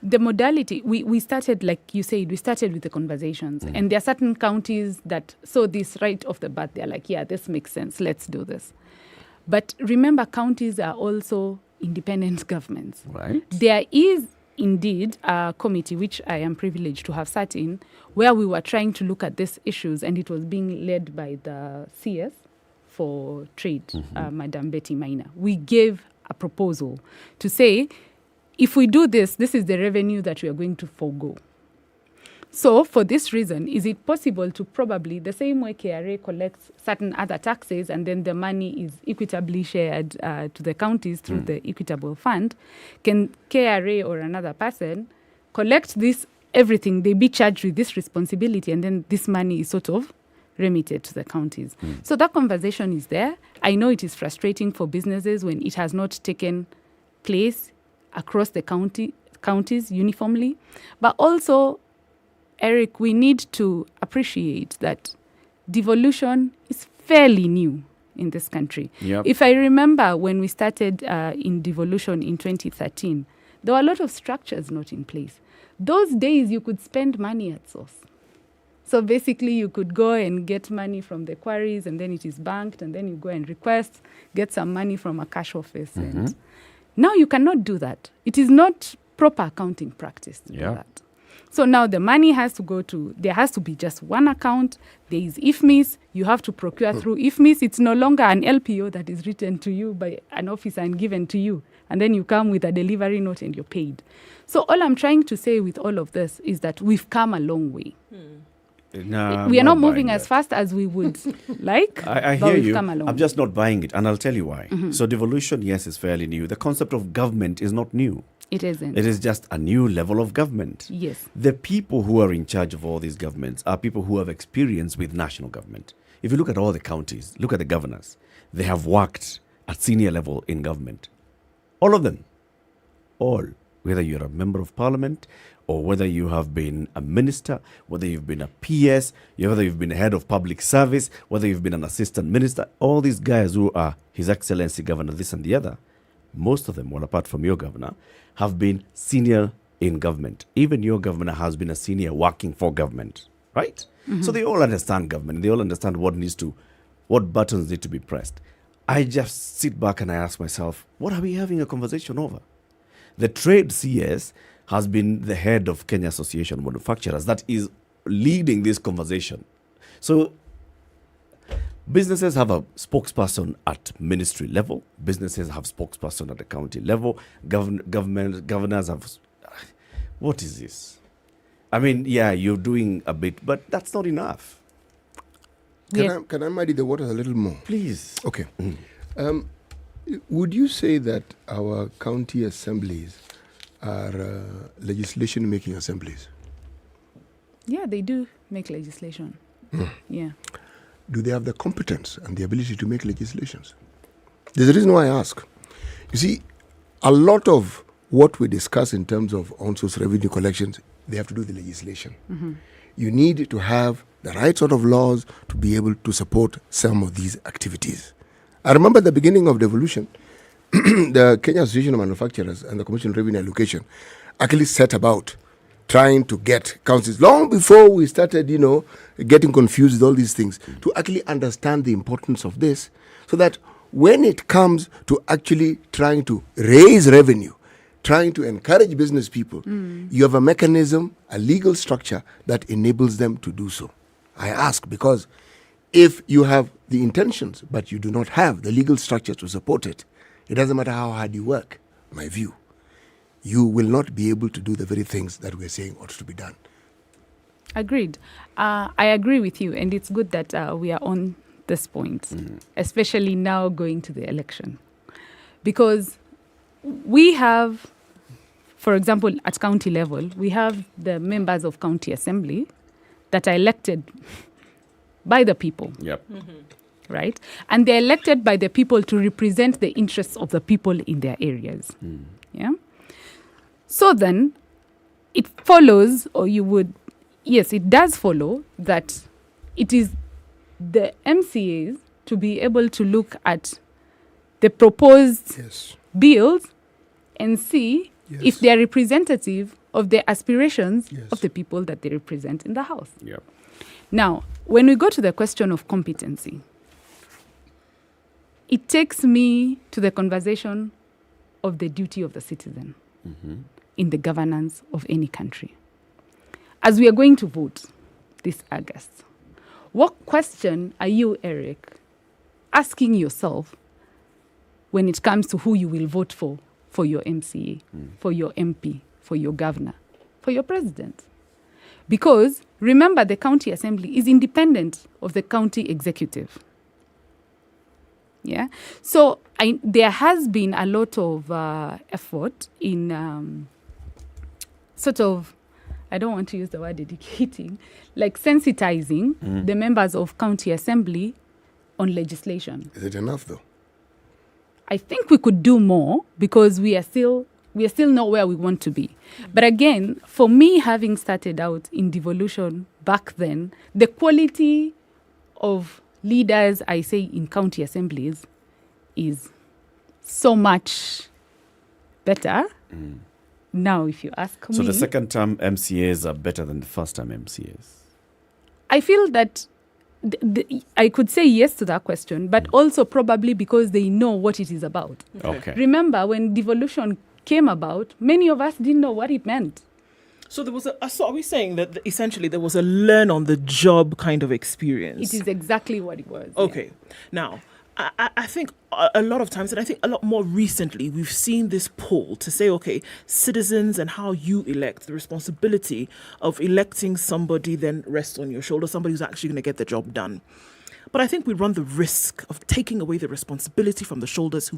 The modality, we started, like you said, we started with the conversations. And there are certain counties that saw this right off the bat. They're like, yeah, this makes sense. Let's do this. But remember, counties are also independent governments. Right. There is indeed a committee, which I am privileged to have sat in, where we were trying to look at these issues, and it was being led by the CS for Trade, Madam Betty Maina. We gave a proposal to say, if we do this, this is the revenue that we are going to forego. So for this reason, is it possible to probably, the same way KRA collects certain other taxes and then the money is equitably shared to the counties through the equitable fund, can KRA or another person collect this, everything, they be charged with this responsibility, and then this money is sort of remitted to the counties. So that conversation is there. I know it is frustrating for businesses when it has not taken place across the counties uniformly. But also, Eric, we need to appreciate that devolution is fairly new in this country. Yep. If I remember when we started in devolution in 2013, there were a lot of structures not in place. Those days you could spend money at source. So basically you could go and get money from the quarries, and then it is banked, and then you go and request, get some money from a cash office. And now you cannot do that. It is not proper accounting practice to do that. So now the money has to go to, there has to be just one account. There is IFMIS. You have to procure through IFMIS. It's no longer an LPO that is written to you by an officer and given to you. And then you come with a delivery note and you're paid. So all I'm trying to say with all of this is that we've come a long way. No, we are not moving as fast as we would like. I but hear we've you. come a long I'm way. just not buying it, and I'll tell you why. So devolution, yes, is fairly new. The concept of government is not new. It isn't. It is just a new level of government. Yes. The people who are in charge of all these governments are people who have experience with national government. If you look at all the counties, look at the governors. They have worked at senior level in government. All of them. All. Whether you're a member of parliament, or whether you have been a minister, whether you've been a PS, whether you've been a head of public service, whether you've been an assistant minister, all these guys who are His Excellency Governor, this and the other, most of them, well, apart from your governor, have been senior in government. Even your governor has been a senior working for government, right? So they all understand government. They all understand what buttons need to be pressed. I just sit back and I ask myself, what are we having a conversation over? The trade CS has been the head of Kenya Association of Manufacturers that is leading this conversation. So businesses have a spokesperson at ministry level. Businesses have spokesperson at the county level. Governors have... What is this? I mean, yeah, you're doing a bit, but that's not enough. Can I muddy the waters a little more? Please. Okay. Would you say that our county assemblies are legislation-making assemblies? Yeah, they do make legislation. Yeah. Do they have the competence and the ability to make legislations? There's a reason why I ask. You see, a lot of what we discuss in terms of on-source revenue collections, they have to do with the legislation. You need to have the right sort of laws to be able to support some of these activities. I remember at the beginning of devolution, the Kenya Association of Manufacturers and the Commission on Revenue Allocation actually set about trying to get councils, long before we started, getting confused with all these things, to actually understand the importance of this, so that when it comes to actually trying to raise revenue, trying to encourage business people, you have a mechanism, a legal structure that enables them to do so. I ask because if you have the intentions, but you do not have the legal structure to support it, it doesn't matter how hard you work, my view, you will not be able to do the very things that we're saying ought to be done. Agreed. I agree with you, and it's good that we are on this point, especially now going to the election. Because we have, for example, at county level, we have the members of county assembly that are elected by the people. Yep. Right? And they're elected by the people to represent the interests of the people in their areas. Yeah? So then, it follows, or it does follow that it is the MCAs to be able to look at the proposed bills and see if they are representative of the aspirations of the people that they represent in the House. Yep. Now, when we go to the question of competency, it takes me to the conversation of the duty of the citizen in the governance of any country. As we are going to vote this August, what question are you, Eric, asking yourself when it comes to who you will vote for your MCA, for your MP, for your governor, for your president? Because remember, the county assembly is independent of the county executive. Yeah. So there has been a lot of effort in sort of, I don't want to use the word educating, like sensitizing the members of county assembly on legislation. Is it enough though? I think we could do more because we are still not where we want to be. But again, for me, having started out in devolution back then, the quality of leaders, I say, in county assemblies is so much better. Now, if you ask me... So the second-term MCAs are better than the first-term MCAs? I feel that I could say yes to that question, but also probably because they know what it is about. Okay. Remember, when devolution came about, many of us didn't know what it meant. So there was so are we saying that essentially there was a learn on the job kind of experience? It is exactly what it was. Okay. Yeah. Now, I think a lot of times, and I think a lot more recently, we've seen this pull to say, okay, citizens and how you elect, the responsibility of electing somebody then rests on your shoulder, somebody who's actually going to get the job done. But I think we run the risk of taking away the responsibility from the shoulders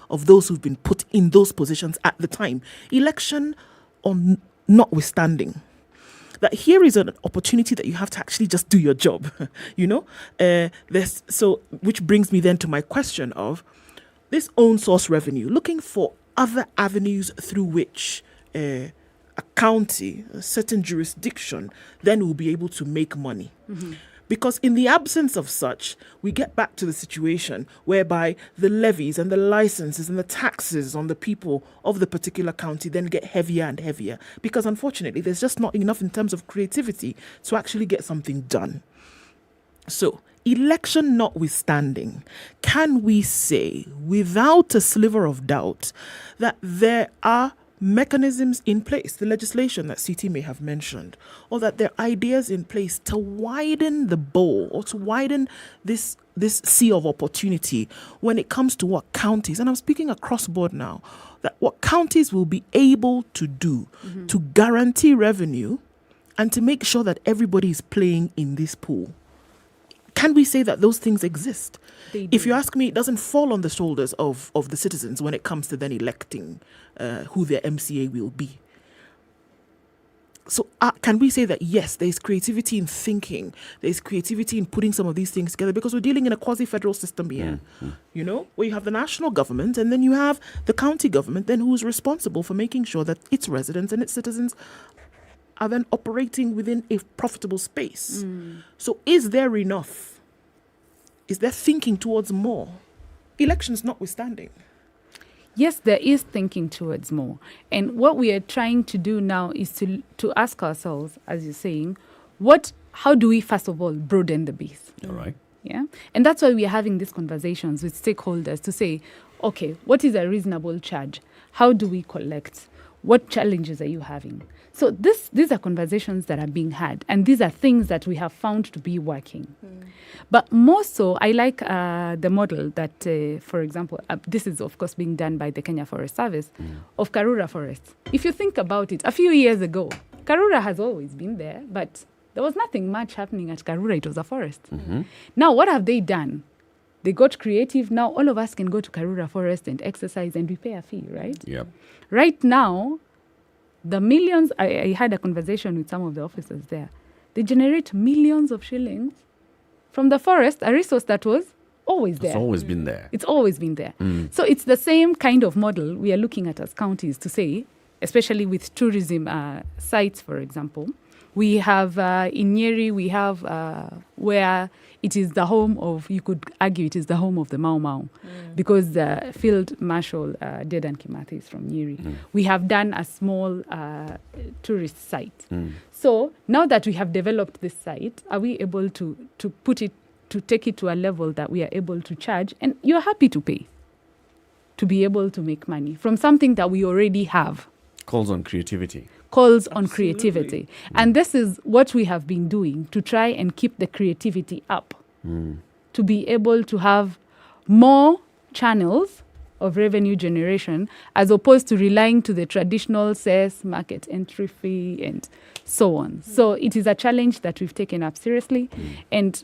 of those who've been put in those positions at the time. Election or notwithstanding, that here is an opportunity that you have to actually just do your job, which brings me then to my question of this own source revenue, looking for other avenues through which a county, a certain jurisdiction, then will be able to make money. Because in the absence of such, we get back to the situation whereby the levies and the licenses and the taxes on the people of the particular county then get heavier and heavier. Because unfortunately, there's just not enough in terms of creativity to actually get something done. So, election notwithstanding, can we say without a sliver of doubt that there are mechanisms in place, the legislation that CT may have mentioned, or that there are ideas in place to widen the bowl or to widen this sea of opportunity when it comes to what counties, and I'm speaking across board now, that what counties will be able to do to guarantee revenue and to make sure that everybody is playing in this pool. Can we say that those things exist? If you ask me, it doesn't fall on the shoulders of the citizens when it comes to then electing who their MCA will be. So can we say that, yes, there's creativity in thinking, there's creativity in putting some of these things together, because we're dealing in a quasi-federal system here, you know, where you have the national government and then you have the county government then who's responsible for making sure that its residents and its citizens are then operating within a profitable space. So is there enough? Is there thinking towards more? Elections notwithstanding. Yes, there is thinking towards more. And what we are trying to do now is to ask ourselves, as you're saying, how do we, first of all, broaden the base? All right. Yeah. And that's why we are having these conversations with stakeholders to say, okay, what is a reasonable charge? How do we collect? What challenges are you having? So these are conversations that are being had, and these are things that we have found to be working. But more so, I like the model that, for example, this is, of course, being done by the Kenya Forest Service, of Karura Forest. If you think about it, a few years ago, Karura has always been there, but there was nothing much happening at Karura. It was a forest. Now, what have they done? They got creative. Now, all of us can go to Karura Forest and exercise, and we pay a fee, right? Yep. Right now, the millions, I had a conversation with some of the officers there. They generate millions of shillings from the forest, a resource that was always there. It's always been there. It's always been there. So it's the same kind of model we are looking at as counties to say, especially with tourism sites, for example. We have in Nyeri, we have where it is the home of, you could argue it is the home of the Mau Mau, because Field Marshal Dedan Kimathi is from Nyeri. We have done a small tourist site. So now that we have developed this site, are we able to put it, to take it to a level that we are able to charge, and you're happy to pay, to be able to make money from something that we already have? Calls on creativity. Calls on creativity. And this is what we have been doing to try and keep the creativity up, to be able to have more channels of revenue generation as opposed to relying to the traditional cess, market entry fee, and so on. So it is a challenge that we've taken up seriously. And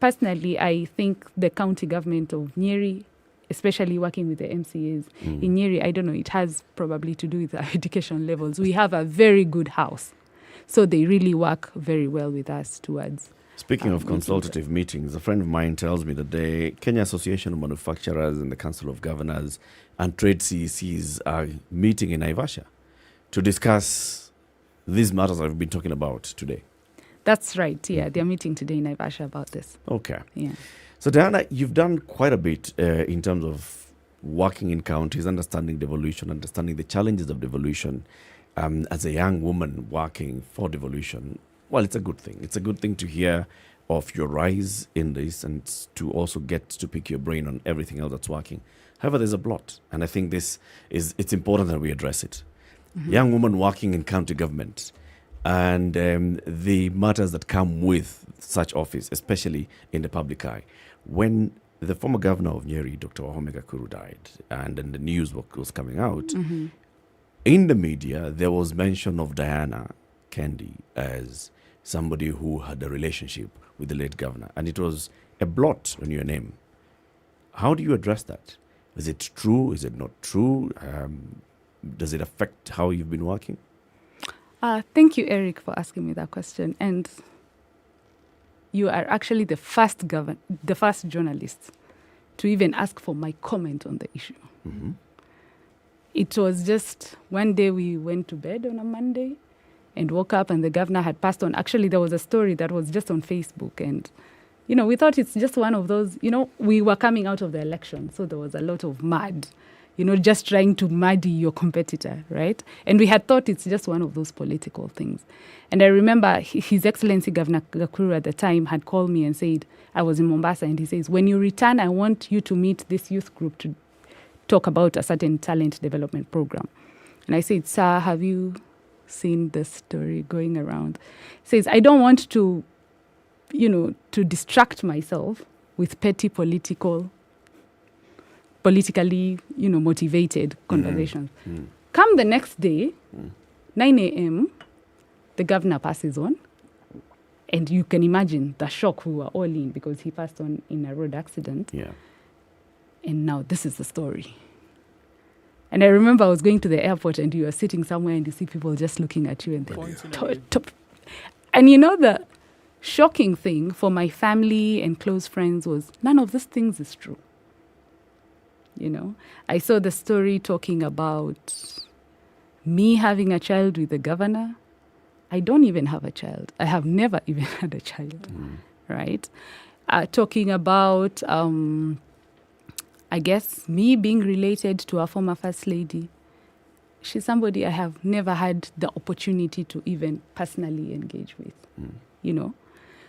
personally, I think the county government of Nyeri, especially working with the MCAs in Nyeri, I don't know, it has probably to do with our education levels. We have a very good house. So they really work very well with us towards... Speaking of consultative meetings, a friend of mine tells me that the Kenya Association of Manufacturers and the Council of Governors and Trade CECs are meeting in Naivasha to discuss these matters I've been talking about today. That's right, yeah. They're meeting today in Naivasha about this. Okay. Yeah. So, Diana, you've done quite a bit in terms of working in counties, understanding devolution, understanding the challenges of devolution. As a young woman working for devolution, well, it's a good thing. It's a good thing to hear of your rise in this and to also get to pick your brain on everything else that's working. However, there's a blot, and I think it's important that we address it. Young woman working in county government and the matters that come with such office, especially in the public eye. When the former governor of Nyeri, Dr. Nakuru, died, and then the news was coming out, in the media, there was mention of Diana Kendi as somebody who had a relationship with the late governor, and it was a blot on your name. How do you address that? Is it true? Is it not true? Does it affect how you've been working? Thank you, Eric, for asking me that question. And you are actually the first journalist to even ask for my comment on the issue. It was just one day we went to bed on a Monday and woke up and the governor had passed on. Actually, there was a story that was just on Facebook, and we thought it's just one of those, we were coming out of the election, so there was a lot of mud, just trying to muddy your competitor, right? And we had thought it's just one of those political things. And I remember His Excellency Governor Nakuru at the time had called me and said, I was in Mombasa, and he says, when you return, I want you to meet this youth group to talk about a certain talent development program. And I said, sir, have you seen this story going around? He says, I don't want to, to distract myself with petty politically, motivated conversations. Come the next day, 9 a.m., The governor passes on. And you can imagine the shock we were all in because he passed on in a road accident. Yeah. And now this is the story. And I remember I was going to the airport and you were sitting somewhere and you see people just looking at you and and you know, the shocking thing for my family and close friends was none of these things is true. You know, I saw the story talking about me having a child with the governor. I don't even have a child. I have never even had a child, right? Talking about, I guess, me being related to a former First Lady. She's somebody I have never had the opportunity to even personally engage with, you know.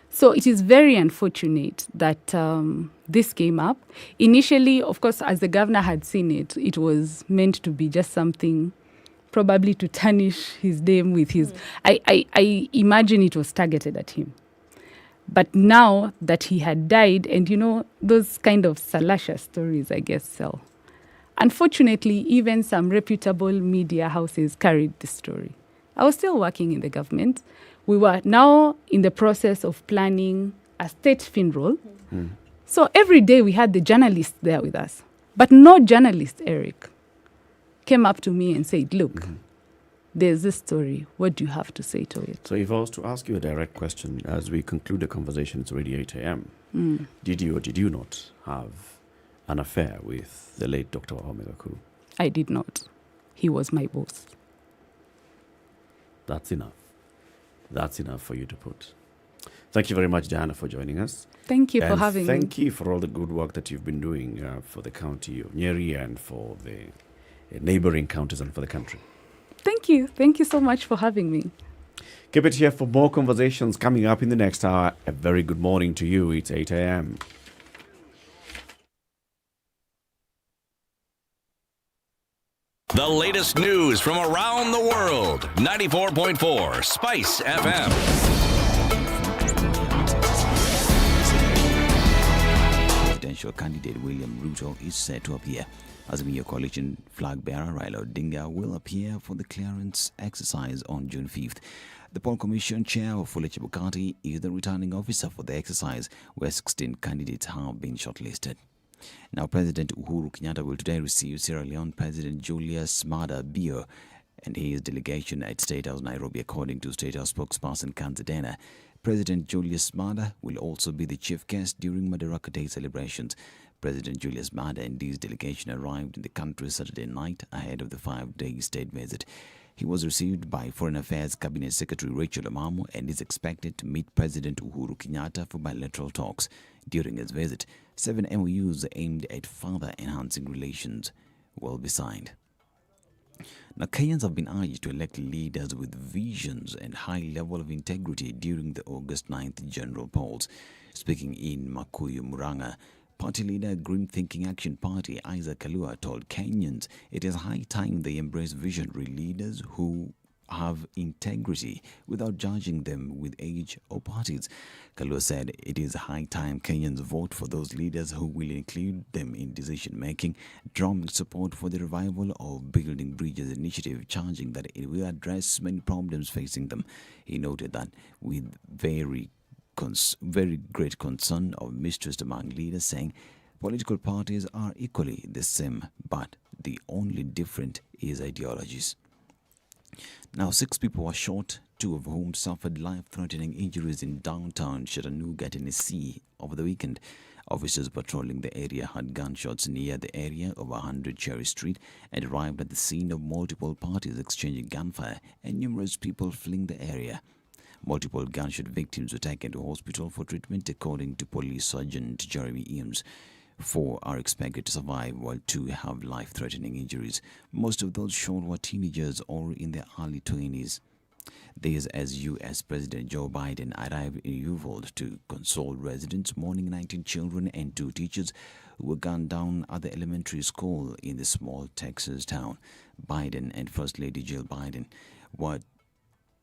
So it is very unfortunate that this came up. Initially, of course, as the governor had seen it, it was meant to be just something probably to tarnish his name with his... I imagine it was targeted at him. But now that he had died, and you know, those kind of salacious stories, I guess, sell. Unfortunately, even some reputable media houses carried this story. I was still working in the government. We were now in the process of planning a state funeral. So every day we had the journalists there with us. But no journalist, Eric, came up to me and said, look, there's this story. What do you have to say to it? So if I was to ask you a direct question as we conclude the conversation, it's already 8 a.m. Did you or did you not have an affair with the late Dr. Nakuru? I did not. He was my boss. That's enough. That's enough for you to put. Thank you very much, Diana, for joining us. Thank you for having me. Thank you for all the good work that you've been doing for the county of Nyeri and for the neighboring counties and for the country. Thank you. Thank you so much for having me. Keep it here for more conversations coming up in the next hour. A very good morning to you. It's 8 a.m. The latest news from around the world. 94.4 Spice FM. Presidential candidate William Ruto is set to appear. Azimio coalition flag bearer Raila Odinga will appear for the clearance exercise on June 5th. The poll commission chair of Fule Chebukati is the returning officer for the exercise, where 16 candidates have been shortlisted. Now, President Uhuru Kenyatta will today receive Sierra Leone President Julius Maada Bio and his delegation at State House Nairobi, according to State House spokesperson Ednah. President Julius Maada will also be the chief guest during Madaraka Day celebrations. President Julius Maada and his delegation arrived in the country Saturday night ahead of the 5-day state visit. He was received by Foreign Affairs Cabinet Secretary Rachel Omamo and is expected to meet President Uhuru Kenyatta for bilateral talks. During his visit, 7 MOUs aimed at further enhancing relations will be signed. Now, Kenyans have been urged to elect leaders with visions and high level of integrity during the August 9th general polls. Speaking in Makuyu, Murang'a, Party leader Green Thinking Action Party Isaac Kalua told Kenyans it is high time they embrace visionary leaders who have integrity without judging them with age or parties. Kalua said it is high time Kenyans vote for those leaders who will include them in decision-making, drawing support for the revival of Building Bridges initiative, charging that it will address many problems facing them. He noted that with very great concern of mistrust among leaders, saying political parties are equally the same, but the only different is ideologies. Now, 6 people were shot, 2 of whom suffered life-threatening injuries in downtown Chattanooga, Tennessee over the weekend. Officers patrolling the area had gunshots near the area of 100 Cherry Street and arrived at the scene of multiple parties exchanging gunfire and numerous people fleeing the area. Multiple gunshot victims were taken to hospital for treatment, according to Police Sergeant Jeremy Eames. 4 are expected to survive, while 2 have life-threatening injuries. Most of those shot were teenagers or in their early 20s. This as U.S. President Joe Biden arrived in Uvalde to console residents mourning 19 children and 2 teachers who were gunned down at the elementary school in the small Texas town. Biden and First Lady Jill Biden were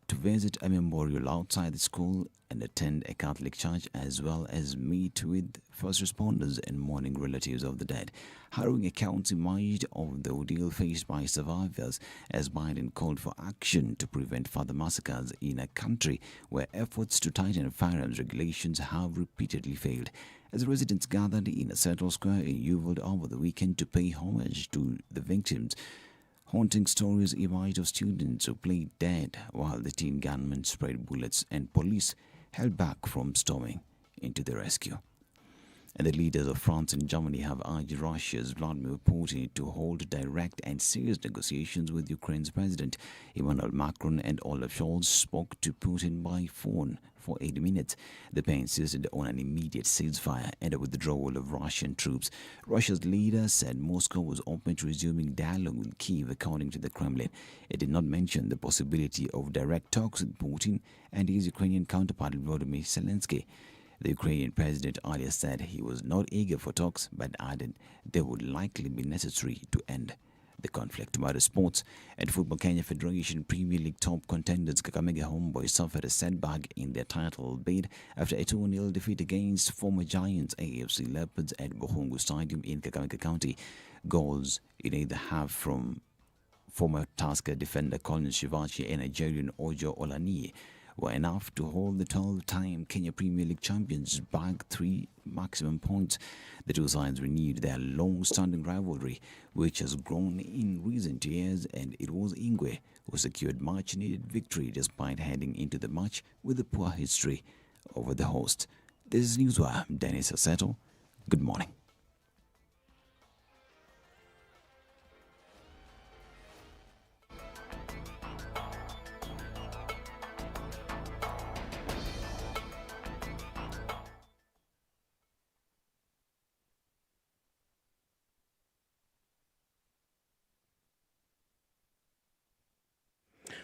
to visit a memorial outside the school and attend a Catholic church, as well as meet with first responders and mourning relatives of the dead. Harrowing accounts emerged of the ordeal faced by survivors as Biden called for action to prevent further massacres in a country where efforts to tighten firearms regulations have repeatedly failed. As residents gathered in a central square in Uvalde over the weekend to pay homage to the victims, haunting stories emerged of students who played dead while the teen gunmen sprayed bullets and police held back from storming into the rescue. And the leaders of France and Germany have urged Russia's Vladimir Putin to hold direct and serious negotiations with Ukraine's president. Emmanuel Macron and Olaf Scholz spoke to Putin by phone for 80 minutes. The pair insisted on an immediate ceasefire and a withdrawal of Russian troops. Russia's leader said Moscow was open to resuming dialogue with Kyiv, according to the Kremlin. It did not mention the possibility of direct talks with Putin and his Ukrainian counterpart Volodymyr Zelensky. The Ukrainian president earlier said he was not eager for talks, but added they would likely be necessary to end the conflict. About sports and Football Kenya Federation Premier League top contenders Kakamega Homeboys suffered a setback in their title bid after a 2-0 defeat against former Giants AFC Leopards at Bohungu Stadium in Kakamega County. Goals in either half from former Tusker defender Colin Shivachi and Nigerian Ojo Olaniyi were enough to hold the 12-time Kenya Premier League champions back 3 maximum points. The two sides renewed their long-standing rivalry, which has grown in recent years, and it was Ingwe who secured much-needed victory despite heading into the match with a poor history over the host. This is Newswire. Dennis Aseto. Good morning.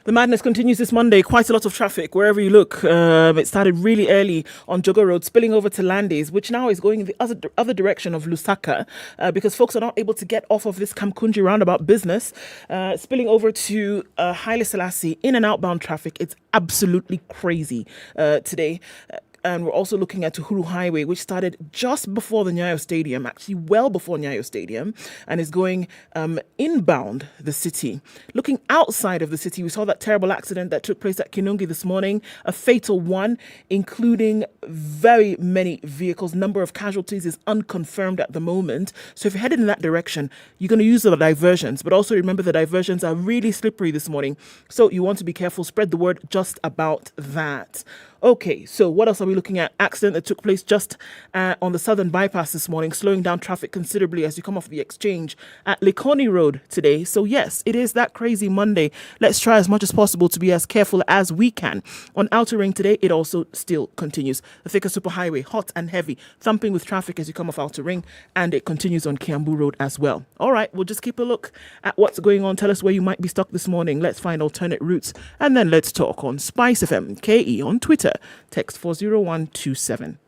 The madness continues this Monday. Quite a lot of traffic wherever you look. It started really early on Jogo Road, spilling over to Landis, which now is going in the other direction of Lusaka because folks are not able to get off of this Kamkunji roundabout business. Spilling over to Haile Selassie in and outbound traffic. It's absolutely crazy today. And we're also looking at Uhuru Highway, which started just before the Nyayo Stadium, actually well before Nyayo Stadium, and is going inbound the city. Looking outside of the city, we saw that terrible accident that took place at Kinungi this morning, a fatal one, including very many vehicles. Number of casualties is unconfirmed at the moment. So if you're headed in that direction, you're going to use the diversions. But also remember the diversions are really slippery this morning. So you want to be careful. Spread the word just about that. Okay, so what else are we looking at? Accident that took place just on the southern bypass this morning, slowing down traffic considerably as you come off the exchange at Likoni Road today. So yes, it is that crazy Monday. Let's try as much as possible to be as careful as we can. On Outer Ring today, it also still continues. The Thika Superhighway, hot and heavy, thumping with traffic as you come off Outer Ring, and it continues on Kiambu Road as well. All right, we'll just keep a look at what's going on. Tell us where you might be stuck this morning. Let's find alternate routes, and then let's talk on SpiceFM KE on Twitter. Text 40127.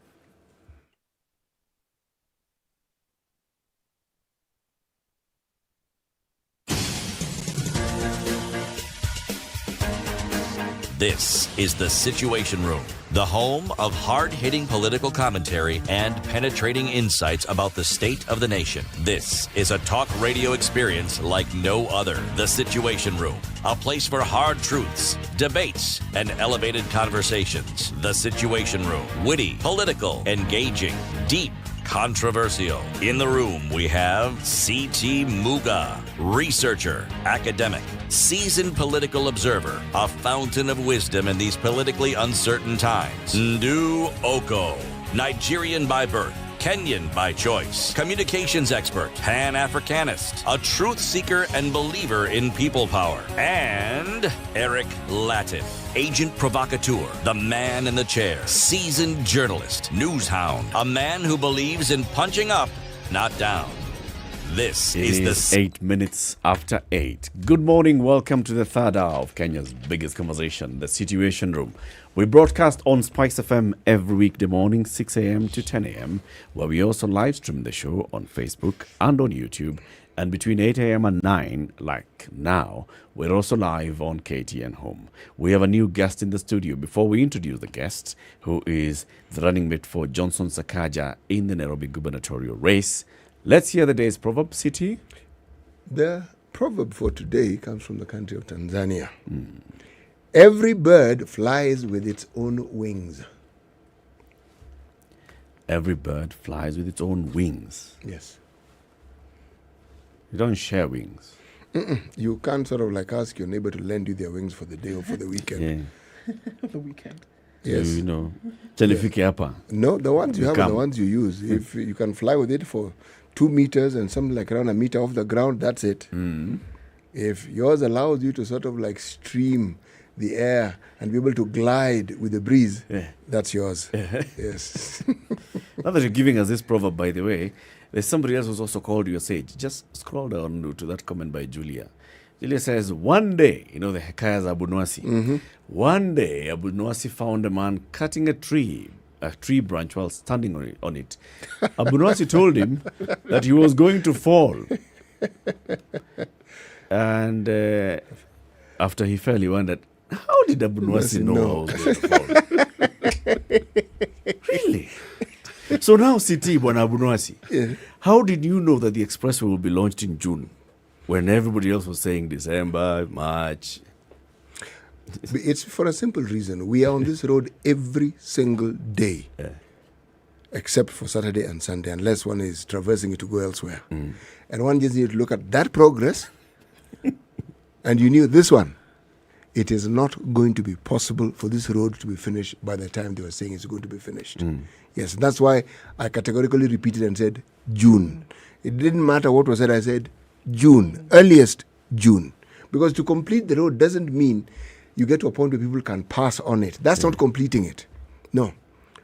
This is The Situation Room, the home of hard-hitting political commentary and penetrating insights about the state of the nation. This is a talk radio experience like no other. The Situation Room, a place for hard truths, debates, and elevated conversations. The Situation Room, witty, political, engaging, deep, controversial. In the room, we have C.T. Muga, researcher, academic, seasoned political observer, a fountain of wisdom in these politically uncertain times. Ndu Okoh, Nigerian by birth, Kenyan by choice, communications expert, Pan-Africanist, a truth seeker and believer in people power, and Eric Latiff, agent provocateur, the man in the chair, seasoned journalist, news hound, a man who believes in punching up, not down. This is 8 minutes after 8. Good morning. Welcome to the third hour of Kenya's biggest conversation, The Situation Room. We broadcast on SpiceFM every weekday morning, 6 a.m. to 10 a.m., where we also live stream the show on Facebook and on YouTube And between 8 a.m. and 9, like now, we're also live on KTN Home. We have a new guest in the studio. Before we introduce the guest, who is the running mate for Johnson Sakaja in the Nairobi gubernatorial race, let's hear the day's proverb, City. The proverb for today comes from the country of Tanzania. Every bird flies with its own wings. Every bird flies with its own wings. Yes. You don't share wings. You can't sort of like ask your neighbor to lend you their wings for the day or for the weekend. Yeah. The weekend. Yes. So, you know, Chalifiki hapa. No, the ones you have are come. the ones you use. If you can fly with it for 2 meters and something like around a meter off the ground, that's it. If yours allows you to sort of like stream the air and be able to glide with the breeze, that's yours. Yes. Now that you're giving us this proverb, by the way, there's somebody else who's also called you a sage. Just scroll down to that comment by Julia. Julia says, one day, you know the Hekayas Abu Nwasi. One day, Abu Nwasi found a man cutting a tree branch while standing on it. Abu Nwasi told him that he was going to fall. And after he fell, he wondered, how did Abu Nwasi know I was going to fall? Really? So now, Siti Bwana Abu Nwasi, how did you know that the expressway will be launched in June when everybody else was saying December, March? It's for a simple reason. We are on this road every single day, except for Saturday and Sunday, unless one is traversing it to go elsewhere. And one just needs to look at that progress, and you knew this one. It is not going to be possible for this road to be finished by the time they were saying it's going to be finished. Yes, that's why I categorically repeated and said June. It didn't matter what was said, I said June, earliest June. Because to complete the road doesn't mean you get to a point where people can pass on it. That's not completing it. No.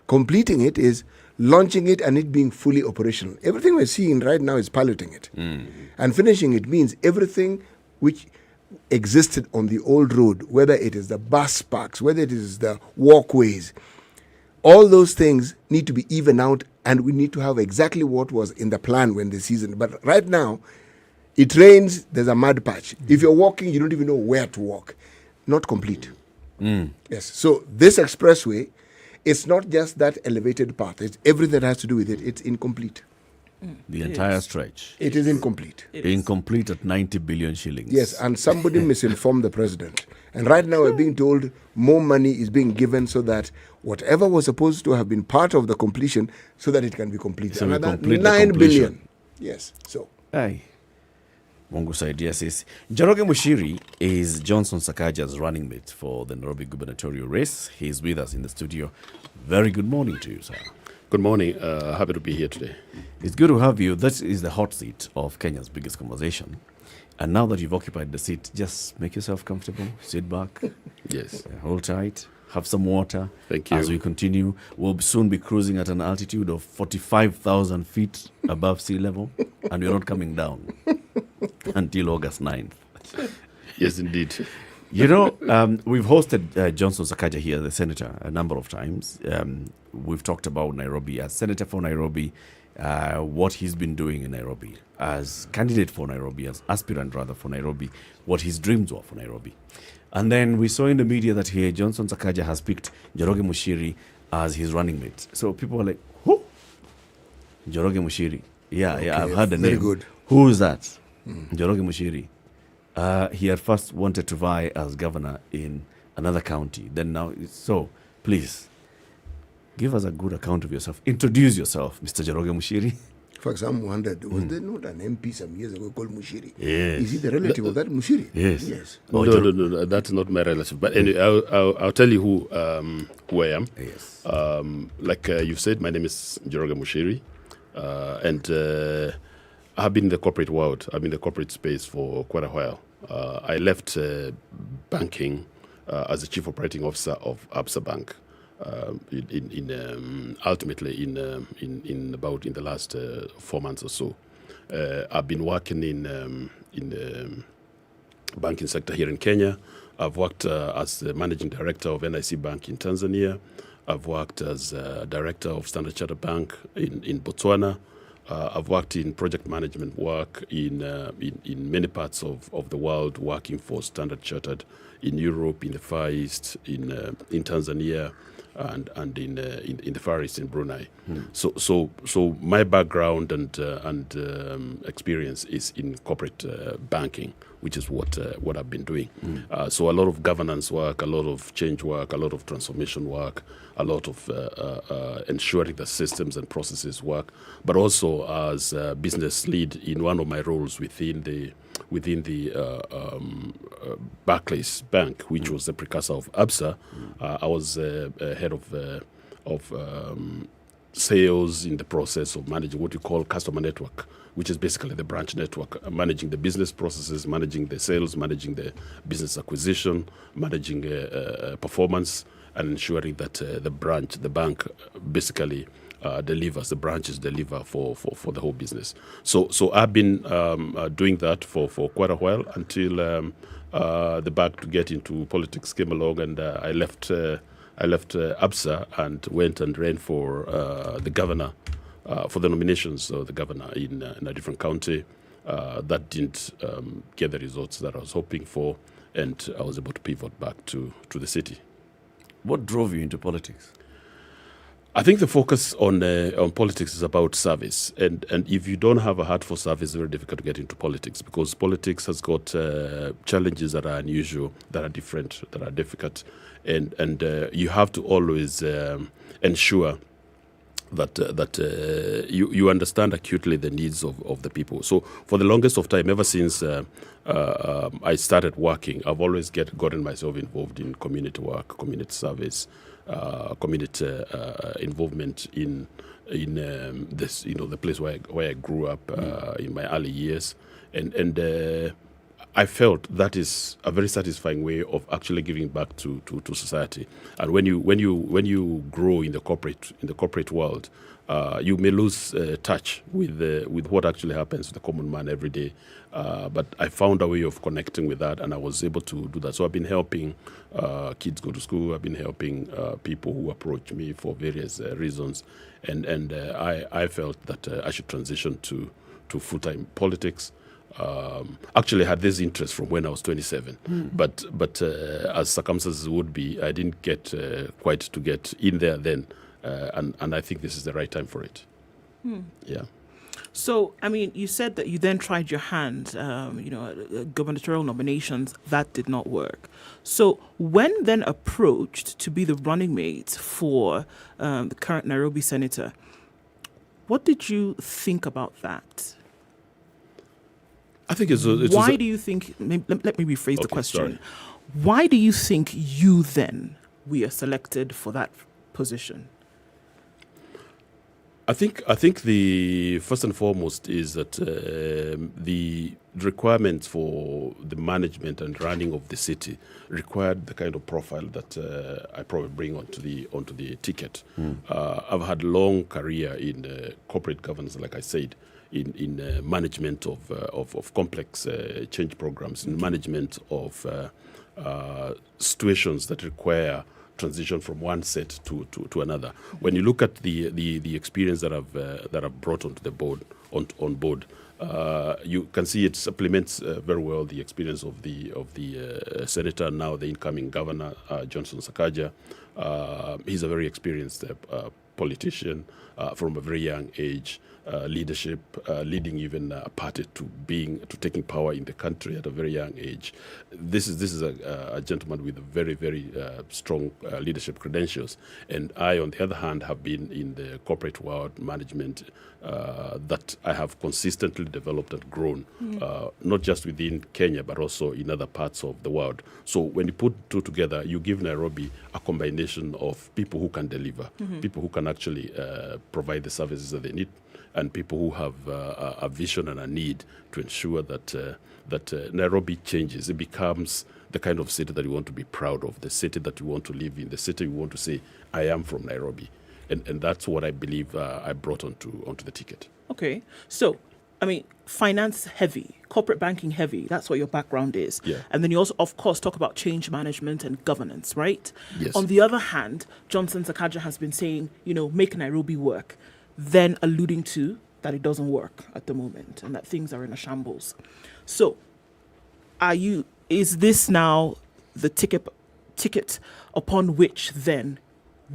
Completing it is launching it and it being fully operational. Everything we're seeing right now is piloting it. And finishing it means everything which existed on the old road, whether it is the bus parks, whether it is the walkways, all those things need to be even out, and we need to have exactly what was in the plan when the season. But right now, it rains, there's a mud patch. If you're walking, you don't even know where to walk. Not complete. Yes. So this expressway, it's not just that elevated path. It's everything that has to do with it. It's incomplete. The entire stretch. It is incomplete. Incomplete at 90 billion shillings. Yes, and somebody misinformed the president. And right now we're being told more money is being given so that whatever was supposed to have been part of the completion, so that it can be completed. So another complete 9 billion. Yes, so. Aye. Mungu saidia sisi. Joro Mushiri is Johnson Sakaja's running mate for the Nairobi gubernatorial race. He's with us in the studio. Very good morning to you, sir. Good morning. Happy to be here today. It's good to have you. That is the hot seat of Kenya's biggest conversation. And now that you've occupied the seat, just make yourself comfortable, sit back. Yes. Hold tight, have some water. Thank you. As we continue, we'll soon be cruising at an altitude of 45,000 feet above sea level, and we're not coming down until August 9th. Yes, indeed. You know, we've hosted Johnson Sakaja here, the senator, a number of times. We've talked about Nairobi as senator for Nairobi, what he's been doing in Nairobi, as candidate for Nairobi, as aspirant rather for Nairobi, what his dreams were for Nairobi. And then we saw in the media that here Johnson Sakaja has picked Joro Mushiri as his running mate. So people were like, who? Joro Mushiri. Yeah, Okay, I've heard the very name. good. Who is that? Joro Mushiri. He had first wanted to vie as governor in another county. Then now, so please, give us a good account of yourself. Introduce yourself, Mr. Joro Mushiri. For example, wondered, was there not an MP some years ago called Mushiri? Yes. Is he the relative of that Mushiri? Yes. Yes. No, that's not my relative. But anyway, I'll tell you who I am. Yes. Like you said, my name is Joro Mushiri, and I've been in the corporate world. I've been in the corporate space for quite a while. I left banking as the chief operating officer of Absa Bank. Ultimately in the last 4 months or so. I've been working in the banking sector here in Kenya. I've worked as the managing director of NIC Bank in Tanzania. I've worked as director of Standard Chartered Bank in Botswana. I've worked in project management work in many parts of the world, working for Standard Chartered in Europe, in the Far East, in Tanzania, and in the Far East in Brunei. So my background and experience is in corporate banking, which is what I've been doing. So a lot of governance work, a lot of change work, a lot of transformation work, a lot of ensuring that systems and processes work, but also as a business lead in one of my roles within the Barclays Bank, which was the precursor of ABSA. I was head of sales in the process of managing what you call customer network, which is basically the branch network, managing the business processes, managing the sales, managing the business acquisition, managing performance, and ensuring that the bank basically delivers, the branches deliver for the whole business. So I've been doing that for quite a while until the back to get into politics came along, and I left ABSA and went and ran for the governor, for the nominations of the governor in a different county. That didn't get the results that I was hoping for, and I was able to pivot back to the city. What drove you into politics? I think the focus on politics is about service, and if you don't have a heart for service, it's very difficult to get into politics, because politics has got challenges that are unusual, that are different, that are difficult, and you have to always ensure that you understand acutely the needs of the people. So for the longest of time, ever since I started working, I've always gotten myself involved in community work, community service, community involvement in this, the place where I grew up in my early years, and I felt that is a very satisfying way of actually giving back to society. And when you grow in the corporate world, you may lose touch with what actually happens to the common man every day. But I found a way of connecting with that, and I was able to do that. So I've been helping kids go to school. I've been helping people who approach me for various reasons, and I felt that I should transition to full-time politics. Actually, I had this interest from when I was 27, but as circumstances would be, I didn't get quite to get in there then, and I think this is the right time for it. Yeah. So, I mean, you said that you then tried your hand, gubernatorial nominations. That did not work. So, when then approached to be the running mate for the current Nairobi senator, what did you think about that? I think it's why do you think? Let me rephrase the question. Sorry. Why do you think you then were selected for that position? I think the first and foremost is that the requirements for the management and running of the city required the kind of profile that I probably bring onto the ticket. I've had a long career in corporate governance, like I said, in management of complex change programs, in management of situations that require transition from one set to another. When you look at the experience that I've brought onto the board, on board, you can see it supplements very well the experience of the senator, now the incoming governor, Johnson Sakaja. He's a very experienced politician from a very young age. Leadership, leading even a party to taking power in the country at a very young age. This is a gentleman with very, very strong leadership credentials. And I, on the other hand, have been in the corporate world management that I have consistently developed and grown, not just within Kenya, but also in other parts of the world. So when you put two together, you give Nairobi a combination of people who can deliver, people who can actually provide the services that they need, and people who have a vision and a need to ensure that Nairobi changes. It becomes the kind of city that you want to be proud of, the city that you want to live in, the city you want to say, I am from Nairobi. And that's what I believe I brought onto the ticket. Okay. So, I mean, finance heavy, corporate banking heavy, that's what your background is. Yeah. And then you also, of course, talk about change management and governance, right? Yes. On the other hand, Johnson Sakaja has been saying, make Nairobi work, then alluding to that it doesn't work at the moment and that things are in a shambles. So, is this now the ticket upon which then,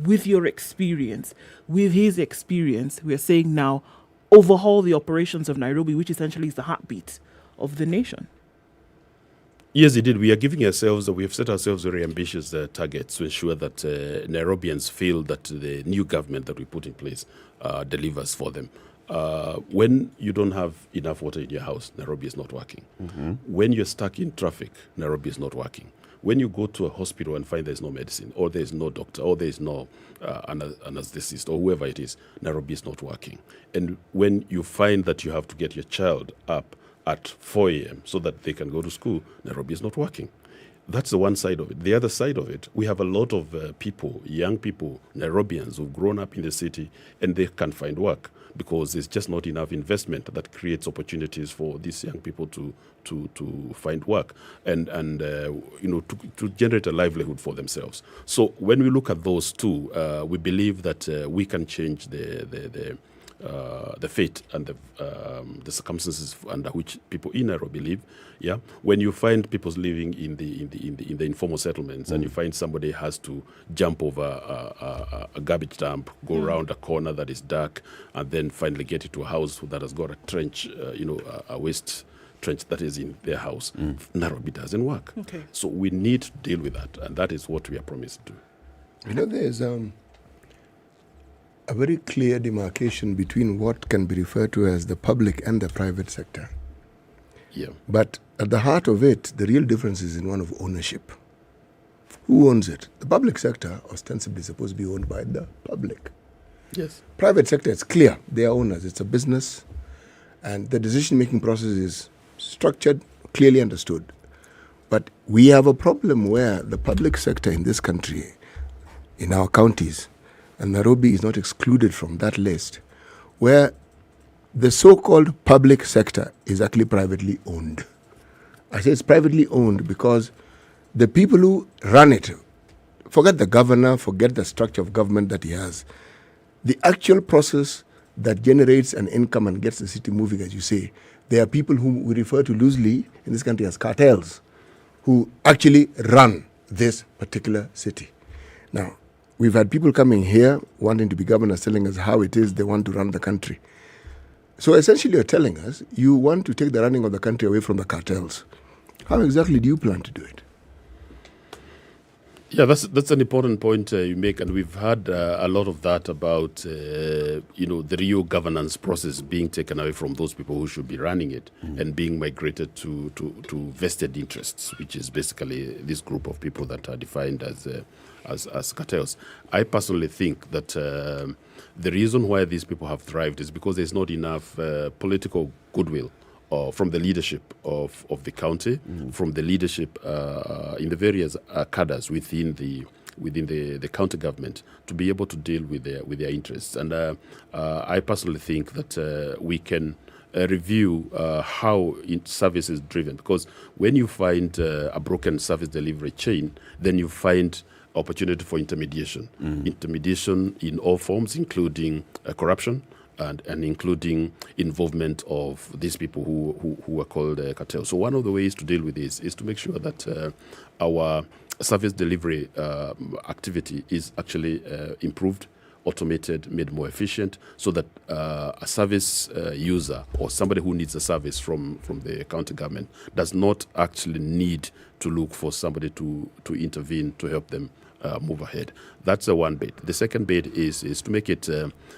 with your experience, with his experience, we're saying now, overhaul the operations of Nairobi, which essentially is the heartbeat of the nation? Yes, indeed. We have set ourselves very ambitious targets to ensure that Nairobians feel that the new government that we put in place delivers for them. When you don't have enough water in your house, Nairobi is not working. Mm-hmm. When you're stuck in traffic, Nairobi is not working. When you go to a hospital and find there's no medicine, or there's no doctor, or there's no anesthetist, or whoever it is, Nairobi is not working. And when you find that you have to get your child up at 4 a.m. so that they can go to school, Nairobi is not working. That's the one side of it. The other side of it, we have a lot of people, young people, Nairobians who've grown up in the city, and they can't find work because there's just not enough investment that creates opportunities for these young people to find work and to generate a livelihood for themselves. So when we look at those two, we believe that we can change the fate and the circumstances under which people in Nairobi live. Yeah, when you find people living in the informal settlements, and you find somebody has to jump over a garbage dump, go around a corner that is dark, and then finally get into a house that has got a trench, a waste trench that is in their house. Nairobi doesn't work. Okay. So we need to deal with that, and that is what we are promised to do. There's a very clear demarcation between what can be referred to as the public and the private sector. Yeah. But at the heart of it, the real difference is in one of ownership. Who owns it? The public sector ostensibly is supposed to be owned by the public. Yes. Private sector, it's clear. They are owners. It's a business. And the decision-making process is structured, clearly understood. But we have a problem where the public sector in this country, in our counties, and Nairobi is not excluded from that list, where the so-called public sector is actually privately owned. I say it's privately owned because the people who run it, forget the governor, forget the structure of government that he has, the actual process that generates an income and gets the city moving, as you say, there are people whom we refer to loosely in this country as cartels, who actually run this particular city. Now, we've had people coming here wanting to be governors telling us how it is they want to run the country. So essentially you're telling us you want to take the running of the country away from the cartels. How exactly do you plan to do it? Yeah, that's an important point you make, and we've had a lot of that about the real governance process being taken away from those people who should be running it and being migrated to vested interests, which is basically this group of people that are defined as cartels. I personally think that the reason why these people have thrived is because there's not enough political goodwill from the leadership of the county, from the leadership in the various cadres within the county government to be able to deal with their interests. And I personally think that we can review how service is driven, because when you find a broken service delivery chain, then you find opportunity for intermediation. Intermediation in all forms, including corruption, and including involvement of these people who are called cartels. So one of the ways to deal with this is to make sure that our service delivery activity is actually improved, automated, made more efficient, so that a service user or somebody who needs a service from the county government does not actually need to look for somebody to intervene to help them move ahead. That's the one bit. The second bit is to make it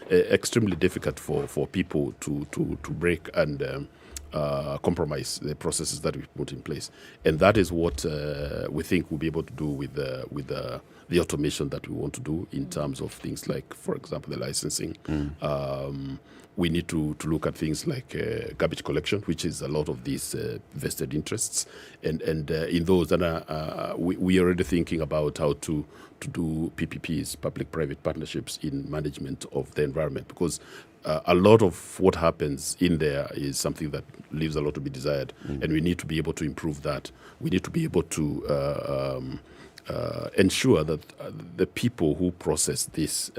extremely difficult for people to break and compromise the processes that we put in place. And that is what we think we'll be able to do with the automation that we want to do in terms of things like, for example, the licensing. We need to look at things like garbage collection, which is a lot of these vested interests. And in those, we are already thinking about how to do PPPs, public-private partnerships, in management of the environment, because a lot of what happens in there is something that leaves a lot to be desired, and we need to be able to improve that. We need to be able to ensure that the people who process this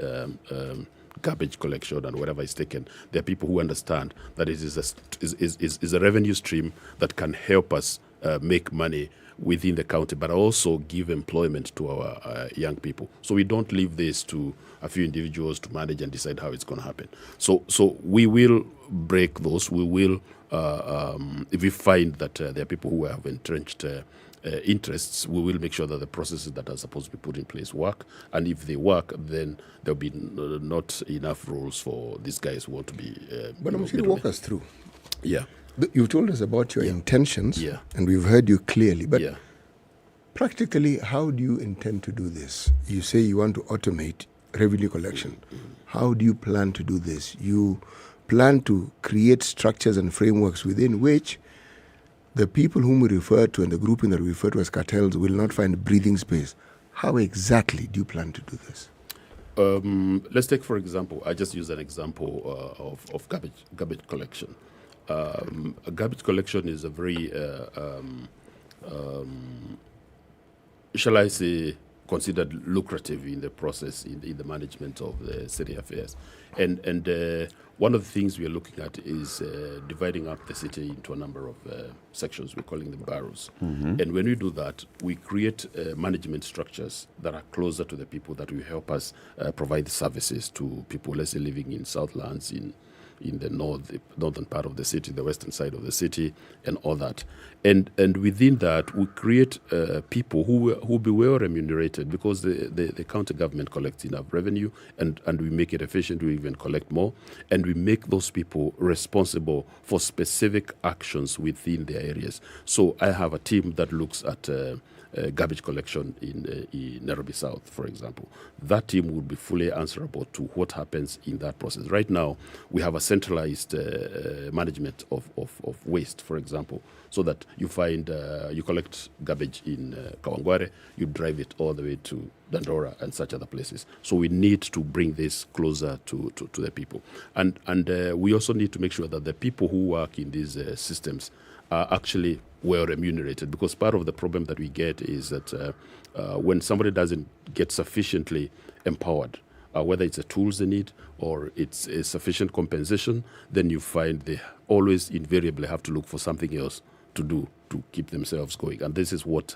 garbage collection and whatever is taken, there are people who understand that it is a revenue stream that can help us make money within the county, but also give employment to our young people. So we don't leave this to a few individuals to manage and decide how it's going to happen. So we will break those. We will, if we find that there are people who have entrenched interests, we will make sure that the processes that are supposed to be put in place work. And if they work, then there'll be not enough rules for these guys who want to be. But I'm sure you walk us through. Yeah. You've told us about your intentions, and we've heard you clearly. But practically, how do you intend to do this? You say you want to automate revenue collection. How do you plan to do this? You plan to create structures and frameworks within which the people whom we refer to and the grouping that we refer to as cartels will not find breathing space. How exactly do you plan to do this? Let's take, for example, I just use an example of garbage collection. Garbage collection is a very, shall I say, considered lucrative in the process, in the management of the city affairs. And one of the things we are looking at is dividing up the city into a number of sections. We're calling them boroughs. And when we do that, we create management structures that are closer to the people, that will help us provide services to people, let's say, living in Southlands, in the northern part of the city, the western side of the city, and all that. And within that, we create people who will be well remunerated, because the county government collects enough revenue, and we make it efficient. We even collect more, and we make those people responsible for specific actions within their areas. So I have a team that looks at garbage collection in Nairobi South, for example. That team would be fully answerable to what happens in that process. Right now, we have a centralized management of waste, for example, so that you collect garbage in Kawangware, you drive it all the way to Dandora and such other places. So we need to bring this closer to the people. And we also need to make sure that the people who work in these systems are actually well remunerated, because part of the problem that we get is that when somebody doesn't get sufficiently empowered, whether it's the tools they need or it's a sufficient compensation, then you find they always invariably have to look for something else to do to keep themselves going. And this is what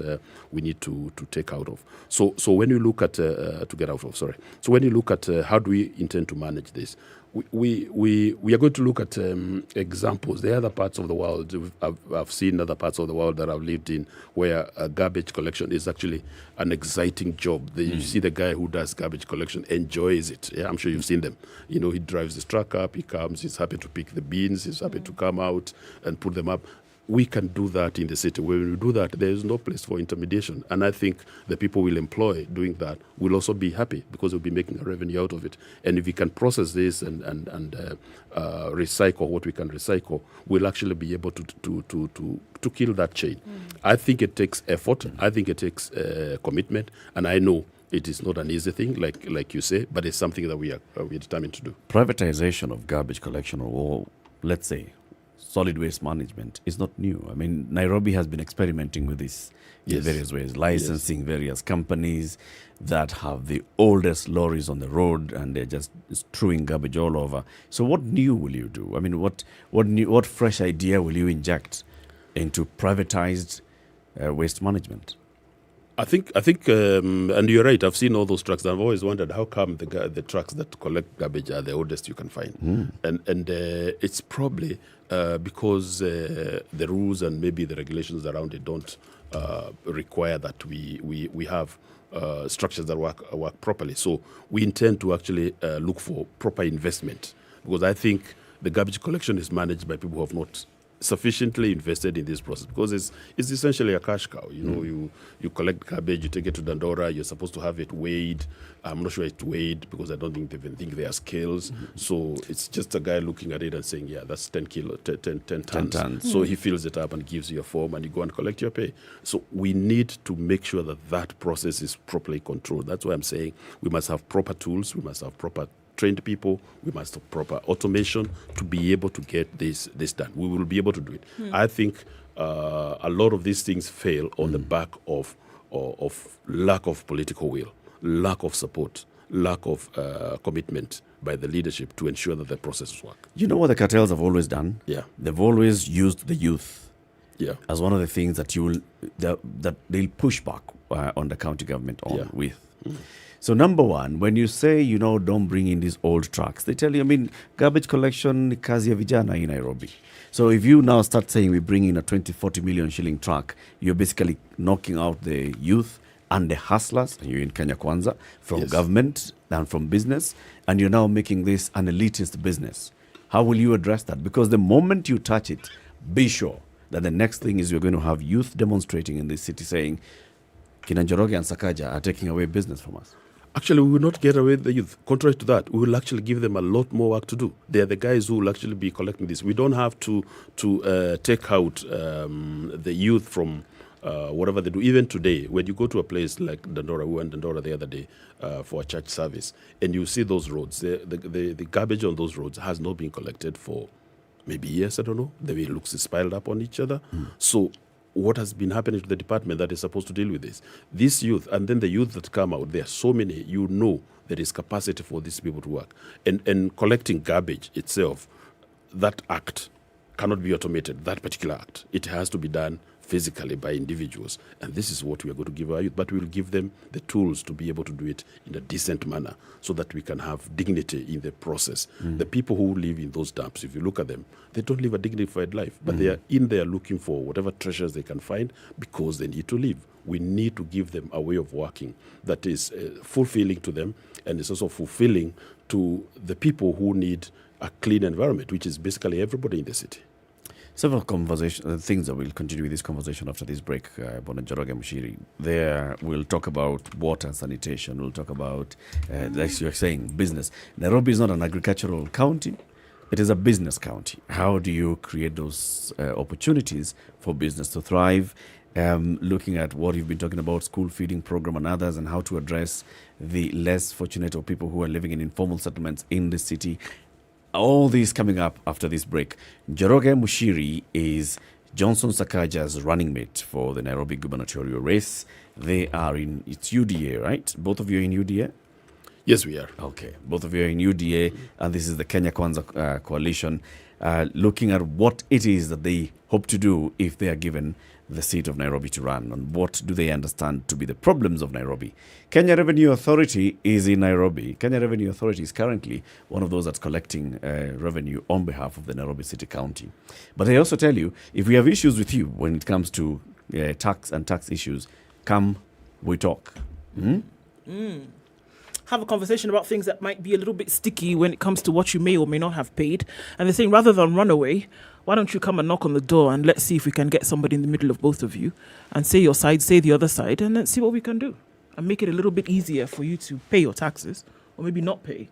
we need to take out of. So when you look at, to get out of, sorry. So when you look at how do we intend to manage this, we are going to look at examples. There are other parts of the world. I've seen other parts of the world that I've lived in where garbage collection is actually an exciting job. You see the guy who does garbage collection enjoys it. Yeah, I'm sure you've seen them. You know, he drives his truck up, he comes, he's happy to pick the beans, he's happy to come out and put them up. We can do that in the city. When we do that, there is no place for intermediation. And I think the people we'll employ doing that will also be happy, because we'll be making a revenue out of it. And if we can process this and recycle what we can recycle, we'll actually be able to kill that chain. I think it takes effort. I think it takes commitment. And I know it is not an easy thing, like you say, but it's something that we are determined to do. Privatization of garbage collection, or let's say solid waste management, is not new. I mean, Nairobi has been experimenting with this in various ways, licensing various companies that have the oldest lorries on the road, and they're just strewing garbage all over. So what new will you do? I mean, what fresh idea will you inject into privatized waste management? I think, and you're right. I've seen all those trucks. I've always wondered how come the trucks that collect garbage are the oldest you can find, and it's probably because the rules and maybe the regulations around it don't require that we have structures that work properly. So we intend to actually look for proper investment, because I think the garbage collection is managed by people who have not sufficiently invested in this process, because it's essentially a cash cow. You know, you collect garbage, you take it to Dandora, you're supposed to have it weighed. I'm not sure it's weighed, because I don't even think there are scales. So it's just a guy looking at it and saying, yeah, that's 10 tons. So he fills it up and gives you a form, and you go and collect your pay. So we need to make sure that process is properly controlled. That's why I'm saying we must have proper tools, we must have proper trained people, we must have proper automation to be able to get this done. We will be able to do it. I think a lot of these things fail on the back of lack of political will, lack of support, lack of commitment by the leadership to ensure that the processes work. You know what the cartels have always done? Yeah. They've always used the youth as one of the things that that they'll push back on the county government on with. So number one, when you say, don't bring in these old trucks, they tell you, garbage collection ni kazi ya vijana in Nairobi. So if you now start saying we bring in a 40 million shilling truck, you're basically knocking out the youth and the hustlers, and you're in Kenya Kwanza, from government and from business, and you're now making this an elitist business. How will you address that? Because the moment you touch it, be sure that the next thing is you're going to have youth demonstrating in this city saying, Kina Njoroge and Sakaja are taking away business from us. Actually, we will not get away with the youth. Contrary to that, we will actually give them a lot more work to do. They are the guys who will actually be collecting this. We don't have to take out the youth from whatever they do. Even today, when you go to a place like Dandora, we went to Dandora the other day for a church service, and you see those roads, the garbage on those roads has not been collected for maybe years, I don't know. The way it looks is piled up on each other. So what has been happening to the department that is supposed to deal with this? This youth, and then the youth that come out, there are so many, there is capacity for these people to work. And collecting garbage itself, that act cannot be automated, that particular act. It has to be done physically by individuals. And this is what we are going to give our youth, but we will give them the tools to be able to do it in a decent manner so that we can have dignity in the process. The people who live in those dumps, if you look at them, they don't live a dignified life, but they are in there looking for whatever treasures they can find because they need to live. We need to give them a way of working that is fulfilling to them, and it's also fulfilling to the people who need a clean environment, which is basically everybody in the city. Several things that we'll continue with this conversation after this break. Joro Mushiri, there we'll talk about water and sanitation. We'll talk about, like you're saying, business. Nairobi is not an agricultural county. It is a business county. How do you create those opportunities for business to thrive? Looking at what you've been talking about, school feeding program and others, and how to address the less fortunate or people who are living in informal settlements in the city. All these coming up after this break. Joro Mushiri is Johnson Sakaja's running mate for the Nairobi gubernatorial race. They are it's UDA, right? Both of you are in UDA? Yes, we are. Okay. Both of you are in UDA, and this is the Kenya Kwanza coalition, looking at what it is that they hope to do if they are given the seat of Nairobi to run, and what do they understand to be the problems of Nairobi. Kenya Revenue Authority is in Nairobi. Kenya Revenue Authority is currently one of those that's collecting revenue on behalf of the Nairobi City County. But they also tell you, if we have issues with you when it comes to tax and tax issues, come, we talk. Have a conversation about things that might be a little bit sticky when it comes to what you may or may not have paid. And they're saying, rather than run away, why don't you come and knock on the door and let's see if we can get somebody in the middle of both of you and say your side, say the other side, and let's see what we can do and make it a little bit easier for you to pay your taxes or maybe not pay.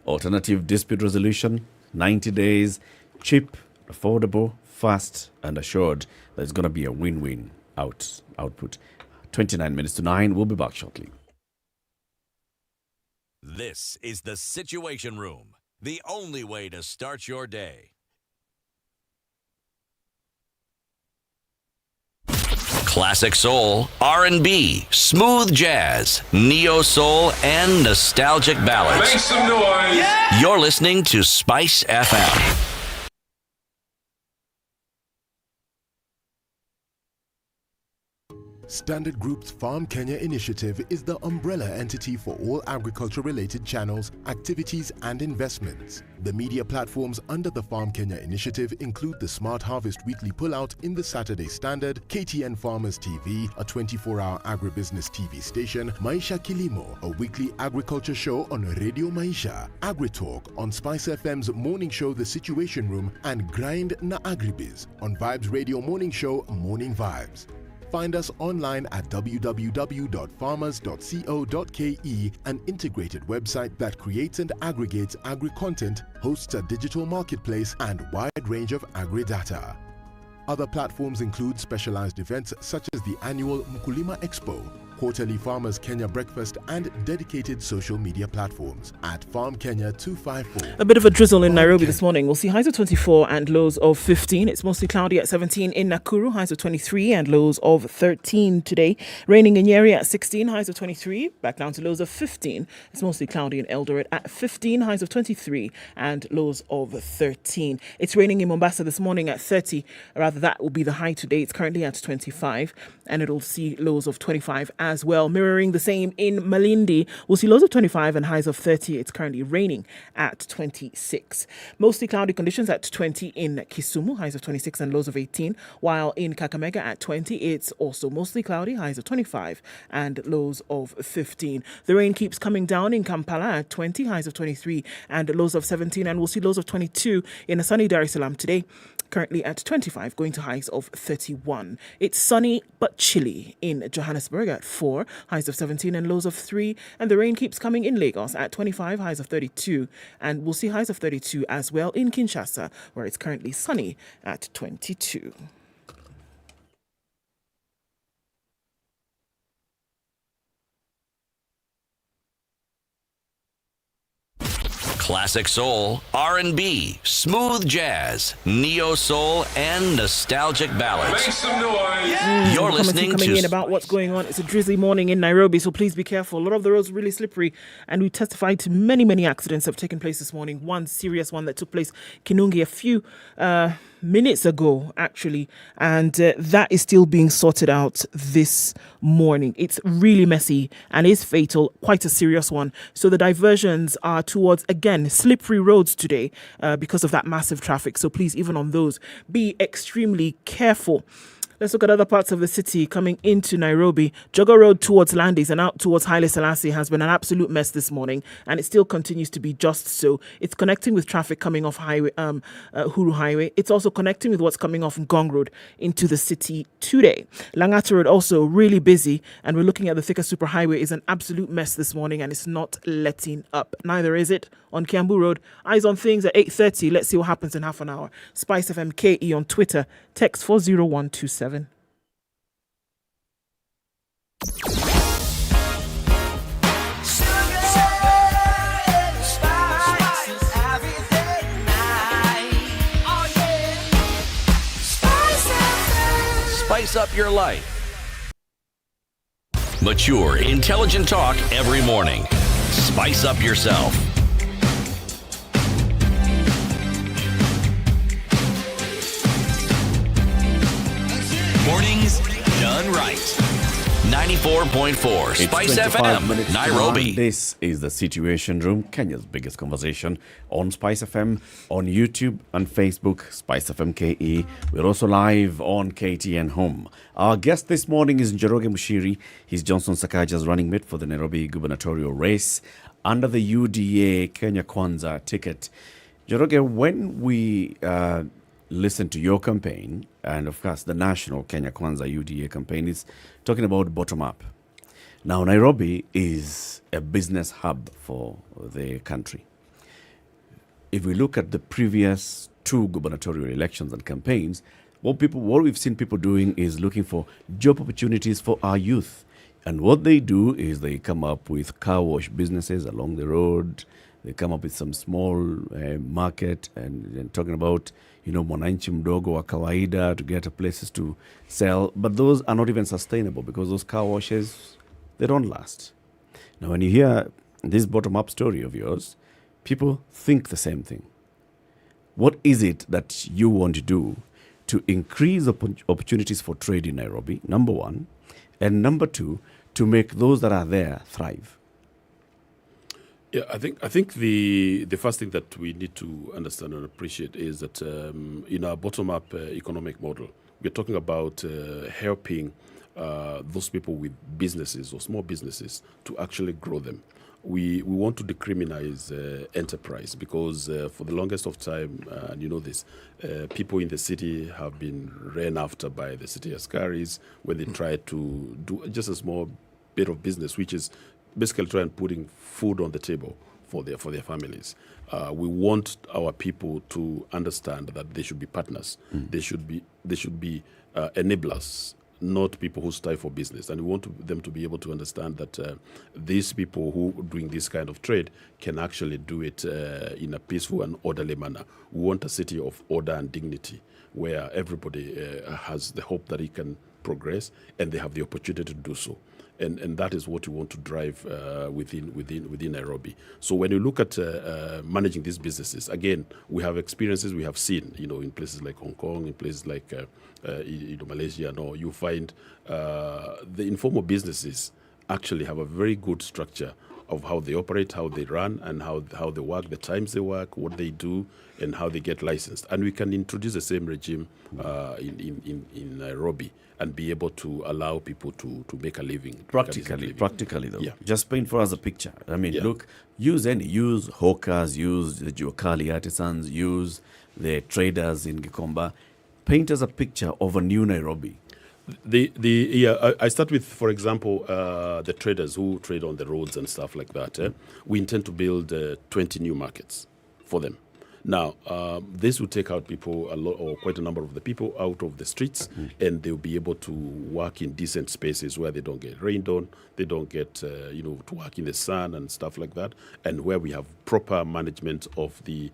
Alternative dispute resolution, 90 days, cheap, affordable, fast, and assured that it's going to be a win-win output. 29 minutes to 9. We'll be back shortly. This is the Situation Room, the only way to start your day. Classic soul, R&B, smooth jazz, neo soul, and nostalgic ballads. Make some noise. Yeah! You're listening to Spice FM. Standard Group's Farm Kenya initiative is the umbrella entity for all agriculture-related channels, activities and investments. The media platforms under the Farm Kenya initiative include the Smart Harvest Weekly Pullout in the Saturday Standard, KTN Farmers TV, a 24-hour agribusiness TV station, Maisha Kilimo, a weekly agriculture show on Radio Maisha, AgriTalk on SpiceFM's morning show The Situation Room, and Grind na Agribiz on Vibes Radio morning show Morning Vibes. Find us online at www.farmers.co.ke, an integrated website that creates and aggregates agri-content, hosts a digital marketplace, and wide range of agri-data. Other platforms include specialized events such as the annual Mkulima Expo, quarterly Farmers Kenya breakfast and dedicated social media platforms at Farm Kenya 254. A bit of a drizzle in Nairobi this morning. We'll see highs of 24 and lows of 15. It's mostly cloudy at 17 in Nakuru, highs of 23 and lows of 13 today. Raining in Nyeri at 16, highs of 23, back down to lows of 15. It's mostly cloudy in Eldoret at 15, highs of 23 and lows of 13. It's raining in Mombasa this morning at 30. Rather, that will be the high today. It's currently at 25 and it'll see lows of 25 as well. Mirroring the same in Malindi, we'll see lows of 25 and highs of 30. It's currently raining at 26. Mostly cloudy conditions at 20 in Kisumu, highs of 26 and lows of 18. While in Kakamega at 20, it's also mostly cloudy, highs of 25 and lows of 15. The rain keeps coming down in Kampala at 20, highs of 23 and lows of 17. And we'll see lows of 22 in a sunny Dar es Salaam today, currently at 25, going to highs of 31. It's sunny but chilly in Johannesburg at 4, highs of 17 and lows of 3. And the rain keeps coming in Lagos at 25, highs of 32. And we'll see highs of 32 as well in Kinshasa, where it's currently sunny at 22. Classic soul, R&B, smooth jazz, neo soul, and nostalgic ballads. Make some noise. You're listening coming to in about what's going on. It's a drizzly morning in Nairobi, so please be careful. A lot of the roads are really slippery, and we testified to many accidents that have taken place this morning. One serious one that took place Kinungi a few minutes ago, actually, and that is still being sorted out this morning. It's really messy and is fatal, quite a serious one. So the diversions are towards, again, slippery roads today because of that massive traffic. So please, even on those, be extremely careful. Let's look at other parts of the city coming into Nairobi. Jogger Road towards Landis and out towards Haile Selassie has been an absolute mess this morning, and it still continues to be just so. It's connecting with traffic coming off highway, Huru Highway. It's also connecting with what's coming off Ngong Road into the city today. Langata Road also really busy, and we're looking at the Thika Superhighway is an absolute mess this morning, and it's not letting up. Neither is it on Kiambu Road. Eyes on things at 8:30. Let's see what happens in half an hour. SpiceFM KE on Twitter. Text 40127. Spice up your life. Mature, intelligent talk every morning. Spice up yourself. Mornings done right. 94.4 Spice FM, Nairobi. This is the Situation Room, Kenya's biggest conversation on Spice FM, on YouTube and Facebook, Spice FM KE. We're also live on KTN Home. Our guest this morning is Joro Mushiri. He's Johnson Sakaja's running mate for the Nairobi gubernatorial race under the UDA Kenya Kwanza ticket. Joro, when we listen to your campaign, and of course the national Kenya Kwanza UDA campaign is talking about bottom-up. Now, Nairobi is a business hub for the country. If we look at the previous two gubernatorial elections and campaigns, what we've seen people doing is looking for job opportunities for our youth. And what they do is they come up with car wash businesses along the road. They come up with some small market and talking about, mwananchi mdogo wa kawaida to get places to sell. But those are not even sustainable because those car washes, they don't last. Now, when you hear this bottom-up story of yours, people think the same thing. What is it that you want to do to increase opportunities for trade in Nairobi, number one, and number two, to make those that are there thrive? Yeah, I think the first thing that we need to understand and appreciate is that in our bottom-up economic model, we're talking about helping those people with businesses or small businesses to actually grow them. We want to decriminalize enterprise because for the longest of time, and you know this, people in the city have been ran after by the city askaris when they try to do just a small bit of business, which is basically trying putting food on the table for their families. We want our people to understand that they should be partners. They should be enablers not people who strive for business. And we want them to be able to understand that these people who are doing this kind of trade can actually do it in a peaceful and orderly manner. We want a city of order and dignity where everybody has the hope that he can progress and they have the opportunity to do so. And that is what we want to drive within Nairobi. So when you look at managing these businesses, again, we have experiences we have seen, in places like Hong Kong, in places like Malaysia. No, you find the informal businesses actually have a very good structure of how they operate, how they run, and how they work, the times they work, what they do, and how they get licensed. And we can introduce the same regime in Nairobi and be able to allow people to make a living. Practically though. Yeah. Just paint for us a picture. I mean, look, use hawkers, use the Juakali artisans, use the traders in Gikomba. Paint us a picture of a new Nairobi. I start with, for example, the traders who trade on the roads and stuff like that. We intend to build 20 new markets for them. Now, this will take out people, quite a number of the people out of the streets, and they'll be able to work in decent spaces where they don't get rained on, they don't get, to work in the sun and stuff like that, and where we have proper management of the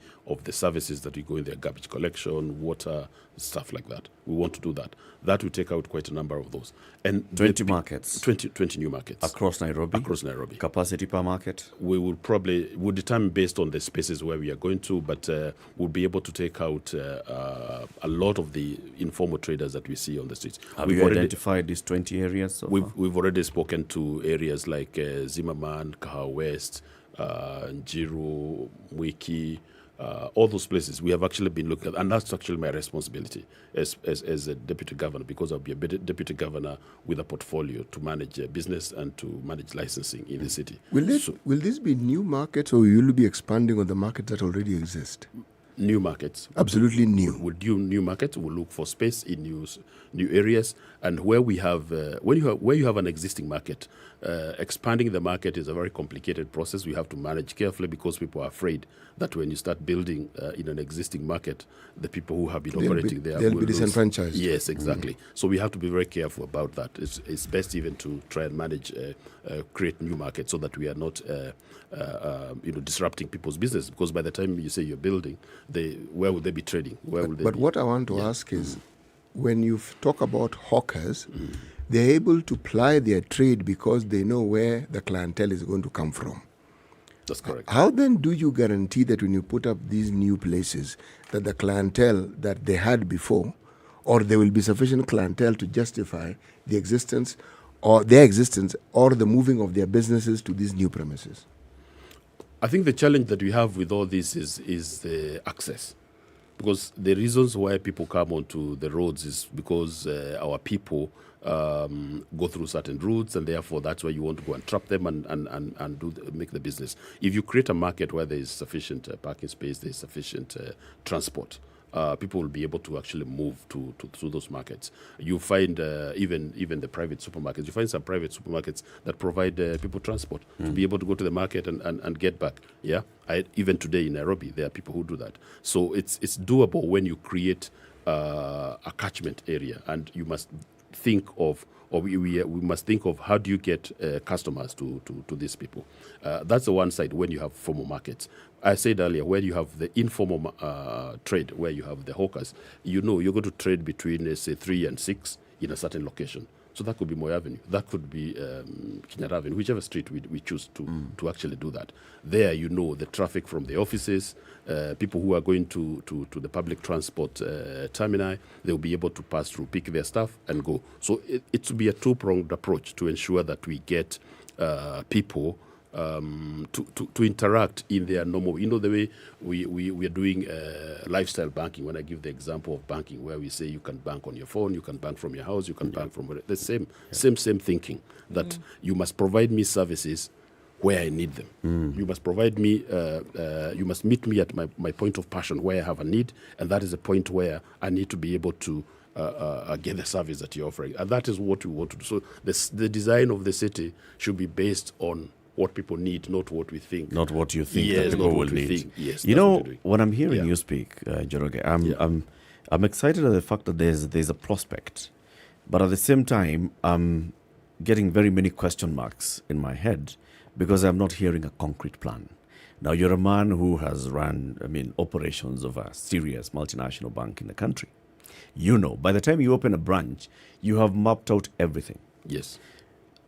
services that we go in there, garbage collection, water, stuff like that. We want to do that. That will take out quite a number of those. And 20 markets. 20 new markets. Across Nairobi? Across Nairobi. Capacity per market? We'll determine based on the spaces where we are going to, but we'll be able to take out a lot of the informal traders that we see on the streets. Have you identified these 20 areas so far? We've already spoken to areas like Zimmerman, Kahawa West, Joro, Mushiri, all those places we have actually been looking at, and that's actually my responsibility as a deputy governor, because I'll be a deputy governor with a portfolio to manage business and to manage licensing in the city. Will this be new markets, or will you be expanding on the markets that already exist? New markets. Absolutely new. We'll do new markets. We'll look for space in new areas, and where we have where you have an existing market, expanding the market is a very complicated process. We have to manage carefully because people are afraid that when you start building in an existing market, the people who have been operating there will be disenfranchised. Yes, exactly. So we have to be very careful about that. It's best even to try and manage, create new markets so that we are not disrupting people's business. Because by the time you say you're building, where would they be trading? But what I want to ask is, when you talk about hawkers, they're able to ply their trade because they know where the clientele is going to come from. That's correct. How then do you guarantee that when you put up these new places, that the clientele that they had before, or there will be sufficient clientele to justify the existence or the moving of their businesses to these new premises? I think the challenge that we have with all this is the access. Because the reasons why people come onto the roads is because our people go through certain routes, and therefore that's why you want to go and trap them and make the business. If you create a market where there is sufficient parking space, there is sufficient transport, people will be able to actually move to those markets. You find even the private supermarkets. You find some private supermarkets that provide people transport to be able to go to the market and get back. Yeah, even today in Nairobi, there are people who do that. So it's doable when you create a catchment area, and you must think of. Or we must think of how do you get customers to these people. That's the one side when you have formal markets. I said earlier, where you have the informal trade, where you have the hawkers, you're going to trade between, say, 3 and 6 in a certain location. So that could be Moi Avenue. That could be Kinyara Avenue, whichever street we choose to actually do that. There, the traffic from the offices, people who are going to the public transport terminal, they'll be able to pass through, pick their stuff, and go. So it will be a two-pronged approach to ensure that we get people to interact in their normal, the way we are doing lifestyle banking. When I give the example of banking, where we say you can bank on your phone, you can bank from your house, you can bank from the same thinking, that you must provide me services where I need them. You must provide me, you must meet me at my point of passion where I have a need, and that is a point where I need to be able to get the service that you're offering. And that is what we want to do. So the design of the city should be based on what people need, not what we think. Not what you think yes, that people will need. Yes, when I'm hearing you speak, Joroge, I'm excited at the fact that there's a prospect But at the same time, I'm getting very many question marks in my head because I'm not hearing a concrete plan. Now, you're a man who has run, operations of a serious multinational bank in the country. You know, by the time you open a branch, you have mapped out everything. Yes.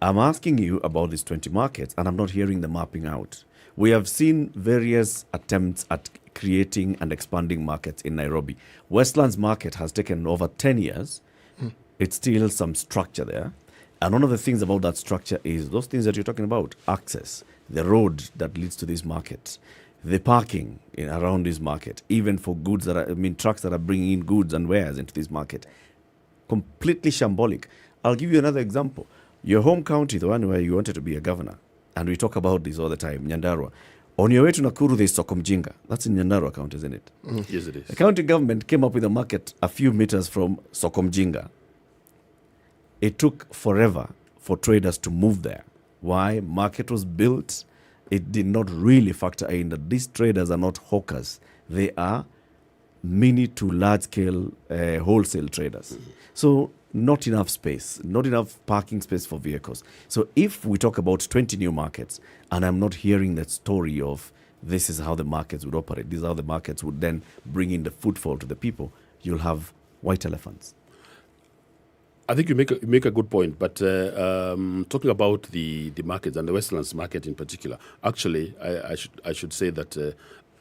I'm asking you about these 20 markets, and I'm not hearing the mapping out. We have seen various attempts at creating and expanding markets in Nairobi. Westlands Market has taken over 10 years. It's still some structure there. And one of the things about that structure is those things that you're talking about, access, the road that leads to this market, the parking around this market, even for goods that are, trucks that are bringing in goods and wares into this market. Completely shambolic. I'll give you another example. Your home county, the one where you wanted to be a governor, and we talk about this all the time, Nyandarua. On your way to Nakuru, there's Sokomjinga. That's in Nyandarua County, isn't it? Yes, it is. The county government came up with a market a few meters from Sokomjinga. It took forever for traders to move there. Why? Market was built. It did not really factor in that these traders are not hawkers. They are mini to large scale wholesale traders. So not enough space, not enough parking space for vehicles. So if we talk about 20 new markets, and I'm not hearing that story of this is how the markets would operate, this is how the markets would then bring in the footfall to the people, you'll have white elephants. I think you make a good point, but talking about the markets and the Westlands market in particular, actually, I should say that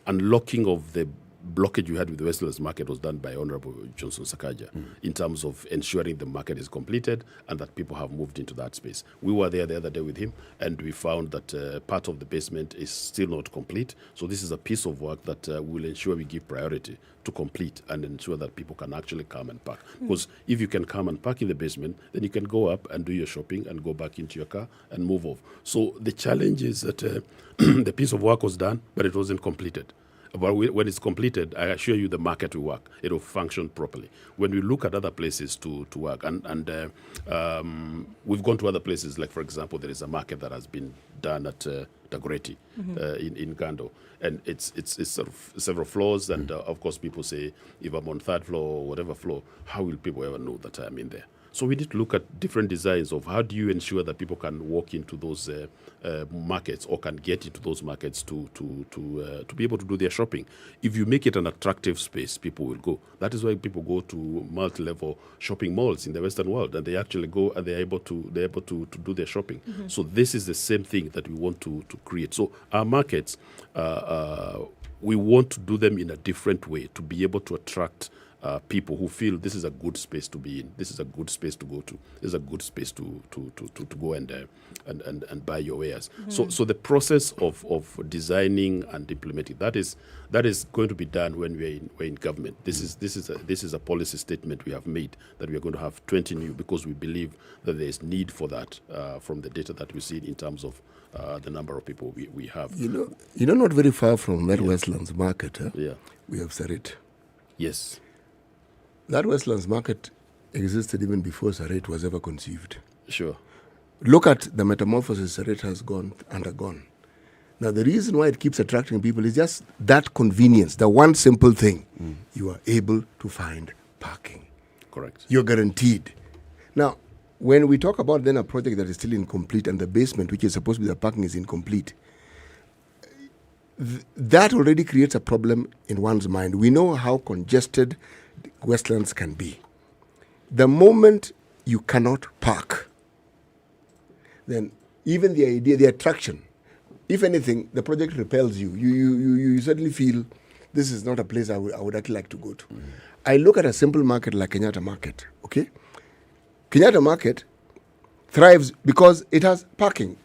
unlocking of the blockage you had with the Westlands market was done by Honorable Johnson Sakaja in terms of ensuring the market is completed and that people have moved into that space. We were there the other day with him, and we found that part of the basement is still not complete. So this is a piece of work that will ensure we give priority to complete and ensure that people can actually come and park. Because if you can come and park in the basement, then you can go up and do your shopping and go back into your car and move off. So the challenge is that the piece of work was done, but it wasn't completed. But when it's completed, I assure you the market will work. It will function properly. When we look at other places to work, and we've gone to other places, like, for example, there is a market that has been done at Dagoretti in Gando. And it's sort of several floors. And, of course, people say, if I'm on third floor or whatever floor, how will people ever know that I'm in there? So we need to look at different designs of how do you ensure that people can walk into those markets or can get into those markets to be able to do their shopping. If you make it an attractive space, people will go. That is why people go to multi-level shopping malls in the Western world, and they actually go and they're able to do their shopping. So this is the same thing that we want to create. So our markets, we want to do them in a different way to be able to attract people who feel this is a good space to be in, this is a good space to go to, this is a good space to go and buy your wares. So the process of designing and implementing that is going to be done when we're in government. This is a policy statement we have made that we are going to have 20 new, because we believe that there is need for that from the data that we see in terms of the number of people we have. You know, not very far from that Westlands market, we have Sarit. Yes. That Westlands market existed even before Sarit was ever conceived. Sure. Look at the metamorphosis Sarit has undergone. Now, the reason why it keeps attracting people is just that convenience, the one simple thing. You are able to find parking. Correct. You're guaranteed. Now, when we talk about then a project that is still incomplete and the basement, which is supposed to be the parking, is incomplete, that already creates a problem in one's mind. We know how congested Westlands can be. The moment you cannot park, then even the idea, the attraction, if anything, the project repels you. You suddenly feel this is not a place I would actually like to go to. I look at a simple market like Kenyatta Market, okay? Kenyatta Market thrives because it has parking,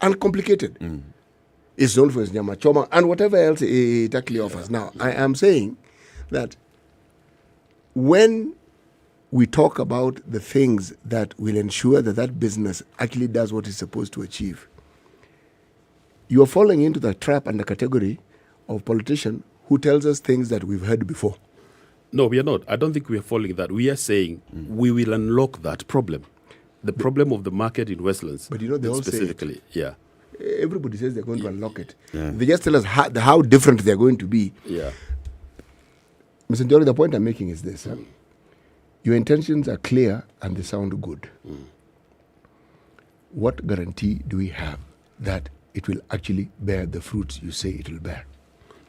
uncomplicated. It's known for its nyama choma and whatever else it actually offers. Now, I am saying that when we talk about the things that will ensure that that business actually does what it's supposed to achieve, you are falling into the trap and the category of politician who tells us things that we've heard before. No, we are not. I don't think we are falling that. We are saying we will unlock that problem. The problem of the market in Westlands. But you know, they all specifically, say it. Yeah. Everybody says they're going to unlock it. They just tell us how different they're going to be. Yeah. Mr. Joro, the point I'm making is this. your intentions are clear and they sound good. What guarantee do we have that it will actually bear the fruits you say it will bear?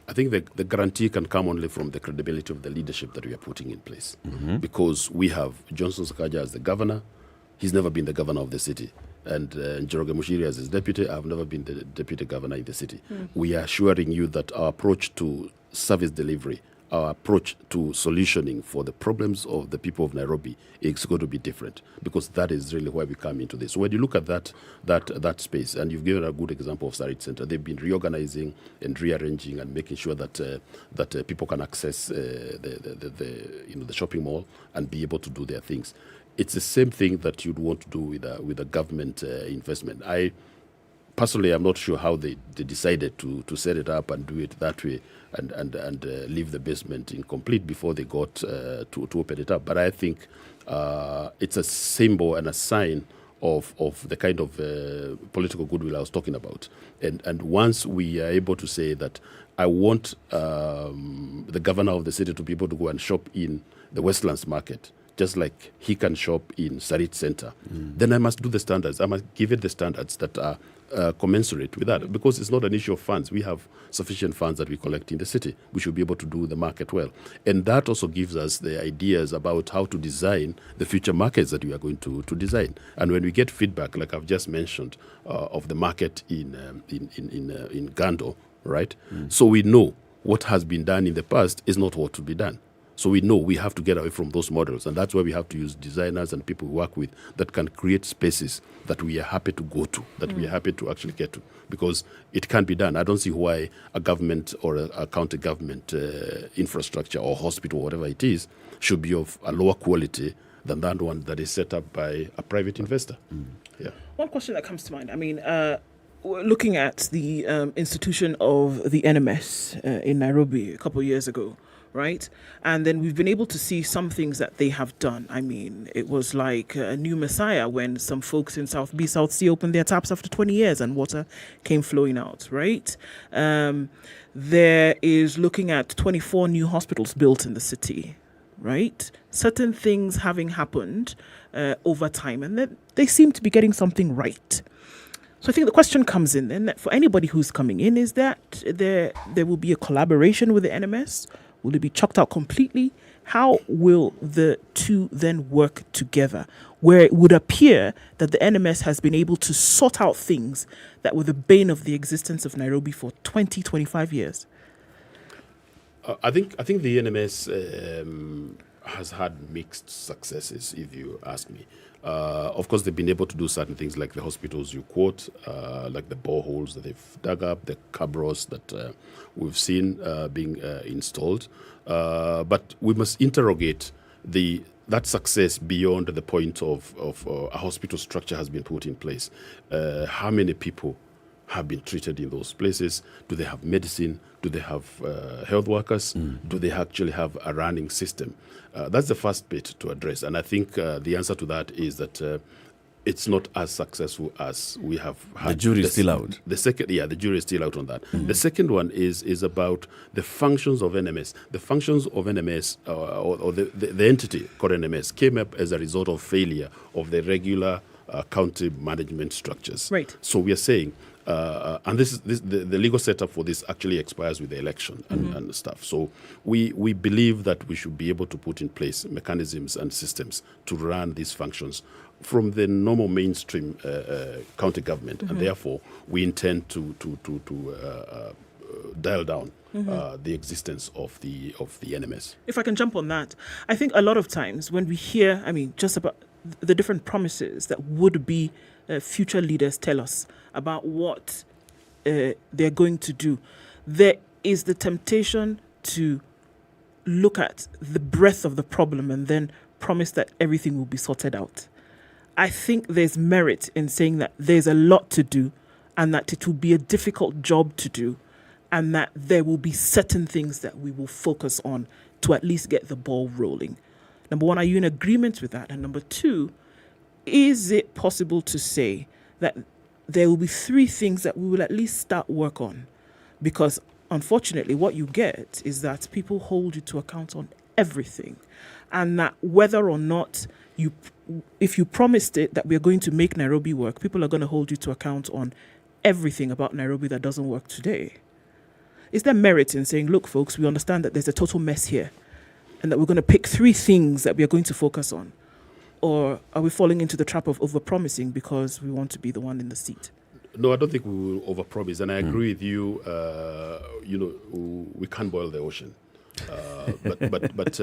I think the guarantee can come only from the credibility of the leadership that we are putting in place. Because we have Johnson Sakaja as the governor. He's never been the governor of the city. And Joro Mushiri as his deputy. I've never been the deputy governor in the city. We are assuring you that our approach to service delivery, our approach to solutioning for the problems of the people of Nairobi is going to be different, because that is really where we come into this. When you look at that space, and you've given a good example of Sarit Center, they've been reorganizing and rearranging and making sure that people can access the shopping mall and be able to do their things. It's the same thing that you'd want to do with a government investment. Personally, I'm not sure how they decided to set it up and do it that way and leave the basement incomplete before they got to open it up. But I think it's a symbol and a sign of the kind of political goodwill I was talking about. And once we are able to say that I want the governor of the city to be able to go and shop in the Westlands Market, just like he can shop in Sarit Center, then I must do the standards. I must give it the standards that are commensurate with that, because it's not an issue of funds. We have sufficient funds that we collect in the city. We should be able to do the market well. And that also gives us the ideas about how to design the future markets that we are going to design. And when we get feedback, like I've just mentioned, of the market in Gando, right? So we know what has been done in the past is not what to be done. So we know we have to get away from those models, and that's why we have to use designers and people we work with that can create spaces that we are happy to go to, that we are happy to actually get to, because it can be done. I don't see why a government or a county government infrastructure or hospital, whatever it is, should be of a lower quality than that one that is set up by a private investor. Yeah. One question that comes to mind, I mean, looking at the institution of the NMS in Nairobi a couple of years ago, right? And then we've been able to see some things that they have done. I mean, it was like a new messiah when some folks in South B, South C opened their taps after 20 years and water came flowing out, right? There is looking at 24 new hospitals built in the city, right? Certain things having happened over time, and then they seem to be getting something right. So I think the question comes in then that for anybody who's coming in is that there will be a collaboration with the NMS. Will it be chucked out completely? How will the two then work together? Where it would appear that the NMS has been able to sort out things that were the bane of the existence of Nairobi for 20, 25 years. I think the NMS has had mixed successes, if you ask me. Of course, they've been able to do certain things like the hospitals you quote, like the boreholes that they've dug up, the cabros that we've seen being installed. But we must interrogate that success beyond the point of a hospital structure has been put in place. How many people have been treated in those places? Do they have medicine? Do they have health workers? Do they actually have a running system? That's the first bit to address. And I think the answer to that is that it's not as successful as we have had. The jury is still out. The jury is still out on that. The second one is about the functions of NMS. The functions of NMS, or the entity called NMS, came up as a result of failure of the regular county management structures. Right. So we are saying, and the legal setup for this actually expires with the election and stuff. So we believe that we should be able to put in place mechanisms and systems to run these functions from the normal mainstream county government, and therefore we intend to dial down the existence of the NMS. If I can jump on that, I think a lot of times when we hear, just about the different promises that would-be future leaders tell us about what they're going to do, there is the temptation to look at the breadth of the problem and then promise that everything will be sorted out. I think there's merit in saying that there's a lot to do and that it will be a difficult job to do, and that there will be certain things that we will focus on to at least get the ball rolling. Number one, are you in agreement with that? And number two, is it possible to say that there will be three things that we will at least start work on? Because unfortunately, what you get is that people hold you to account on everything. and that whether or not if you promised it that we're going to make Nairobi work, people are going to hold you to account on everything about Nairobi that doesn't work today. Is there merit in saying, look, folks, we understand that there's a total mess here and that we're going to pick 3 things that we are going to focus on? Or are we falling into the trap of overpromising because we want to be the one in the seat? No, I don't think we will overpromise. And I agree with you, we can't boil the ocean. But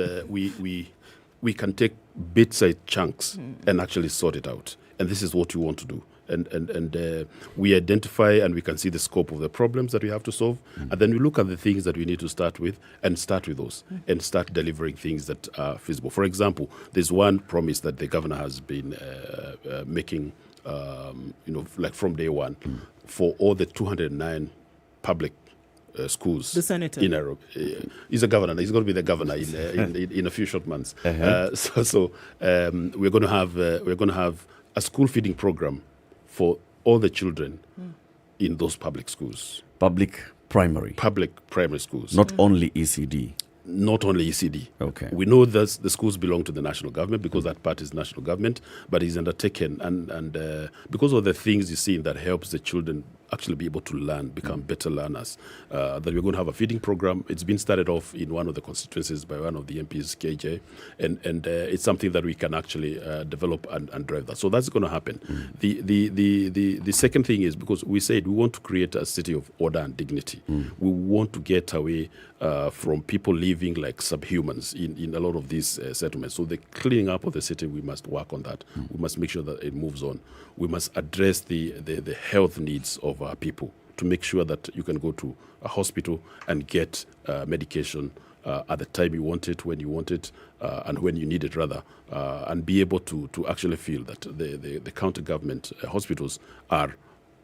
we can take bit-sized chunks and actually sort it out. And this is what we want to do. And we identify and we can see the scope of the problems that we have to solve. And then we look at the things that we need to start with and start with those and start delivering things that are feasible. For example, there's one promise that the governor has been making, like from day one, for all the 209 public schools. The senator in Nairobi. He's a governor. He's going to be the governor in a few short months. So we're going to have a school feeding program for all the children in those public schools. Public primary schools. Not only ECD. Not only ECD. Okay. We know that the schools belong to the national government because that part is national government, but it's undertaken and because of the things you see that helps the children actually be able to learn, become better learners, that we're going to have a feeding program. It's been started off in one of the constituencies by one of the MPs, KJ, and it's something that we can actually develop and drive that. So that's going to happen. The second thing is, because we said we want to create a city of order and dignity. We want to get away from people living like subhumans in a lot of these settlements. So the cleaning up of the city, we must work on that. We must make sure that it moves on. We must address the health needs of our people to make sure that you can go to a hospital and get medication at the time you want it, when you want it, and when you need it, rather, and be able to actually feel that the county government hospitals are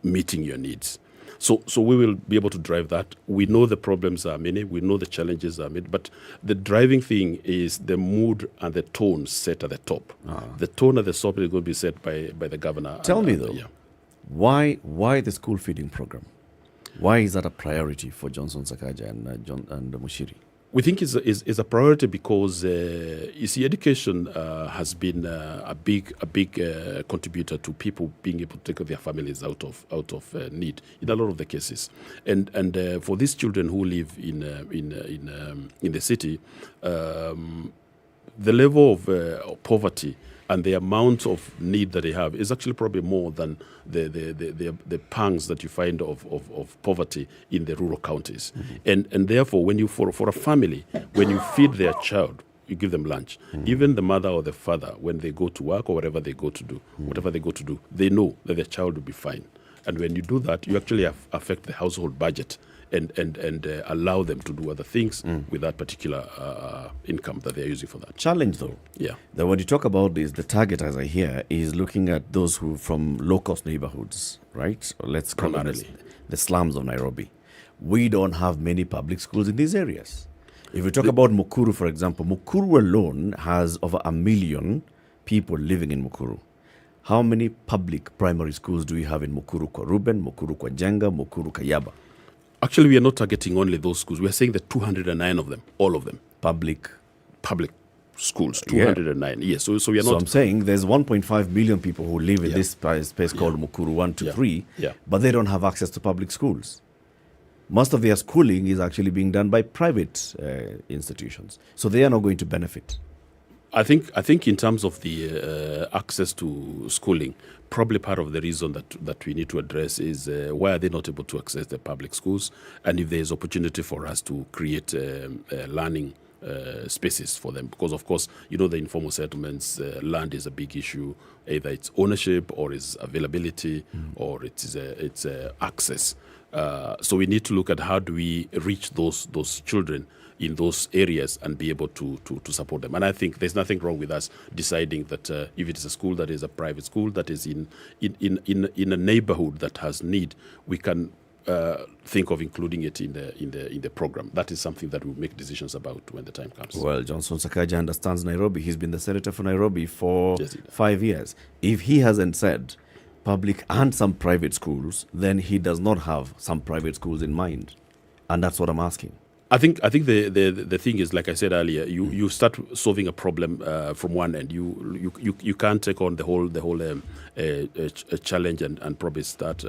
meeting your needs. So we will be able to drive that. We know the problems are many. We know the challenges are many. But the driving thing is the mood and the tone set at the top. The tone at the top is going to be set by the governor. Tell me, though, why the school feeding program? Why is that a priority for Johnson Sakaja and Mushiri? We think is a priority because you see, education has been a big contributor to people being able to take their families out of need in a lot of the cases, and for these children who live in the city, the level of poverty and the amount of need that they have is actually probably more than the pangs that you find of poverty in the rural counties. And therefore, when you for a family, when you feed their child, you give them lunch. Even the mother or the father, when they go to work or whatever they go to do, they know that their child will be fine. And when you do that, you actually affect the household budget and allow them to do other things with that particular income that they're using for that. Challenge, though. Yeah. That what you talk about is the target, as I hear, is looking at those who from low-cost neighborhoods, right? Or let's call it the slums of Nairobi. We don't have many public schools in these areas. If we talk about Nakuru, for example, Nakuru alone has over 1 million people living in Nakuru. How many public primary schools do we have in Nakuru kwa Ruben, Nakuru kwa Jenga, Nakuru Kayaba? Actually, we are not targeting only those schools. We are saying the 209 of them, all of them. Public schools, 209. Yes, so we are not... So I'm saying there's 1.5 million people who live in this space called Nakuru 1 to 3, but they don't have access to public schools. Most of their schooling is actually being done by private institutions. So they are not going to benefit. I think in terms of the access to schooling, probably part of the reason that we need to address is why are they not able to access the public schools, and if there is opportunity for us to create learning spaces for them. Because, of course, you know, the informal settlements, land is a big issue. Either it's ownership or it's availability or it's access. So we need to look at how do we reach those children in those areas and be able to support them. And I think there's nothing wrong with us deciding that if it is a school that is a private school that is in a neighborhood that has need, we can think of including it in the program. That is something that we'll make decisions about when the time comes. Well, Johnson Sakaja understands Nairobi. He's been the senator for Nairobi for 5 years. If he hasn't said public and some private schools, then he does not have some private schools in mind. And that's what I'm asking. I think the thing is, like I said earlier, you start solving a problem from one end. You can't take on the whole challenge and probably start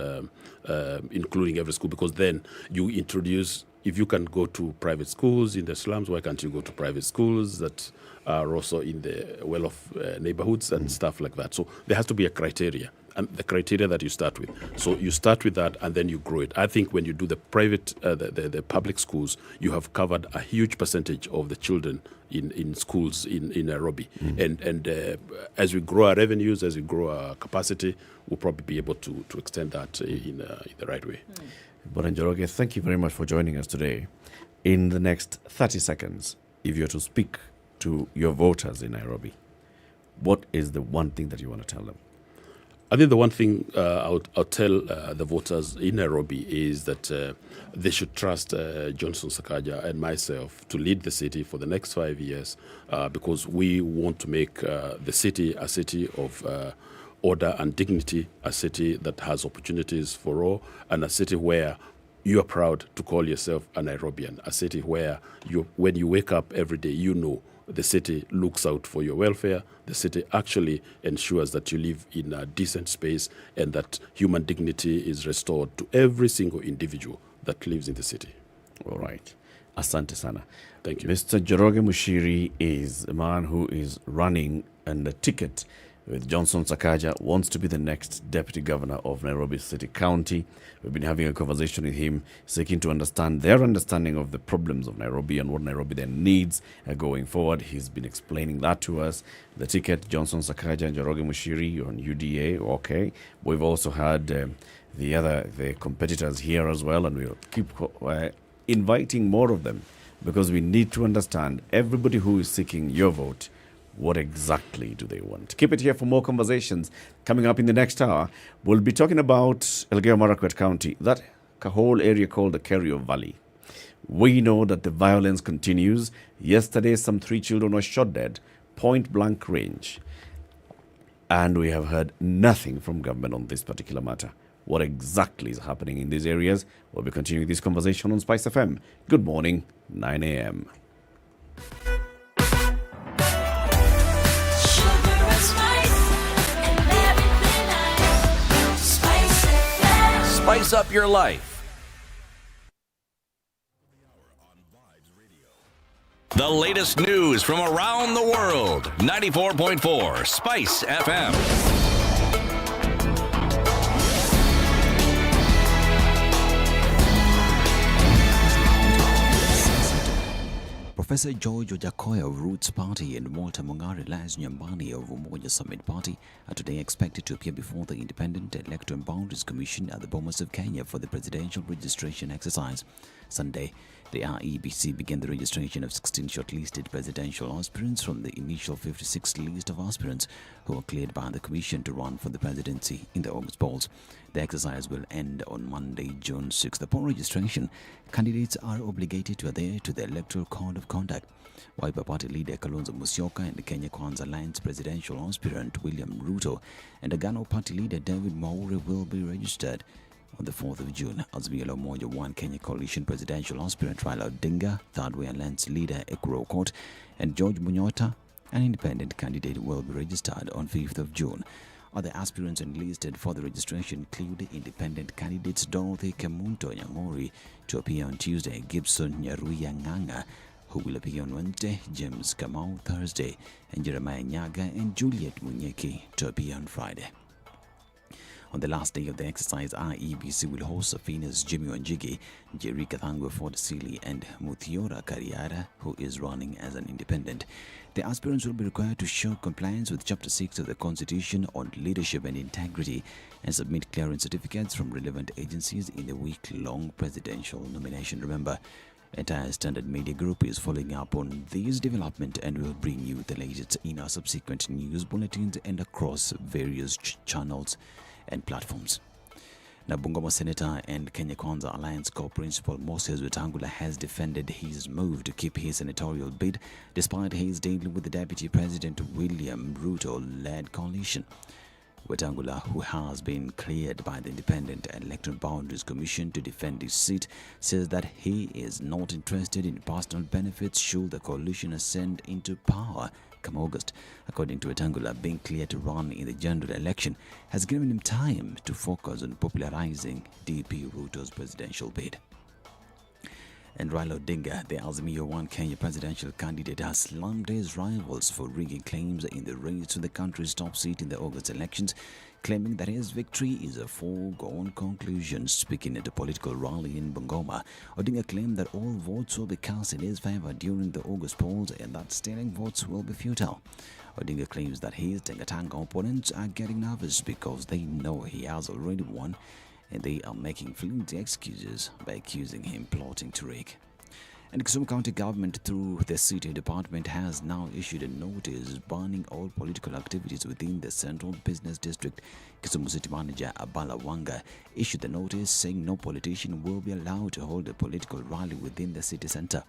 including every school, because then you introduce. If you can go to private schools in the slums, why can't you go to private schools that are also in the well-off neighborhoods and stuff like that? So there has to be a criteria, and the criteria that you start with. So you start with that, and then you grow it. I think when you do the private, the public schools, you have covered a huge percentage of the children in schools in Nairobi. And as we grow our revenues, as we grow our capacity, we'll probably be able to extend that in the right way. But Njoroge, thank you very much for joining us today. In the next 30 seconds, if you're to speak to your voters in Nairobi, what is the one thing that you want to tell them? I think the one thing I'll tell the voters in Nairobi is that they should trust Johnson Sakaja and myself to lead the city for the next 5 years, because we want to make the city a city of order and dignity, a city that has opportunities for all, and a city where you are proud to call yourself a Nairobian, a city where when you wake up every day, you know the city looks out for your welfare. The city actually ensures that you live in a decent space and that human dignity is restored to every single individual that lives in the city. All right. Asante sana. Thank you. Mr. Joro Mushiri is a man who is running on the ticket with Johnson Sakaja, wants to be the next deputy governor of Nairobi City County. We've been having a conversation with him, seeking to understand their understanding of the problems of Nairobi and what Nairobi then needs going forward. He's been explaining that to us. The ticket, Johnson Sakaja and Joro Mushiri on UDA, okay. We've also had the competitors here as well, and we'll keep inviting more of them, because we need to understand everybody who is seeking your vote. What exactly do they want? Keep it here for more conversations. Coming up in the next hour, we'll be talking about Elgeyo-Marakwet County, that whole area called the Kerio Valley. We know that the violence continues. Yesterday, some 3 children were shot dead, point-blank range. And we have heard nothing from government on this particular matter. What exactly is happening in these areas? We'll be continuing this conversation on SpiceFM. Good morning, 9 a.m. Spice up your life. The latest news from around the world. 94.4 Spice FM. Professor George Ojakoya of Roots Party and Walter Mungari Laz Nyambani of Umoja Summit Party are today expected to appear before the Independent Electoral Boundaries Commission at the Bomas of Kenya for the presidential registration exercise. Sunday, the IEBC began the registration of 16 shortlisted presidential aspirants from the initial 56 list of aspirants who were cleared by the commission to run for the presidency in the August polls. The exercise will end on Monday, June 6th. Upon registration, candidates are obligated to adhere to the Electoral Code of Conduct. Wiper Party leader Kalonzo Musyoka and the Kenya Kwanza Alliance presidential aspirant William Ruto and the Agano Party leader David Mwaure will be registered on the 4th of June. Azimio la Umoja One Kenya Coalition presidential aspirant Raila Odinga, Third Way Alliance leader Okoh, and George Munyota, an independent candidate, will be registered on 5th of June. Other aspirants enlisted for the registration include independent candidates Dorothy Kemunto Nyang'ori to appear on Tuesday, Gibson Nyaruya Ng'ang'a, who will appear on Wednesday, James Kamau Thursday, and Jeremiah Nyaga and Juliet Munyeki to appear on Friday. On the last day of the exercise, IEBC will host Safina's Jimmy Wanjigi, Jerry Kathangwe Ford Sili, and Muthiora Kariara, who is running as an independent. The aspirants will be required to show compliance with Chapter 6 of the Constitution on leadership and integrity and submit clearance certificates from relevant agencies in the week-long presidential nomination. Remember, entire Standard Media Group is following up on this development and will bring you the latest in our subsequent news bulletins and across various channels and platforms. Now, Bungoma Senator and Kenya Kwanza Alliance co-principal Moses Wetangula has defended his move to keep his senatorial bid despite his dealing with the Deputy President William Ruto-led coalition. Wetangula, who has been cleared by the Independent Electoral Boundaries Commission to defend his seat, says that he is not interested in personal benefits should the coalition ascend into power come August. According to Wetangula, being cleared to run in the general election has given him time to focus on popularizing DP Ruto's presidential bid. And Raila Odinga, the Azimio One Kenya presidential candidate, has slammed his rivals for rigging claims in the race to the country's top seat in the August elections, claiming that his victory is a foregone conclusion. Speaking at a political rally in Bungoma, Odinga claimed that all votes will be cast in his favor during the August polls and that stealing votes will be futile. Odinga claims that his Tengatanga opponents are getting nervous because they know he has already won, and they are making flimsy excuses by accusing him plotting to rig. And Kisumu County Government, through the City Department, has now issued a notice banning all political activities within the Central Business District. Kisumu City Manager Abala Wanga issued the notice saying no politician will be allowed to hold a political rally within the city centre.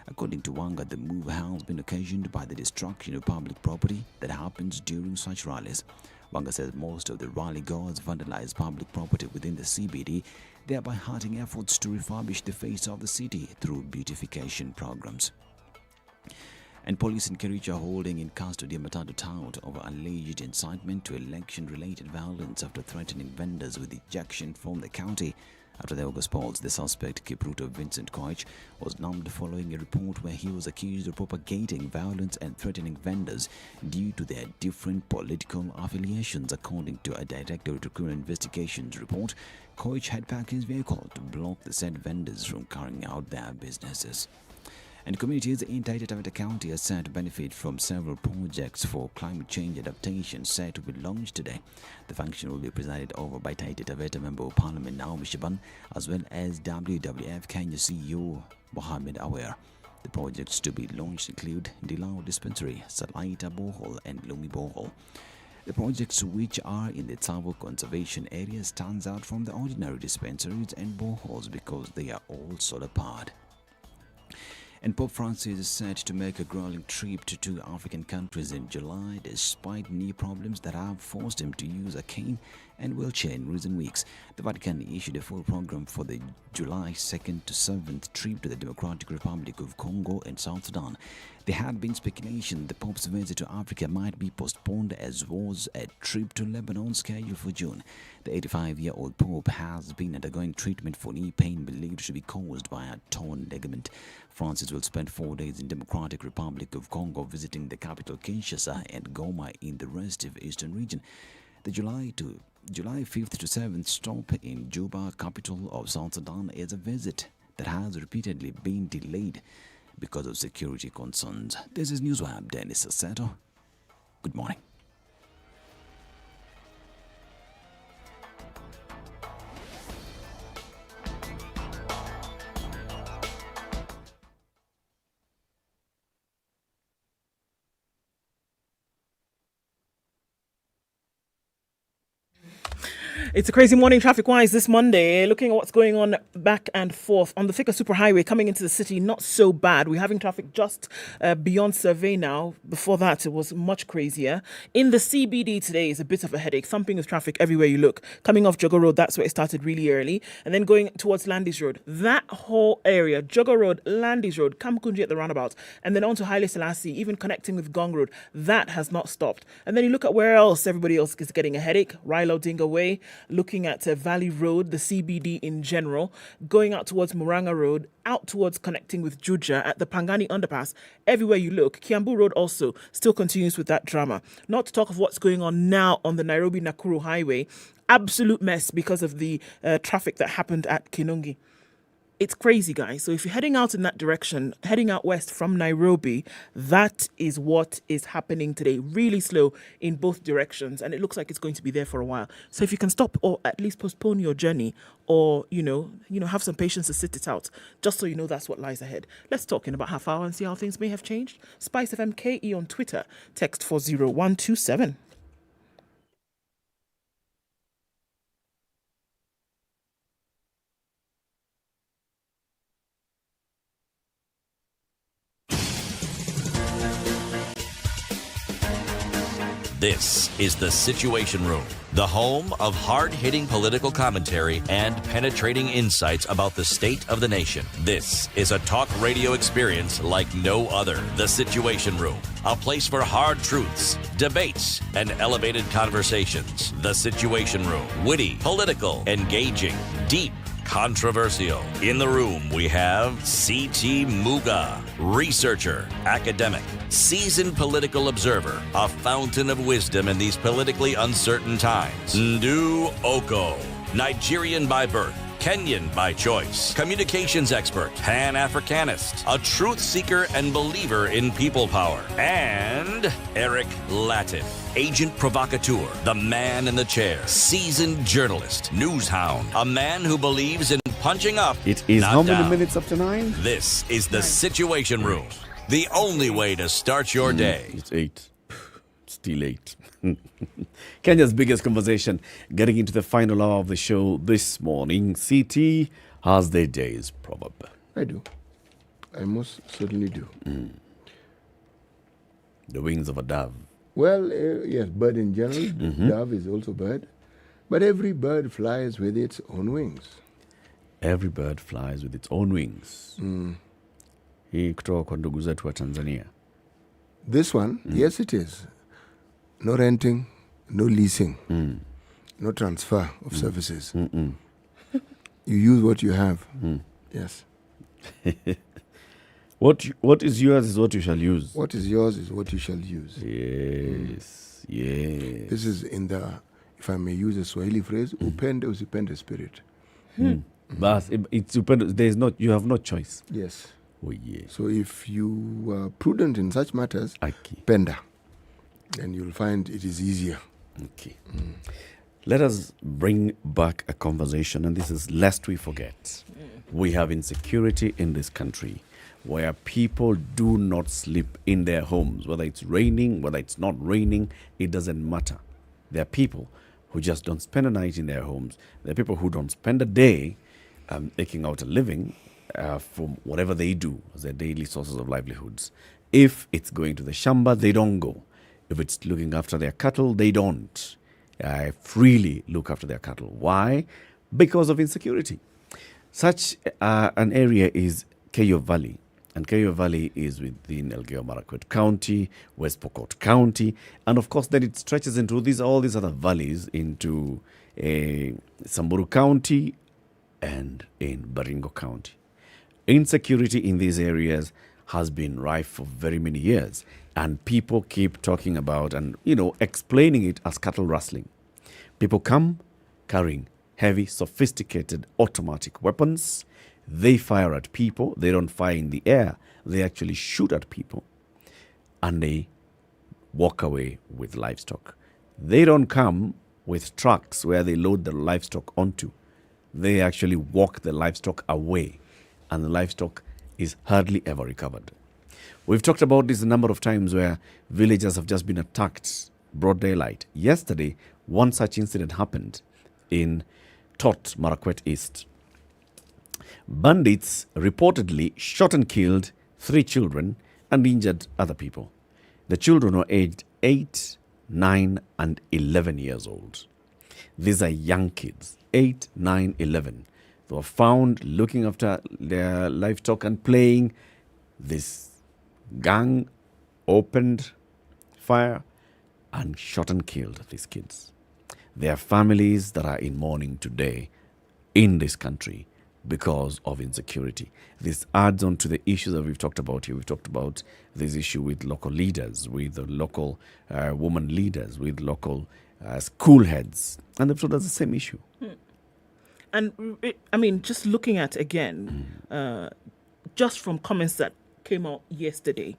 According to Wanga, the move has been occasioned by the destruction of public property that happens during such rallies. Wanga says most of the rally goers vandalize public property within the CBD, thereby hurting efforts to refurbish the face of the city through beautification programs. And police in Kerio are holding in custody a Matatu tout over alleged incitement to election-related violence after threatening vendors with ejection from the county. After the August polls, the suspect, Kipruto Vincent Koich, was nabbed following a report where he was accused of propagating violence and threatening vendors due to their different political affiliations. According to a Directorate of Criminal Investigations report, Koich had parked his vehicle to block the said vendors from carrying out their businesses. And communities in Taita Taveta County are set to benefit from several projects for climate change adaptation set to be launched today. The function will be presided over by Taita Taveta Member of Parliament Naomi Shaban, as well as WWF Kenya CEO Mohammed Awer. The projects to be launched include Dilao Dispensary, Salaita Bohol, and Lumi Bohol. The projects, which are in the Tsavo Conservation Area, stands out from the ordinary dispensaries and boreholes because they are all solar-powered. And Pope Francis is set to make a grueling trip to 2 African countries in July, despite knee problems that have forced him to use a cane and wheelchair in recent weeks. The Vatican issued a full program for the July 2nd to 7th trip to the Democratic Republic of Congo and South Sudan. There had been speculation the Pope's visit to Africa might be postponed, as was a trip to Lebanon scheduled for June. The 85-year-old Pope has been undergoing treatment for knee pain believed to be caused by a torn ligament. Francis will spend 4 days in Democratic Republic of Congo, visiting the capital Kinshasa and Goma in the restive eastern region. The July 5th to 7th stop in Juba, capital of South Sudan, is a visit that has repeatedly been delayed because of security concerns. This is Newswire, Dennis Assetto. Good morning. It's a crazy morning traffic-wise this Monday. Looking at what's going on back and forth on the Thika Superhighway coming into the city, not so bad. We're having traffic just beyond Survey now. Before that, it was much crazier. In the CBD today is a bit of a headache. Thumping with traffic everywhere you look. Coming off Jogger Road, that's where it started really early. And then going towards Landis Road. That whole area, Jogger Road, Landis Road, Kamkunji at the roundabout, and then on to Haile Selassie, even connecting with Gong Road, that has not stopped. And then you look at where else everybody else is getting a headache. Raila Odinga Way, looking at Valley Road, the CBD in general, going out towards Muranga Road, out towards connecting with Juja at the Pangani Underpass. Everywhere you look, Kiambu Road also still continues with that drama. Not to talk of what's going on now on the Nairobi-Nakuru Highway. Absolute mess because of the traffic that happened at Kinungi. It's crazy, guys. So if you're heading out in that direction, heading out west from Nairobi, that is what is happening today. Really slow in both directions, and it looks like it's going to be there for a while. So if you can stop or at least postpone your journey, or you know, have some patience to sit it out, just so you know that's what lies ahead. Let's talk in about half hour and see how things may have changed. SpiceFM KE on Twitter, text 40127. This is the Situation Room, the home of hard-hitting political commentary and penetrating insights about the state of the nation. This is a talk radio experience like no other. The Situation Room, a place for hard truths, debates, and elevated conversations. The Situation Room, witty, political, engaging, deep, controversial. In the room, we have C.T. Muga, researcher, academic, seasoned political observer, a fountain of wisdom in these politically uncertain times. Ndu Okoh, Nigerian by birth, Kenyan by choice, communications expert, Pan-Africanist, a truth seeker and believer in people power, and Eric Latiff, agent provocateur, the man in the chair, seasoned journalist, news hound, a man who believes in punching up. It is not how many down. minutes after 9? This is the Situation Room, the only way to start your day. It's 8. Still 8. Kenya's biggest conversation, getting into the final hour of the show this morning. CT has their day's proverb. I do. I most certainly do. The wings of a dove. Well, yes, bird in general. Dove is also bird. But every bird flies with its own wings. Every bird flies with its own wings. Hii kutoka kwa ndugu zetu wa Tanzania. This one, yes it is. No renting, no leasing, no transfer of services. You use what you have. Yes. What is yours is what you shall use. What is yours is what you shall use. Yes, yes. This is in the, if I may use a Swahili phrase, upende usipende spirit. But it's there's not, you have no choice. Yes. Oh yeah. So if you are prudent in such matters, penda, then you'll find it is easier. Okay. Let us bring back a conversation, and this is lest we forget. We have insecurity in this country where people do not sleep in their homes, whether it's raining, whether it's not raining, it doesn't matter. There are people who just don't spend a night in their homes. There are people who don't spend a day making out a living from whatever they do as their daily sources of livelihoods. If it's going to the shamba, they don't go. If it's looking after their cattle, they don't freely look after their cattle. Why? Because of insecurity. Such an area is Kerio Valley. And Kerio Valley is within Elgeyo-Marakwet County, West Pokot County, and of course then it stretches into all these other valleys into Samburu County and in Baringo County. Insecurity in these areas has been rife for very many years, and people keep talking about and, explaining it as cattle rustling. People come carrying heavy, sophisticated automatic weapons. They fire at people. They don't fire in the air. They actually shoot at people, and they walk away with livestock. They don't come with trucks where they load the livestock onto. They actually walk the livestock away, and the livestock is hardly ever recovered. We've talked about this a number of times where villagers have just been attacked broad daylight. Yesterday, one such incident happened in Tot, Marakwet East. Bandits reportedly shot and killed 3 children and injured other people. The children were aged 8, 9, and 11 years old. These are young kids, 8, 9, 11. They were found looking after their livestock and playing. This gang opened fire and shot and killed these kids. There are families that are in mourning today in this country because of insecurity. This adds on to the issues that we've talked about here. We've talked about this issue with local leaders, with the local women leaders, with local school heads. And they've told us the same issue. And just looking at, again, just from comments that came out yesterday,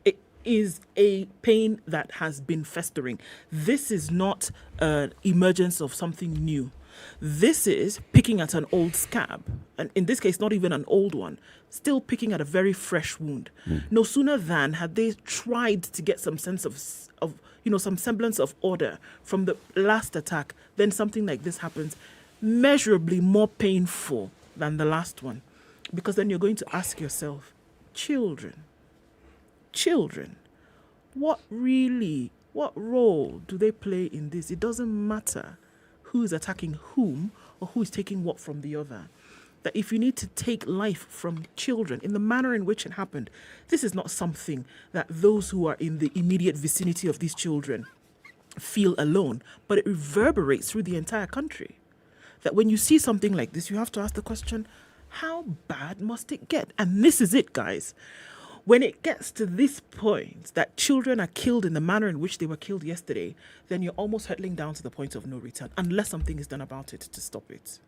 it is a pain that has been festering. This is not an emergence of something new. This is picking at an old scab, and in this case, not even an old one, still picking at a very fresh wound. No sooner than had they tried to get some sense of some semblance of order from the last attack, then something like this happens, measurably more painful than the last one. Because then you're going to ask yourself, children, what really What role do they play in this? It doesn't matter who is attacking whom or who is taking what from the other. That if you need to take life from children in the manner in which it happened, this is not something that those who are in the immediate vicinity of these children feel alone, but it reverberates through the entire country. That when you see something like this, you have to ask the question, how bad must it get? And this is it, guys. When it gets to this point that children are killed in the manner in which they were killed yesterday, then you're almost hurtling down to the point of no return, unless something is done about it to stop it.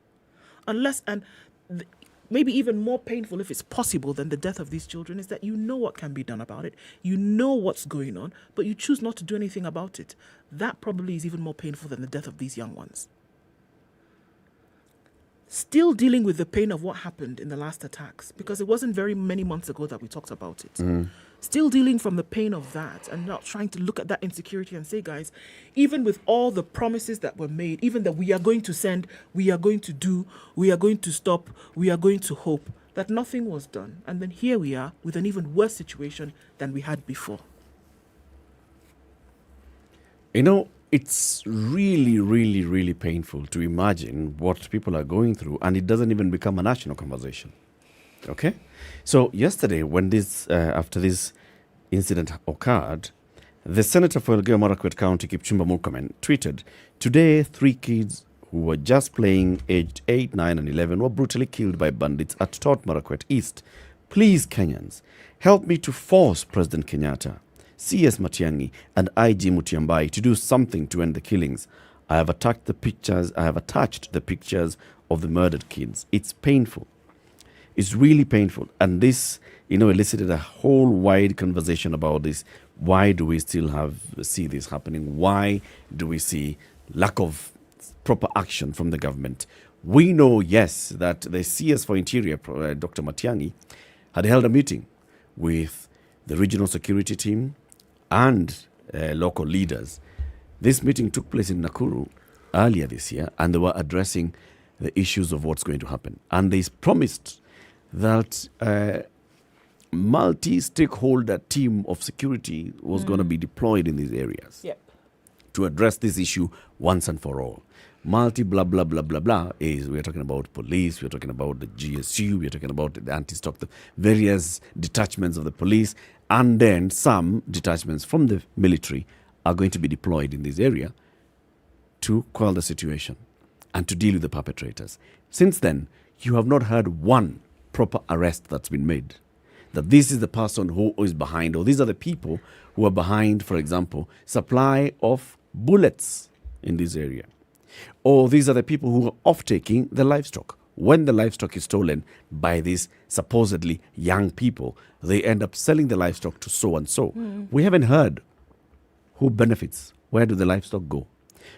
Maybe even more painful, if it's possible, than the death of these children is that you know what can be done about it. You know what's going on, but you choose not to do anything about it. That probably is even more painful than the death of these young ones. Still dealing with the pain of what happened in the last attacks, because it wasn't very many months ago that we talked about it. Still dealing from the pain of that and not trying to look at that insecurity and say, guys, even with all the promises that were made, even that we are going to send, we are going to do, we are going to stop, we are going to hope, that nothing was done. And then here we are with an even worse situation than we had before. You know, it's really, really, really painful to imagine what people are going through, and it doesn't even become a national conversation. Okay? So yesterday, when after this incident occurred, the Senator for Elgeyo Marakwet County, Kipchumba Murkomen, tweeted, "Today, 3 kids who were just playing aged 8, 9, and 11 were brutally killed by bandits at Tot Marakwet East. Please, Kenyans, help me to force President Kenyatta, CS Matiang'i, and IG Mutiambai to do something to end the killings. I have attached the pictures of the murdered kids. It's painful. It's really painful." And this, elicited a whole wide conversation about this. Why do we still see this happening? Why do we see lack of proper action from the government? We know, yes, that the CS for Interior, Dr. Matiang'i, had held a meeting with the regional security team and local leaders. This meeting took place in Nakuru earlier this year, and they were addressing the issues of what's going to happen. And they promised that multi-stakeholder team of security was going to be deployed in these areas to address this issue once and for all. Multi-blah, blah, blah, blah, blah is we're talking about police, we're talking about the GSU, we're talking about the anti-stock, the various detachments of the police, and then some detachments from the military are going to be deployed in this area to quell the situation and to deal with the perpetrators. Since then, you have not heard one proper arrest that's been made. That this is the person who is behind, or these are the people who are behind, for example, supply of bullets in this area. Or these are the people who are off-taking the livestock. When the livestock is stolen by these supposedly young people, they end up selling the livestock to so-and-so. We haven't heard who benefits. Where do the livestock go?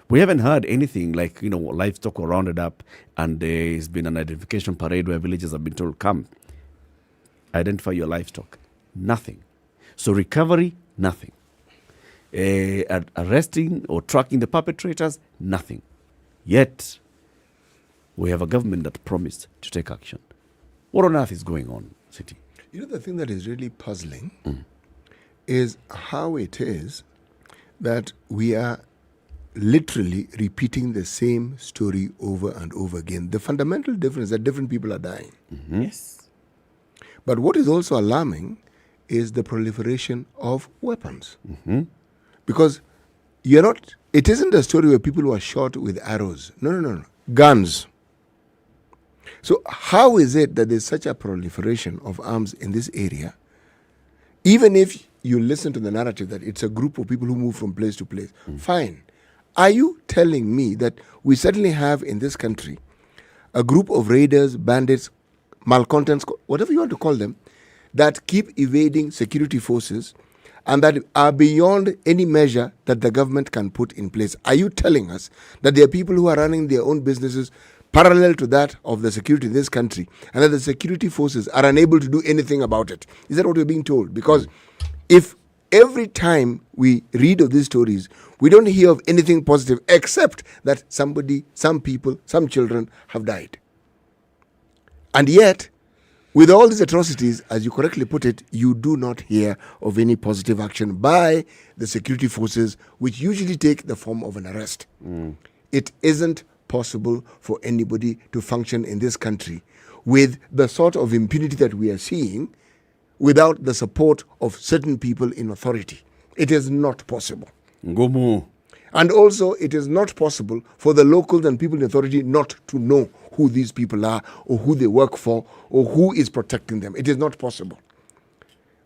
We haven't heard anything like, livestock were rounded up and there's been an identification parade where villagers have been told, come, identify your livestock. Nothing. So recovery, nothing. Arresting or tracking the perpetrators, nothing. Yet, we have a government that promised to take action. What on earth is going on, City? The thing that is really puzzling is how it is that we are literally repeating the same story over and over again. The fundamental difference is that different people are dying. Yes. But what is also alarming is the proliferation of weapons. Because it isn't a story where people were shot with arrows. No. Guns. So how is it that there's such a proliferation of arms in this area, even if you listen to the narrative that it's a group of people who move from place to place? Fine. Are you telling me that we suddenly have in this country a group of raiders, bandits, malcontents, whatever you want to call them, that keep evading security forces and that are beyond any measure that the government can put in place? Are you telling us that there are people who are running their own businesses parallel to that of the security in this country, and that the security forces are unable to do anything about it? Is that what we're being told? Because if every time we read of these stories, we don't hear of anything positive except that some people, some children have died. And yet, With all these atrocities, as you correctly put it, you do not hear of any positive action by the security forces, which usually take the form of an arrest. It isn't possible for anybody to function in this country with the sort of impunity that we are seeing without the support of certain people in authority. It is not possible. Ngumu. And also, it is not possible for the locals and people in authority not to know who these people are or who they work for or who is protecting them. It is not possible.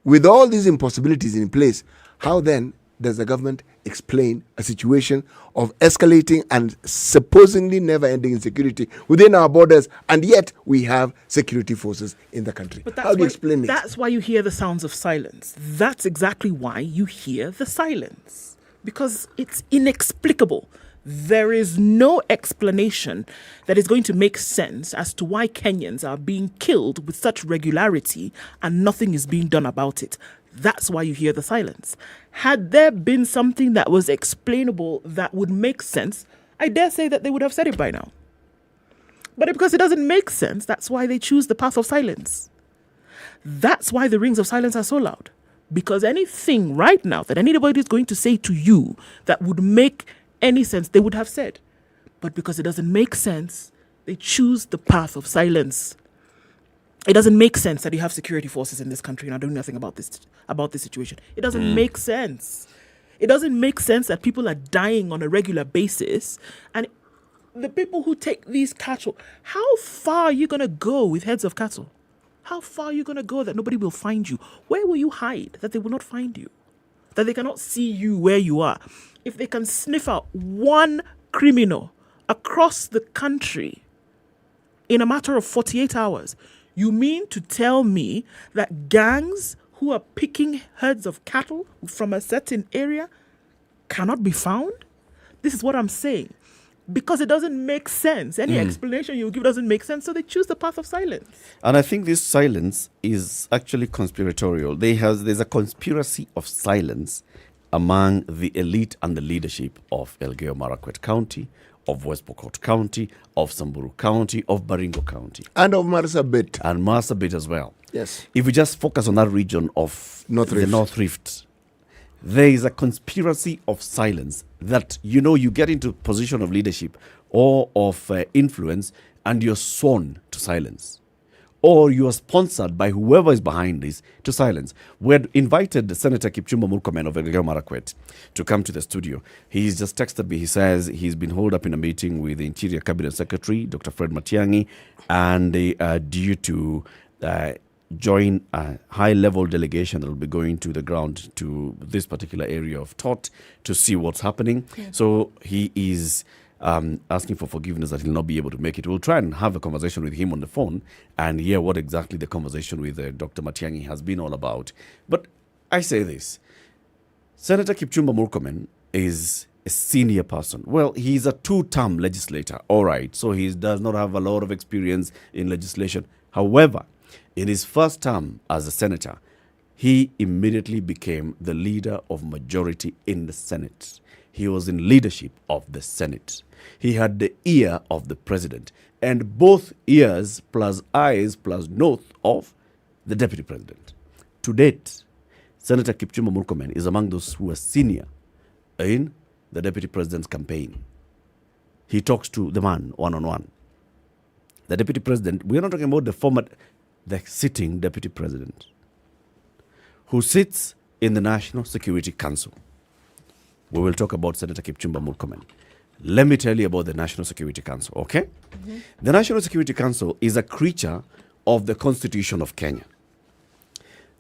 With all these impossibilities in place, how then does the government explain a situation of escalating and supposedly never-ending insecurity within our borders, and yet we have security forces in the country? How do you explain it? That's why you hear the sounds of silence. That's exactly why you hear the silence. Because it's inexplicable. There is no explanation that is going to make sense as to why Kenyans are being killed with such regularity and nothing is being done about it. That's why you hear the silence. Had there been something that was explainable that would make sense, I dare say that they would have said it by now. But because it doesn't make sense, that's why they choose the path of silence. That's why the rings of silence are so loud. Because anything right now that anybody is going to say to you that would make any sense, they would have said. But because it doesn't make sense, they choose the path of silence. It doesn't make sense that you have security forces in this country and are doing nothing about this situation. It doesn't make sense. It doesn't make sense that people are dying on a regular basis. And the people who take these cattle, how far are you going to go with heads of cattle? How far are you going to go that nobody will find you? Where will you hide that they will not find you? That they cannot see you where you are? If they can sniff out one criminal across the country in a matter of 48 hours, you mean to tell me that gangs who are picking herds of cattle from a certain area cannot be found? This is what I'm saying. Because it doesn't make sense. Any explanation you give doesn't make sense, so they choose the path of silence. And I think this silence is actually conspiratorial. There's a conspiracy of silence among the elite and the leadership of Elgeyo Marakwet County, of West Pokot County, of Samburu County, of Baringo County. And of Marsabit. And Marsabit as well. Yes. If we just focus on that region of the North Rift, there is a conspiracy of silence that, you get into position of leadership or of influence and you're sworn to silence. Or you are sponsored by whoever is behind this to silence. We had invited Senator Kipchumba Murkomen of Elgeyo Marakwet to come to the studio. He's just texted me. He says he's been holed up in a meeting with the Interior Cabinet Secretary, Dr. Fred Matiang'i, and they are due to join a high-level delegation that will be going to the ground to this particular area of Tot to see what's happening. Yeah. So he is asking for forgiveness that he'll not be able to make it. We'll try and have a conversation with him on the phone and hear what exactly the conversation with Dr. Matiang'i has been all about. But I say this, Senator Kipchumba Murkomen is a senior person. Well, he's a two-term legislator, all right, so he does not have a lot of experience in legislation. However, in his first term as a senator, he immediately became the leader of majority in the Senate. He was in leadership of the Senate. He had the ear of the president and both ears plus eyes plus nose of the deputy president. To date, Senator Kipchumba Murkomen is among those who are senior in the deputy president's campaign. He talks to the man one-on-one. The deputy president, we're not talking about the sitting deputy president, who sits in the National Security Council. We will talk about Senator Kipchumba Murkomen. Let me tell you about the National Security Council, okay? Mm-hmm. The National Security Council is a creature of the Constitution of Kenya.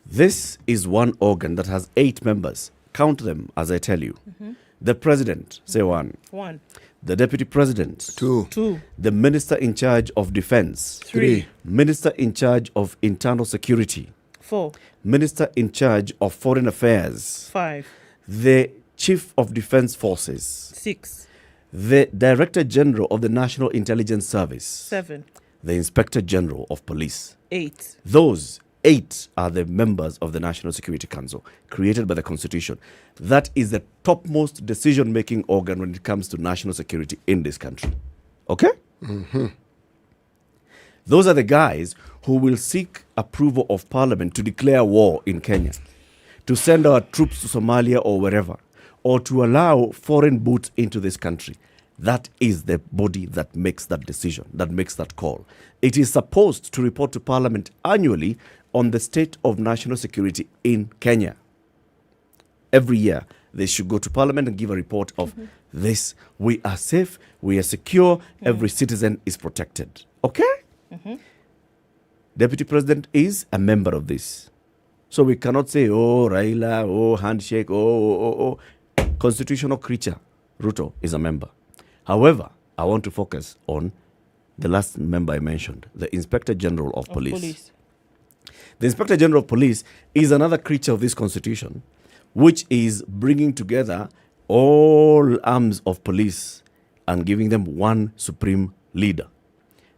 This is one organ that has 8 members. Count them as I tell you. Mm-hmm. The president, say 1. 1. The deputy president, 2. 2. The minister in charge of defense, 3. Minister in charge of internal security, 4. Minister in charge of foreign affairs, 5. The chief of defense forces, 6. The director general of the National Intelligence Service, 7. The inspector general of police, 8. Those 8 are the members of the National Security Council, created by the Constitution. That is the topmost decision-making organ when it comes to national security in this country. Okay? Mm-hmm. Those are the guys who will seek approval of Parliament to declare war in Kenya, to send our troops to Somalia or wherever, or to allow foreign boots into this country. That is the body that makes that decision, that makes that call. It is supposed to report to Parliament annually on the state of national security in Kenya. Every year, they should go to Parliament and give a report of this. We are safe, we are secure, every citizen is protected. Okay? Deputy President is a member of this. So we cannot say, oh, Raila, oh, handshake, oh. Constitutional creature, Ruto is a member. However, I want to focus on the last member I mentioned, the Inspector General of Police. The Inspector General of Police is another creature of this constitution, which is bringing together all arms of police and giving them one supreme leader.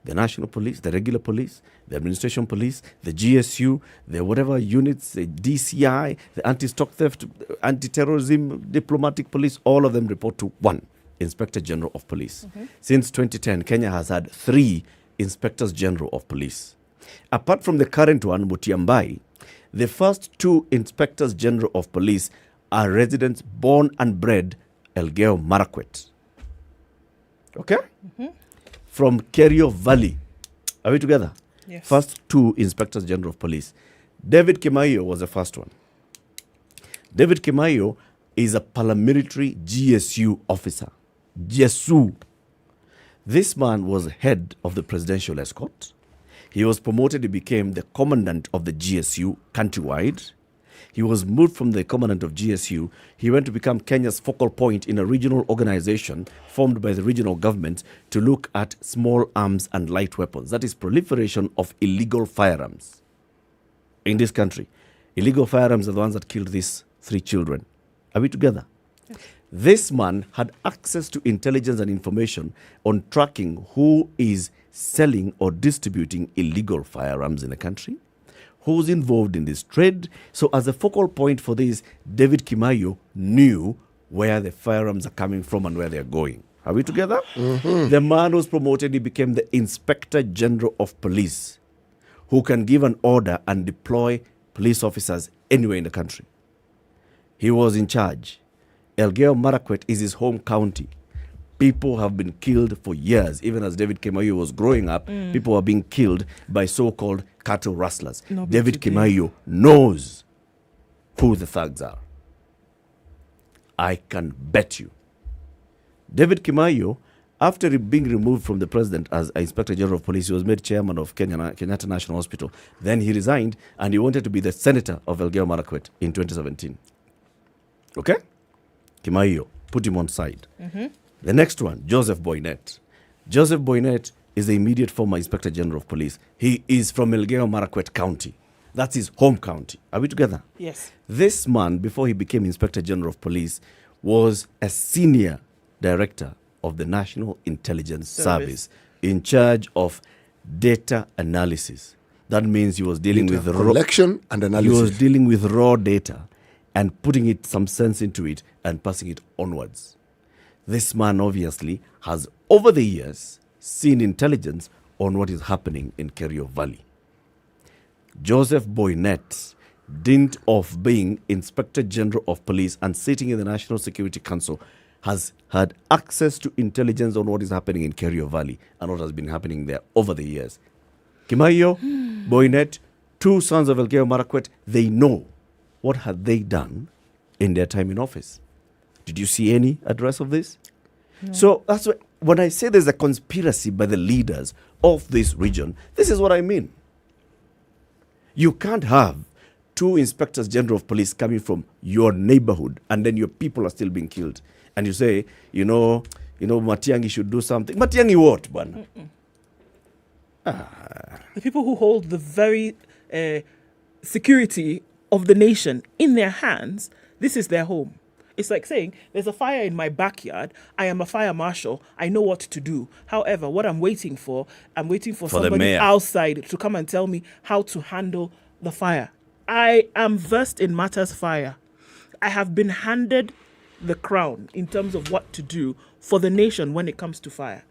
The National Police, the regular police, the Administration Police, the GSU, the whatever units, the DCI, the Anti-Stock Theft, Anti-Terrorism, Diplomatic Police, all of them report to one Inspector General of Police. Since 2010, Kenya has had 3 Inspectors General of Police. Apart from the current one, Mutiambai, the first 2 Inspectors General of Police are residents born and bred Elgeyo Marakwet. Okay? From Kerio Valley. Are we together? Yes. First 2 Inspectors General of Police. David Kimaiyo was the first one. David Kimaiyo is a paramilitary GSU officer. GSU. This man was head of the presidential escort. He was promoted, he became the commandant of the GSU countrywide. He was moved from the commandant of GSU. He went to become Kenya's focal point in a regional organization formed by the regional government to look at small arms and light weapons. That is proliferation of illegal firearms in this country. Illegal firearms are the ones that killed these 3 children. Are we together? Yes. This man had access to intelligence and information on tracking who is selling or distributing illegal firearms in the country, who's involved in this trade. So as a focal point for this, David Kimaiyo knew where the firearms are coming from and where they're going. Are we together? The man was promoted, he became the Inspector General of Police, who can give an order and deploy police officers anywhere in the country. He was in charge. Elgeyo Marakwet is his home county. People have been killed for years. Even as David Kimaiyo was growing up, people were being killed by so-called cattle rustlers. David Kimaiyo knows who the thugs are. I can bet you. David Kimaiyo, after being removed from the president as Inspector General of Police, he was made chairman of Kenyatta National Hospital. Then he resigned and he wanted to be the senator of Elgeyo Marakwet in 2017. Okay? Kimaiyo, put him on side. The next one, Joseph Boynet. Joseph Boynet is the immediate former Inspector General of Police. He is from Elgeyo Marakwet County. That's his home county. Are we together? Yes. This man, before he became Inspector General of Police, was a senior director of the National Intelligence Service in charge of data analysis. That means he was dealing with collection and analysis. He was dealing with raw data and putting it some sense into it and passing it onwards. This man obviously has, over the years, seen intelligence on what is happening in Kerio Valley. Joseph Boynet, dint of being Inspector General of Police and sitting in the National Security Council, has had access to intelligence on what is happening in Kerio Valley and what has been happening there over the years. Kimaiyo, Boynet, 2 sons of Elgeyo Marakwet, they know what had they done in their time in office. Did you see any address of this? No. So that's why, when I say there's a conspiracy by the leaders of this region, this is what I mean. You can't have 2 Inspectors General of Police coming from your neighborhood and then your people are still being killed. And you say, you know, Matiang'i should do something. Matiang'i what, bwana? The people who hold the very security of the nation in their hands, this is their home. It's like saying, there's a fire in my backyard. I am a fire marshal. I know what to do. However, what I'm waiting for somebody outside to come and tell me how to handle the fire. I am versed in matters fire. I have been handed the crown in terms of what to do for the nation when it comes to fire.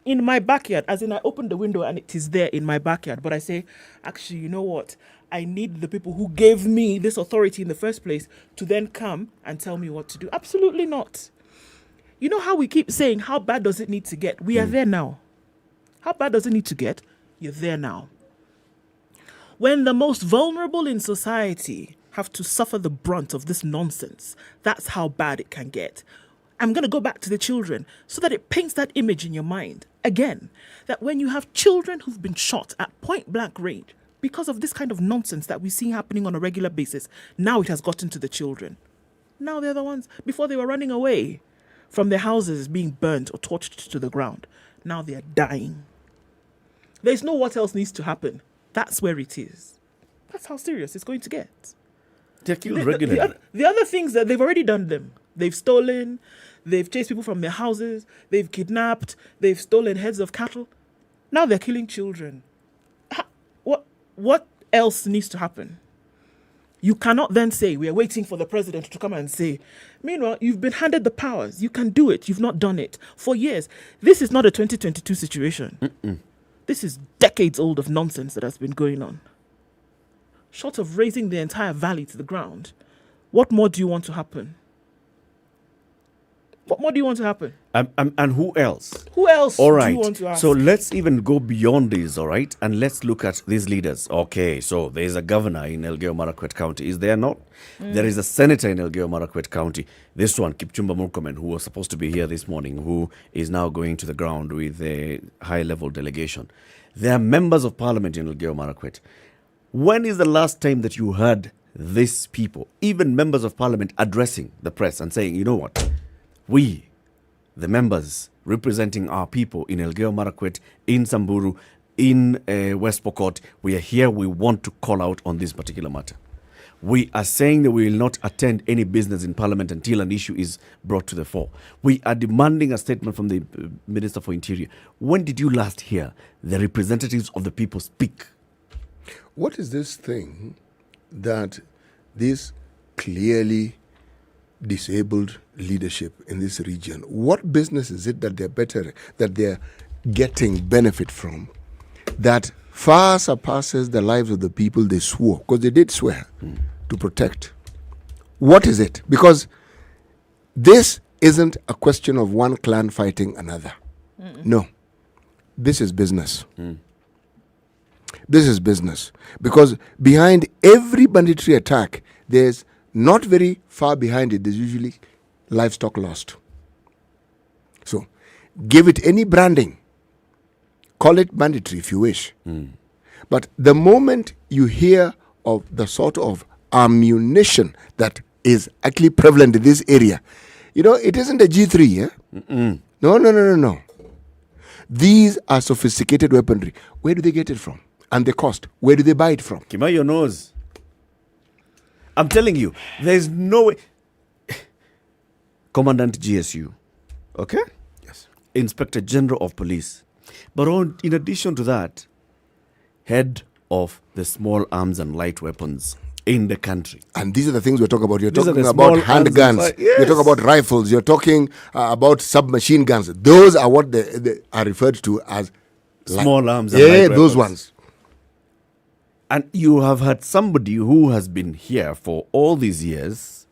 in my backyard, as in I open the window and it is there in my backyard. But I say, actually, you know what? I need the people who gave me this authority in the first place to then come and tell me what to do. Absolutely not. You know how we keep saying, how bad does it need to get? We are there now. How bad does it need to get? You're there now. When the most vulnerable in society have to suffer the brunt of this nonsense, that's how bad it can get. I'm going to go back to the children so that it paints that image in your mind. Again, that when you have children who've been shot at point blank range because of this kind of nonsense that we see happening on a regular basis, now it has gotten to the children. Now they're the ones, before they were running away from their houses being burnt or torched to the ground. Now they're dying. There's no what else needs to happen. That's where it is. That's how serious it's going to get. They're killed regularly. The other things that they've already done them. They've stolen, they've chased people from their houses, they've kidnapped, they've stolen heads of cattle. Now they're killing children. What else needs to happen? You cannot then say, we are waiting for the president to come and say, meanwhile, you've been handed the powers. You can do it. You've not done it for years. This is not a 2022 situation. This is decades old of nonsense that has been going on. Short of raising the entire valley to the ground, what more do you want to happen? What more do you want to happen? And who else? Who else all right. do you want to ask? So let's even go beyond this, all right? And let's look at these leaders. Okay, so there's a governor in Elgeyo Marakwet County. Is there not? There is a senator in Elgeyo Marakwet County. This one, Kipchumba Murkomen, who was supposed to be here this morning, who is now going to the ground with a high-level delegation. There are members of parliament in Elgeyo Marakwet. When is the last time that you heard these people, even members of parliament, addressing the press and saying, you know what? We, the members representing our people in Elgeyo Marakwet, in Samburu, in West Pokot, we are here. We want to call out on this particular matter. We are saying that we will not attend any business in parliament until an issue is brought to the fore. We are demanding a statement from the Minister for Interior. When did you last hear the representatives of the people speak? What is this thing that this clearly disabled leadership in this region, what business is it that they're getting benefit from that far surpasses the lives of the people they swore, because they did swear to protect? What is it? Because this isn't a question of one clan fighting another. No, this is business. This is business, because behind every banditry attack, there's not very far behind it, there's usually livestock lost. So, give it any branding. Call it banditry if you wish. But the moment you hear of the sort of ammunition that is actually prevalent in this area, you know, it isn't a G3, yeah? No. These are sophisticated weaponry. Where do they get it from? And the cost, where do they buy it from? Kima your nose. I'm telling you, there's no way. Commandant GSU, okay? Yes. Inspector General of Police. But in addition to that, head of the small arms and light weapons in the country. And these are the things we're talking about. You're talking about handguns. Yes. You're talking about rifles. You're talking about submachine guns. Those are what they are referred to as small arms and light weapons. Yeah, those ones. And you have had somebody who has been here for all these years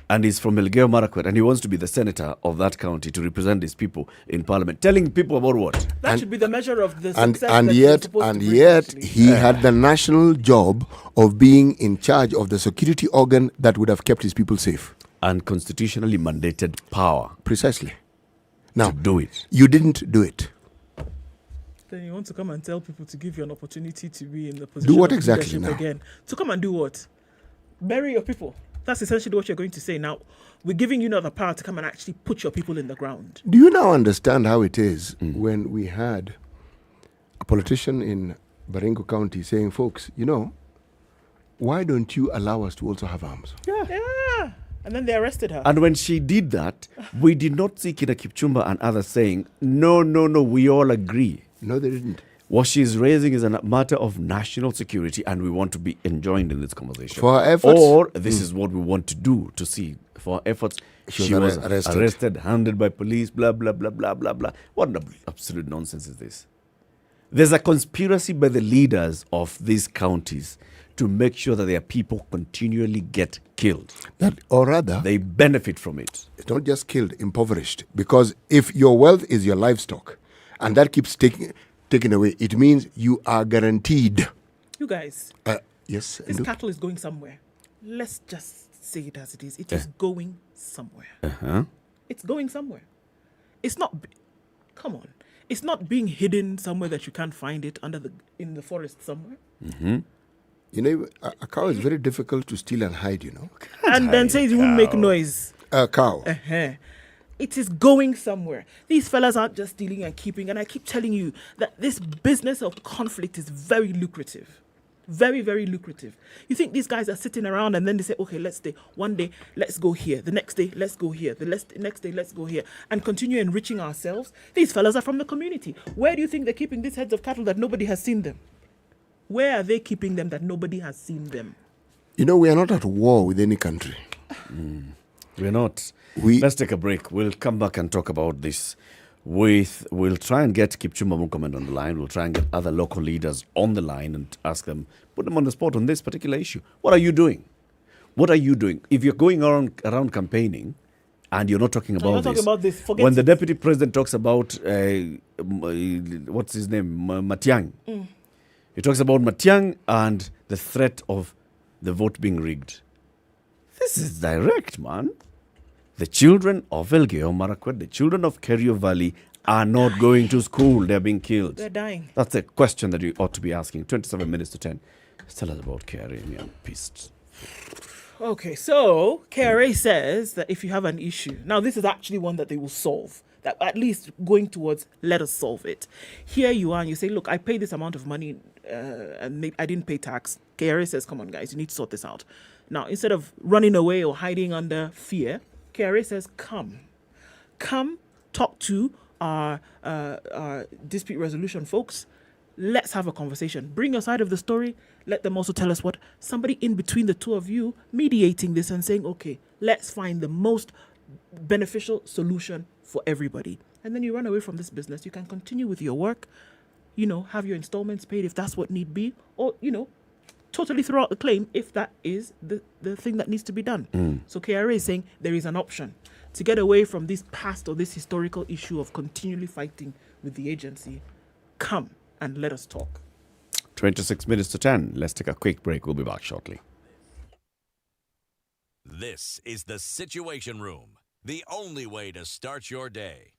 and is from Elgeyo Marakwet, and he wants to be the senator of that county to represent his people in parliament, telling people about what? That should be the measure of the and success. And yet he had the national job of being in charge of the security organ that would have kept his people safe. And constitutionally mandated power. Precisely. Now, to do it. You didn't do it. Then you want to come and tell people to give you an opportunity to be in the position do what of exactly leadership now? again. To come and do what? Bury your people. That's essentially what you're going to say. Now, we're giving you now the power to come and actually put your people in the ground. Do you now understand how it is when we had a politician in Baringo County saying, folks, you know, why don't you allow us to also have arms? Yeah. And then they arrested her. And when she did that, we did not see Kina Kipchumba and others saying, no, we all agree. No, they didn't. What she's raising is a matter of national security, and we want to be enjoined in this conversation. For her efforts? Or this is what we want to do to see. For her efforts, she was arrested, handled by police, blah, blah, blah, blah, blah, blah. What absolute nonsense is this? There's a conspiracy by the leaders of these counties to make sure that their people continually get killed. Or rather, they benefit from it. It's not just killed, impoverished. Because if your wealth is your livestock, and that keeps taken away, it means you are guaranteed. You guys. Yes. This cattle is going somewhere. Let's just say it as it is. It is going somewhere. It's going somewhere. It's not. Come on. It's not being hidden somewhere that you can't find it in the forest somewhere. You know, a cow is very difficult to steal and hide, you know. And then says it won't make noise. A cow. It is going somewhere. These fellas aren't just stealing and keeping. And I keep telling you that this business of conflict is very lucrative. Very, very lucrative. You think these guys are sitting around and then they say, okay, let's stay. One day, let's go here. The next day, let's go here. The next day, let's go here. And continue enriching ourselves. These fellas are from the community. Where do you think they're keeping these heads of cattle that nobody has seen them? Where are they keeping them that nobody has seen them? You know, we are not at war with any country. We're not. Let's take a break. We'll come back and talk about this. We'll try and get Kipchumba Murkomen on the line. We'll try and get other local leaders on the line and ask them, put them on the spot on this particular issue. What are you doing? What are you doing? If you're going around campaigning and you're not talking about this, when the deputy president talks about, what's his name, Matiang, he talks about Matiang and the threat of the vote being rigged. This is direct, man. The children of Elgeyo Marakwet, the children of Kerio Valley are not going to school. They're being killed. They're dying. That's a question that you ought to be asking. 27 minutes to 10. Tell us about KRA. I'm pissed. Okay, so KRA says that if you have an issue, now this is actually one that they will solve. That at least going towards, let us solve it. Here you are and you say, look, I paid this amount of money and I didn't pay tax. KRA says, come on, guys, you need to sort this out. Now, instead of running away or hiding under fear, KRA says, come, talk to our dispute resolution folks. Let's have a conversation. Bring your side of the story. Let them also tell us what somebody in between the two of you mediating this and saying, okay, let's find the most beneficial solution for everybody. And then you run away from this business. You can continue with your work, have your installments paid if that's what need be, or, totally throw out the claim if that is the thing that needs to be done. So KRA is saying there is an option to get away from this past or this historical issue of continually fighting with the agency. Come and let us talk. 26 minutes to 10. Let's take a quick break. We'll be back shortly. This is the Situation Room, the only way to start your day.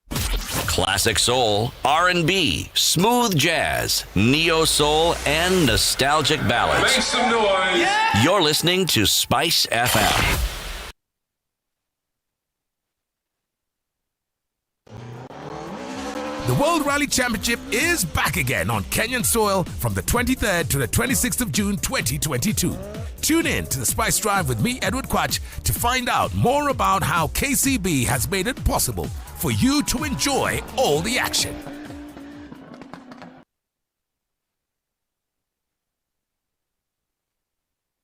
Classic soul, R&B, smooth jazz, neo soul, and nostalgic ballads. Make some noise. Yeah. You're listening to Spice FM. The World Rally Championship is back again on Kenyan soil from the 23rd to the 26th of June 2022. Tune in to the Spice Drive with me, Edward Quach, to find out more about how KCB has made it possible for you to enjoy all the action.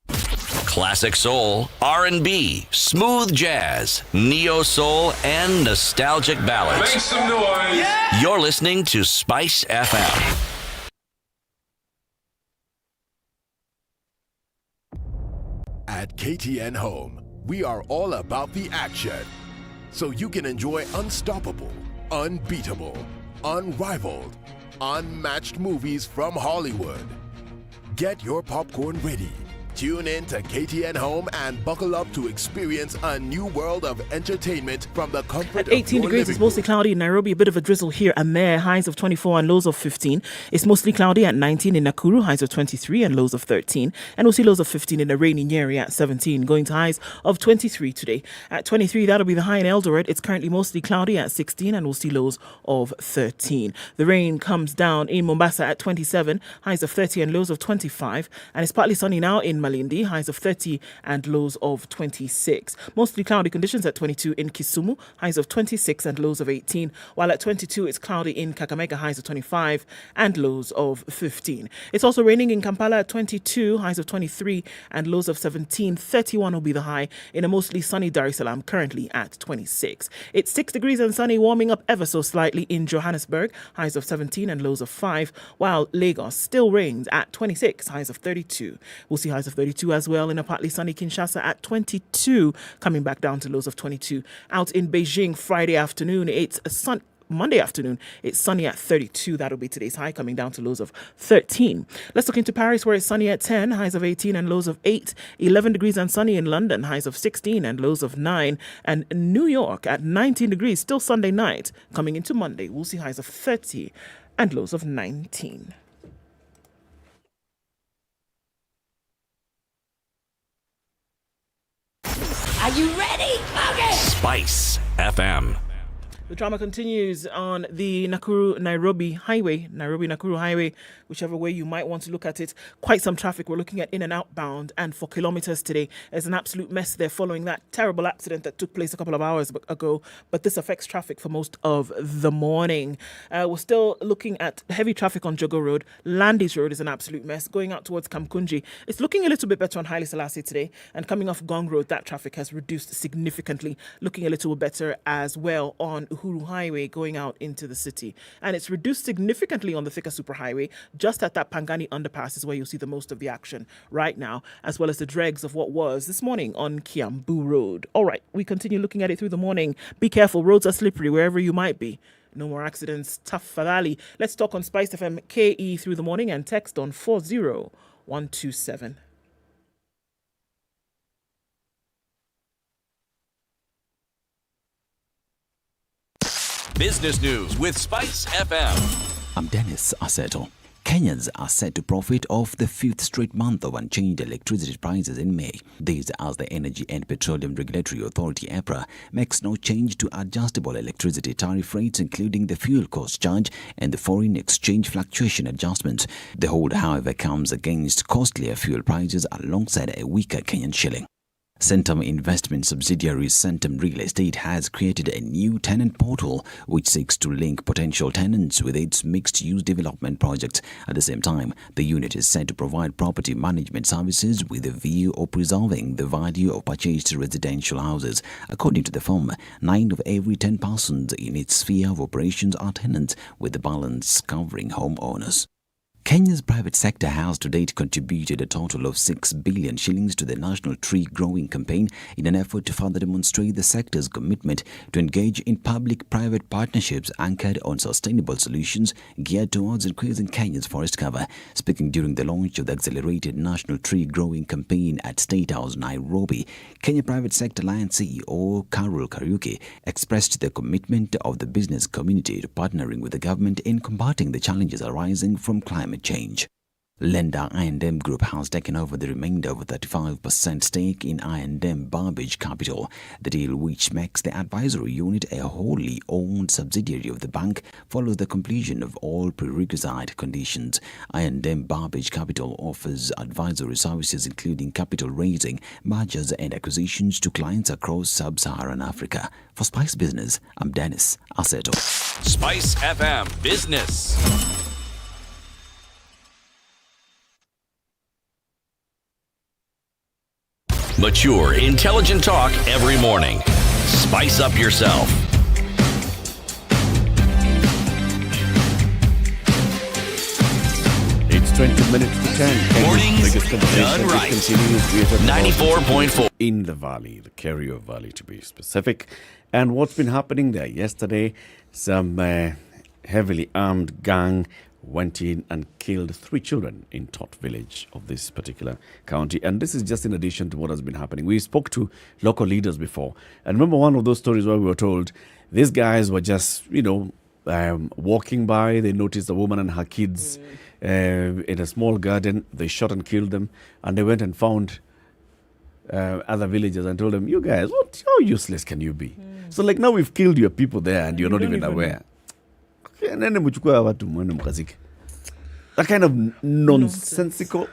Classic soul, R&B, smooth jazz, neo soul, and nostalgic ballads. Make some noise. Yeah. You're listening to Spice FM. At KTN Home, we are all about the action. So you can enjoy unstoppable, unbeatable, unrivaled, unmatched movies from Hollywood. Get your popcorn ready. Tune in to KTN Home and buckle up to experience a new world of entertainment from the comfort At 18 degrees, it's mostly cloudy in Nairobi, a bit of a drizzle here and there, highs of 24 and lows of 15. It's mostly cloudy at 19 in Nakuru, highs of 23 and lows of 13. And we'll see lows of 15 in the rainy Nyeri at 17, going to highs of 23 today. At 23, that'll be the high in Eldoret. It's currently mostly cloudy at 16 and we'll see lows of 13. The rain comes down in Mombasa at 27, highs of 30 and lows of 25. And it's partly sunny now in Malindi. Malindi, highs of 30 and lows of 26. Mostly cloudy conditions at 22 in Kisumu, highs of 26 and lows of 18, while at 22 it's cloudy in Kakamega, highs of 25 and lows of 15. It's also raining in Kampala at 22, highs of 23 and lows of 17. 31 will be the high in a mostly sunny Dar es Salaam, currently at 26. It's 6 degrees and sunny, warming up ever so slightly in Johannesburg, highs of 17 and lows of 5, while Lagos still rains at 26, highs of 32. We'll see highs of 32 as well in a partly sunny Kinshasa at 22, coming back down to lows of 22. Out in Beijing, Friday afternoon, it's Monday afternoon, it's sunny at 32. That'll be today's high, coming down to lows of 13. Let's look into Paris, where it's sunny at 10, highs of 18 and lows of 8. 11 degrees and sunny in London, highs of 16 and lows of 9. And New York at 19 degrees, still Sunday night. Coming into Monday, we'll see highs of 30 and lows of 19. Are you ready? Okay. Spice FM. The drama continues on the Nakuru-Nairobi highway, Nairobi-Nakuru highway, whichever way you might want to look at it. Quite some traffic. We're looking at in and outbound, and for kilometers today. There's an absolute mess there following that terrible accident that took place a couple of hours ago, but this affects traffic for most of the morning. We're still looking at heavy traffic on Jogo Road. Landis Road is an absolute mess. Going out towards Kamkunji, it's looking a little bit better on Haile Selassie today, and coming off Gong Road, that traffic has reduced significantly, looking a little better as well on Uhuru Highway going out into the city. And it's reduced significantly on the Thika Superhighway. Just at that Pangani underpass is where you'll see the most of the action right now, as well as the dregs of what was this morning on Kiambu Road. All right, we continue looking at it through the morning. Be careful, roads are slippery wherever you might be. No more accidents. Tafadhali. Let's talk on Spice FM KE through the morning and text on 40127. Business News with Spice FM. I'm Dennis Aseto. Kenyans are set to profit off the fifth straight month of unchanged electricity prices in May. This as the Energy and Petroleum Regulatory Authority (EPRA) makes no change to adjustable electricity tariff rates, including the fuel cost charge and the foreign exchange fluctuation adjustment. The hold, however, comes against costlier fuel prices alongside a weaker Kenyan shilling. Centum Investment subsidiary Centum Real Estate has created a new tenant portal which seeks to link potential tenants with its mixed-use development projects. At the same time, the unit is set to provide property management services with a view of preserving the value of purchased residential houses. According to the firm, 9 of every 10 persons in its sphere of operations are tenants, with the balance covering homeowners. Kenya's private sector has to date contributed a total of 6 billion shillings to the National Tree Growing Campaign in an effort to further demonstrate the sector's commitment to engage in public-private partnerships anchored on sustainable solutions geared towards increasing Kenya's forest cover. Speaking during the launch of the accelerated National Tree Growing Campaign at State House, Nairobi, Kenya Private Sector Alliance CEO Carol Kariuki expressed the commitment of the business community to partnering with the government in combating the challenges arising from climate change. Lender I&M Group has taken over the remainder of a 35% stake in I&M Burbage Capital. The deal, which makes the advisory unit a wholly owned subsidiary of the bank, follows the completion of all prerequisite conditions. I&M Burbage Capital offers advisory services including capital raising, mergers and acquisitions to clients across sub-Saharan Africa. For Spice Business, I'm Dennis Aseto. Spice FM Business. Mature, intelligent talk every morning. Spice up yourself. It's 20 minutes to 10. Mornings done right. 94.4. In the valley, the Kerio Valley to be specific. And what's been happening there? Yesterday, some heavily armed gang went in and killed 3 children in Tot village of this particular county. And this is just in addition to what has been happening. We spoke to local leaders before. And remember one of those stories where we were told these guys were just, walking by. They noticed a woman and her kids in a small garden. They shot and killed them. And they went and found other villagers and told them, you guys, how useless can you be? So like now we've killed your people there and you're not even aware. That kind of nonsensical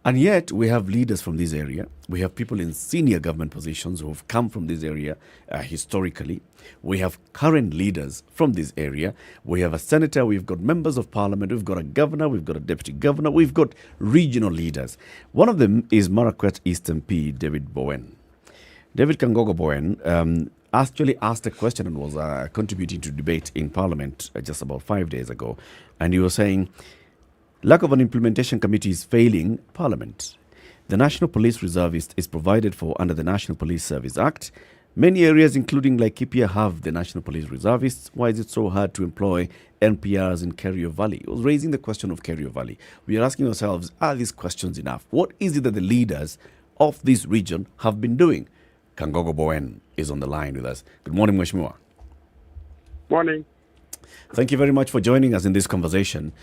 And yet, we have leaders from this area. We have people in senior government positions who have come from this area historically. We have current leaders from this area. We have a senator. We've got members of parliament. We've got a governor. We've got a deputy governor. We've got regional leaders. One of them is Marakwet East MP David Bowen. David Kangogo Bowen actually asked a question and was contributing to debate in parliament just about 5 days ago. And he was saying, lack of an implementation committee is failing Parliament. The National Police Reservist is provided for under the National Police Service Act. Many areas, including Laikipia, have the National Police Reservists. Why is it so hard to employ NPRs in Kerio Valley? It was raising the question of Kerio Valley. We are asking ourselves, are these questions enough? What is it that the leaders of this region have been doing? Kangogo Bowen is on the line with us. Good morning, Mheshimiwa. Morning. Thank you very much for joining us in this conversation.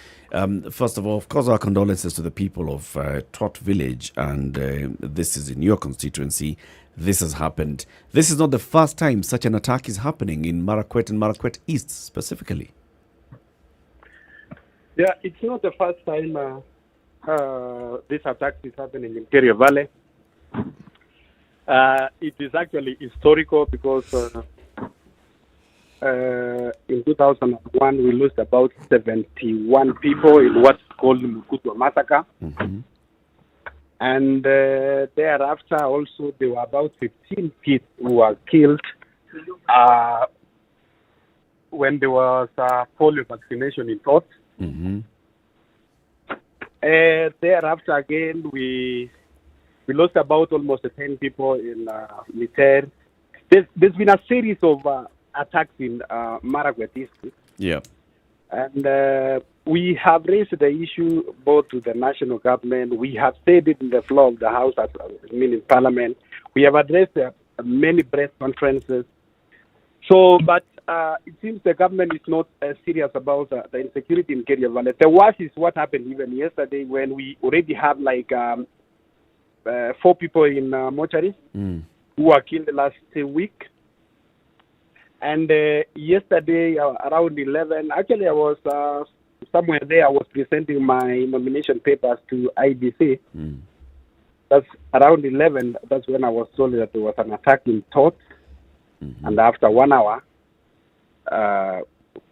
First of all, of course, our condolences to the people of Tot Village, and this is in your constituency. This has happened. This is not the first time such an attack is happening in Marakwet and Marakwet East specifically. Yeah, it's not the first time this attack is happening in Kerio Valley. It is actually historical because in 2001 we lost about 71 people in what's called the Mukutwa massacre. Mm-hmm. And thereafter also there were about 15 kids who were killed when there was polio vaccination in Tot. Mm-hmm. Thereafter again we lost about almost 10 people in Nyeri. There's been a series of attacks in Marakwet East. Yeah. And we have raised the issue both to the national government. We have said it in the floor of the House, in Parliament. We have addressed many press conferences. So, but it seems the government is not serious about the insecurity in Kerio Valley. The worst is what happened even yesterday when we already have 4 people in mortuaries who were killed last week. And yesterday around 11, actually I was somewhere there. I was presenting my nomination papers to IBC. That's around 11. That's when I was told that there was an attack in Tot. And after 1 hour,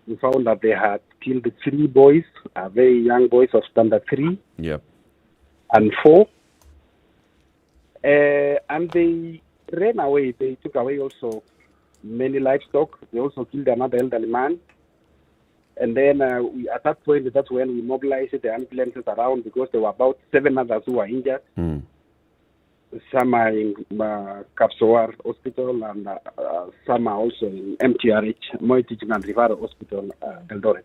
we found that they had killed 3 boys, very young boys of standard 3 and 4. And they ran away. They took away also many livestock. They also killed another elderly man. And then at that point, that's when we mobilized the ambulances around because there were about 7 others who were injured. Some are in Kapsoar Hospital and some are also in MTRH, Moi Teaching and Referral Hospital, Eldoret.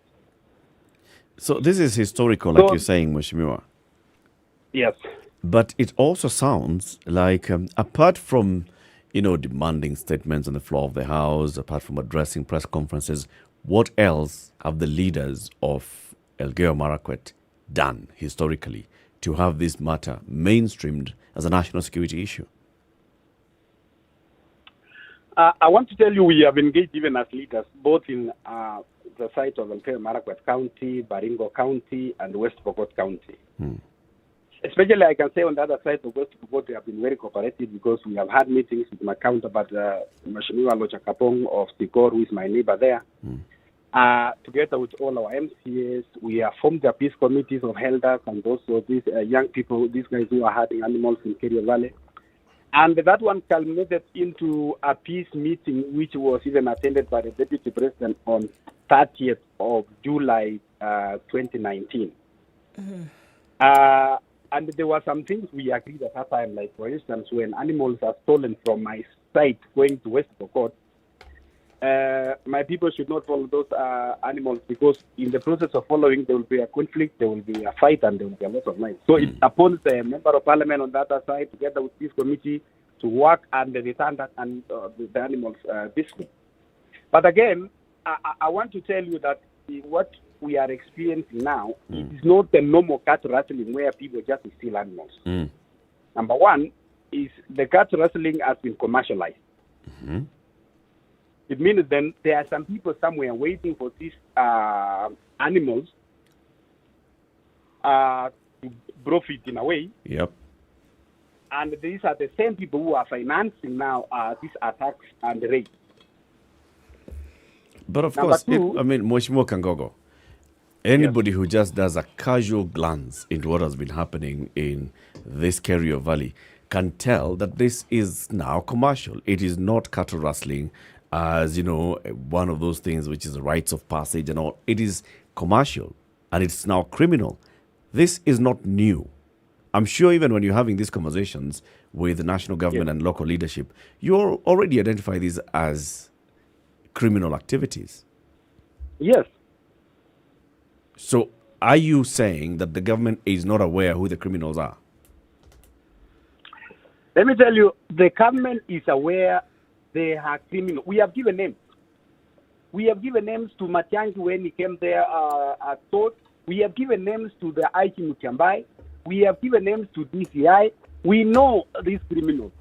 So this is historical, like you're saying, Mheshimiwa. Yes. But it also sounds like, apart from, demanding statements on the floor of the House, apart from addressing press conferences, what else have the leaders of Elgeyo Marakwet done historically to have this matter mainstreamed as a national security issue? I want to tell you we have engaged even as leaders, both in the site of Elgeyo Marakwet County, Baringo County, and West Pokot County. Especially, I can say on the other side of West Pokot, they have been very cooperative because we have had meetings with my counterpart, Mheshimiwa Lochakapong of Sikor, who is my neighbor there. Together with all our MCAs, we have formed the peace committees of elders and also these young people, these guys who are herding animals in Kerio Valley. And that one culminated into a peace meeting, which was even attended by the Deputy President on 30th of July 2019. And there were some things we agreed at that time, like, for instance, when animals are stolen from my site going to West Pokot, my people should not follow those animals because in the process of following, there will be a conflict, there will be a fight, and there will be a loss of life. So it upon the member of parliament on that side, together with this committee, to work and return that and the animals peacefully. But again, I want to tell you that what we are experiencing now is not the normal cat rustling where people just steal animals. Number one is the cat rustling has been commercialized. It means then there are some people somewhere waiting for these animals to profit in a way. Yep. And these are the same people who are financing now these attacks and raids. But of Number course, two- Mheshimiwa Kangogo, anybody who just does a casual glance into what has been happening in this Kerio Valley can tell that this is now commercial. It is not cattle rustling, as one of those things which is rites of passage and all. It is commercial, and it's now criminal. This is not new. I'm sure even when you're having these conversations with the national government and local leadership, you're already identify these as criminal activities. Yes. So are you saying that the government is not aware who the criminals are? Let me tell you, the government is aware they are criminal. We have given names. We have given names to Matiang'i when he came there at Thought. We have given names to the IG Mutyambai. We have given names to DCI. We know these criminals.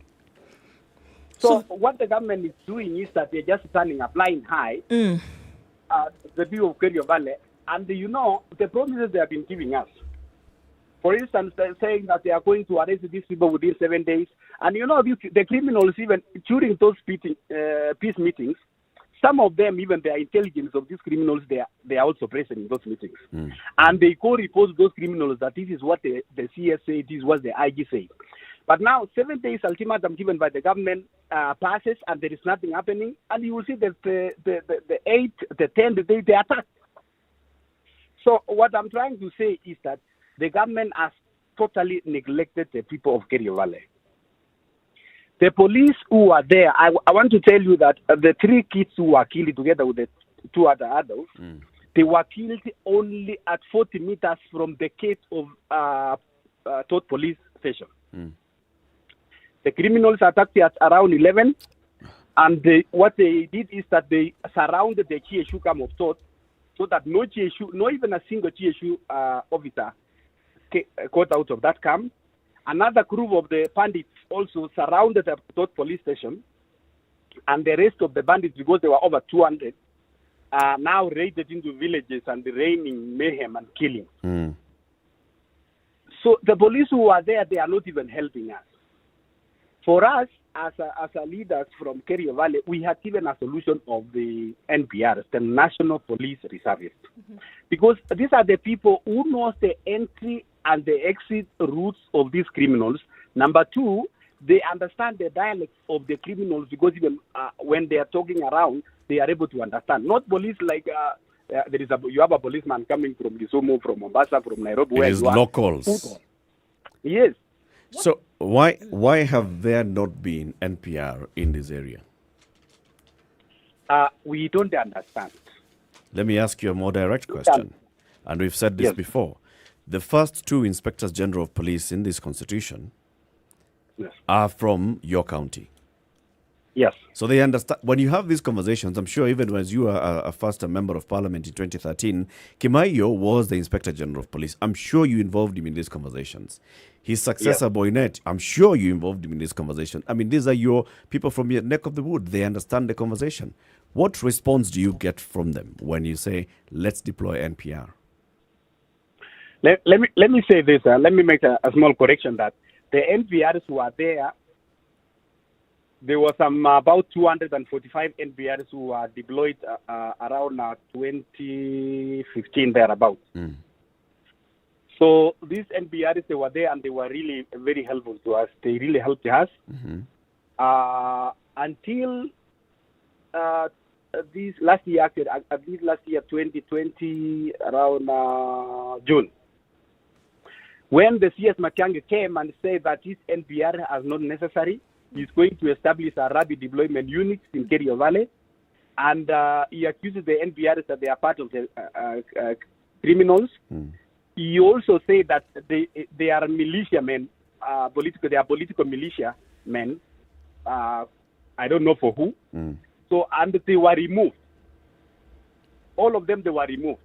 So what the government is doing is that they're just turning a blind eye the view of Kerio Valley. And the promises they have been giving us. For instance, they're saying that they are going to arrest these people within 7 days. And the criminals, even during those peace meetings, some of them, even their intelligence of these criminals, they are also present in those meetings. And they go report those criminals that this is what the CS said, this is what the IG said. But now, 7 days ultimatum given by the government passes, and there is nothing happening. And you will see that the 8th, the 10th day, they attack. So what I'm trying to say is that the government has totally neglected the people of Kerio Valley. The police who are there, I want to tell you that the 3 kids who were killed together with the 2 other adults, they were killed only at 40 meters from the gate of Thought police station. The criminals attacked at around 11, and what they did is that they surrounded the GSU camp of Thought so that no GSU, not even a single GSU officer got out of that camp. Another group of the bandits also surrounded the Thought police station, and the rest of the bandits, because there were over 200, now raided into villages and raining mayhem and killing. So the police who are there, they are not even helping us. For us, as a leaders from Kerio Valley, we have given a solution of the NPRs, the National Police Reservists. Because these are the people who know the entry and the exit routes of these criminals. Number 2, they understand the dialects of the criminals, because even when they are talking around, they are able to understand. Not police like you have a policeman coming from Kisumu, from Mombasa, from Nairobi. It is locals. Yes. So why have there not been NPR in this area? We don't understand. Let me ask you a more direct question. And we've said this before. The first 2 inspectors general of police in this constitution are from your county. Yes. So they understand. When you have these conversations, I'm sure even as you are a first member of parliament in 2013, Kimaiyo was the inspector general of police. I'm sure you involved him in these conversations. His successor, Boynet, I'm sure you involved him in this conversation. I mean, these are your people from your neck of the wood. They understand the conversation. What response do you get from them when you say, let's deploy NPR? Let me say this. Let me make a small correction that the NPRs who are there, there were some about 245 NPRs who were deployed around 2015 thereabouts. So these NPRs, they were there and they were really very helpful to us. They really helped us until this last year, 2020, around June, when the CS Matiang'i came and said that this NPR is not necessary. He's going to establish a rapid deployment unit in Kerio Valley, and he accuses the NPRs that they are part of the criminals. He also said that they are militiamen, they are political militiamen. I don't know for who. So, and they were removed. All of them, they were removed.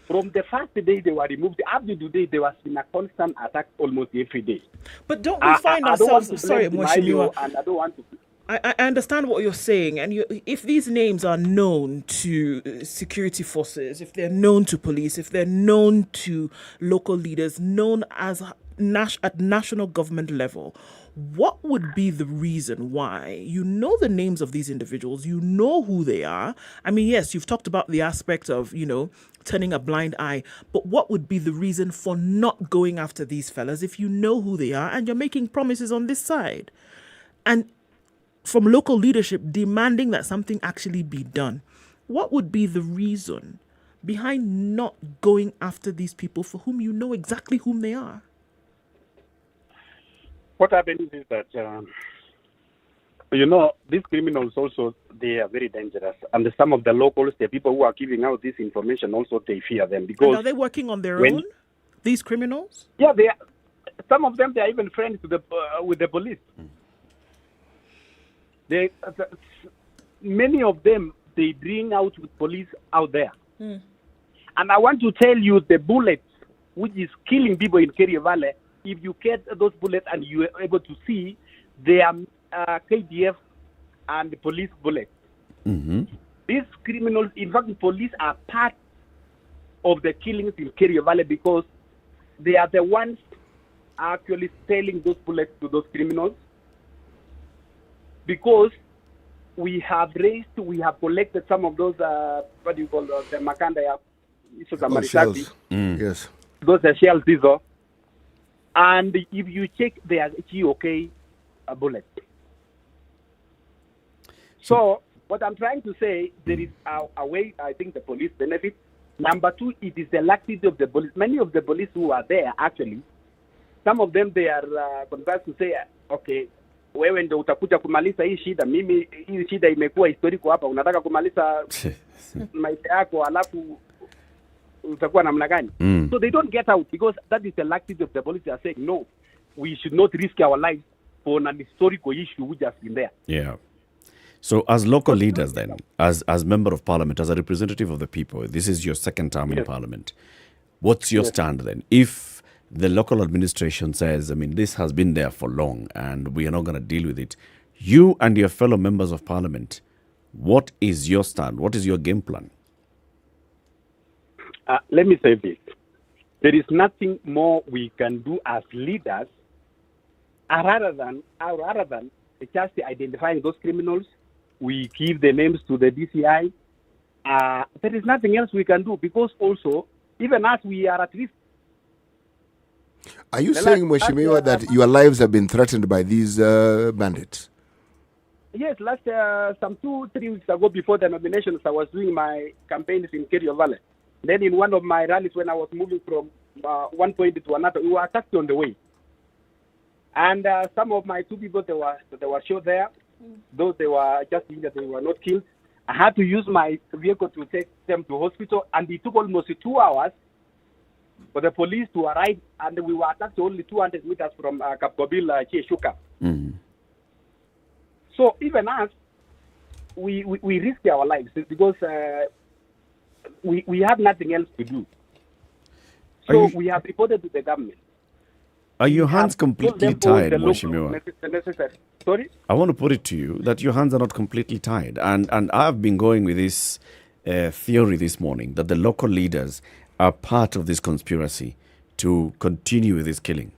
From the first day they were removed, up to today, there was been a constant attack almost every day. But don't we find ourselves... Sorry, Mheshimiwa. And I don't want to... I understand what you're saying, and if these names are known to security forces, if they're known to police, if they're known to local leaders, known as at national government level, what would be the reason why you know the names of these individuals, you know who they are? I mean, yes, you've talked about the aspect of, turning a blind eye, but what would be the reason for not going after these fellas if you know who they are and you're making promises on this side? And from local leadership demanding that something actually be done. What would be the reason behind not going after these people for whom you know exactly whom they are? What happens is that, these criminals also, they are very dangerous. And some of the locals, the people who are giving out this information also, they fear them. Because and are they working on their own, these criminals? Yeah, they are. Some of them, they are even friends with the police. Many of them, they bring out with police out there. And I want to tell you, the bullets, which is killing people in Kerio Valley, if you get those bullets and you are able to see, they are KDF and police bullets. These criminals, in fact, the police are part of the killings in Kerio Valley because they are the ones actually selling those bullets to those criminals. Because we have collected some of those, the Makanda, shells. Yes. Those are shells, these are. And if you check, they are GOK bullets. So, what I'm trying to say, there is a way I think the police benefit. Number two, it is the laxity of the police. Many of the police who are there, actually, some of them, they are convinced to say, okay, wewe ndio utakuja kumaliza hii shida. Mimi hii shida imekuwa historiko hapa. Unataka kumaliza maisha yako alafu utakuwa namna gani? So they don't get out because that is the laxity of the police. They are saying, no, we should not risk our lives for an historical issue which has been there. Yeah. So as local leaders then, as member of parliament, as a representative of the people, this is your second term in parliament. What's your stand then? If the local administration says, this has been there for long and we are not going to deal with it, you and your fellow members of parliament, what is your stand? What is your game plan? Let me say this. There is nothing more we can do as leaders rather than just identifying those criminals. We give the names to the DCI. There is nothing else we can do because also, even as we are at risk. Are you saying, Mheshimiwa, that your lives have been threatened by these bandits? Yes, last some 2-3 weeks ago before the nominations, I was doing my campaigns in Kerio Valley. Then in one of my rallies, when I was moving from one point to another, we were attacked on the way. And some of my two people, they were shot there. Those they were just injured, they were not killed. I had to use my vehicle to take them to hospital, and it took almost 2 hours for the police to arrive, and we were attacked only 200 meters from Kapkobil, Chieshuka. So even us, we risk our lives because we have nothing else to do. So we have reported to the government. Are your hands completely tied, Mheshimiwa? Sorry? I want to put it to you that your hands are not completely tied. And I've been going with this theory this morning that the local leaders are part of this conspiracy to continue with this killing.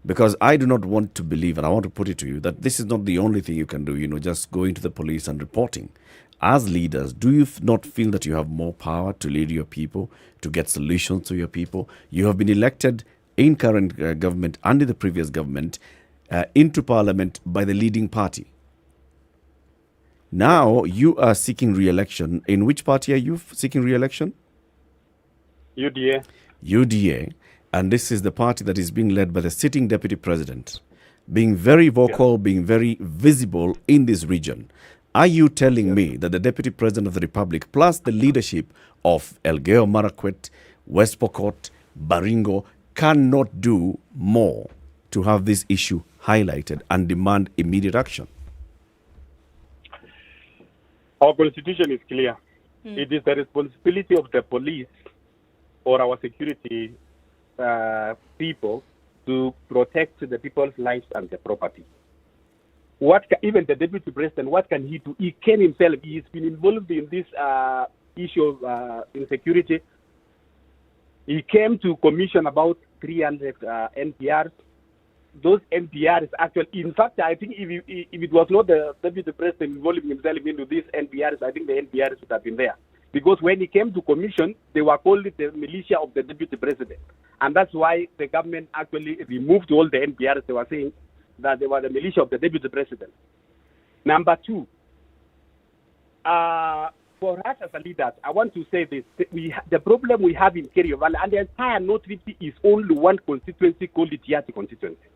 Because I do not want to believe, and I want to put it to you, that this is not the only thing you can do, just going to the police and reporting. As leaders, do you not feel that you have more power to lead your people, to get solutions to your people? You have been elected in current government and in the previous government into parliament by the leading party. Now you are seeking re-election. In which party are you seeking re-election? UDA. UDA. And this is the party that is being led by the sitting deputy president, being very vocal, being very visible in this region. Are you telling me that the deputy president of the republic, plus the leadership of Elgeyo Marakwet, West Pokot, Baringo, cannot do more to have this issue highlighted and demand immediate action? Our constitution is clear. It is the responsibility of the police or our security people to protect the people's lives and the property. even the deputy president, what can he do? He can himself. He's been involved in this issue of insecurity. He came to commission about 300 NPRs. Those NPRs actually, in fact, I think if it was not the deputy president involving himself into these NPRs, I think the NPRs would have been there. Because when he came to commission, they were called the militia of the deputy president. And that's why the government actually removed all the NPRs. They were saying that they were the militia of the deputy president. Number two, for us as a leaders, I want to say this. The problem we have in Kerio Valley and the entire North Rift is only one constituency called the Tiati constituency.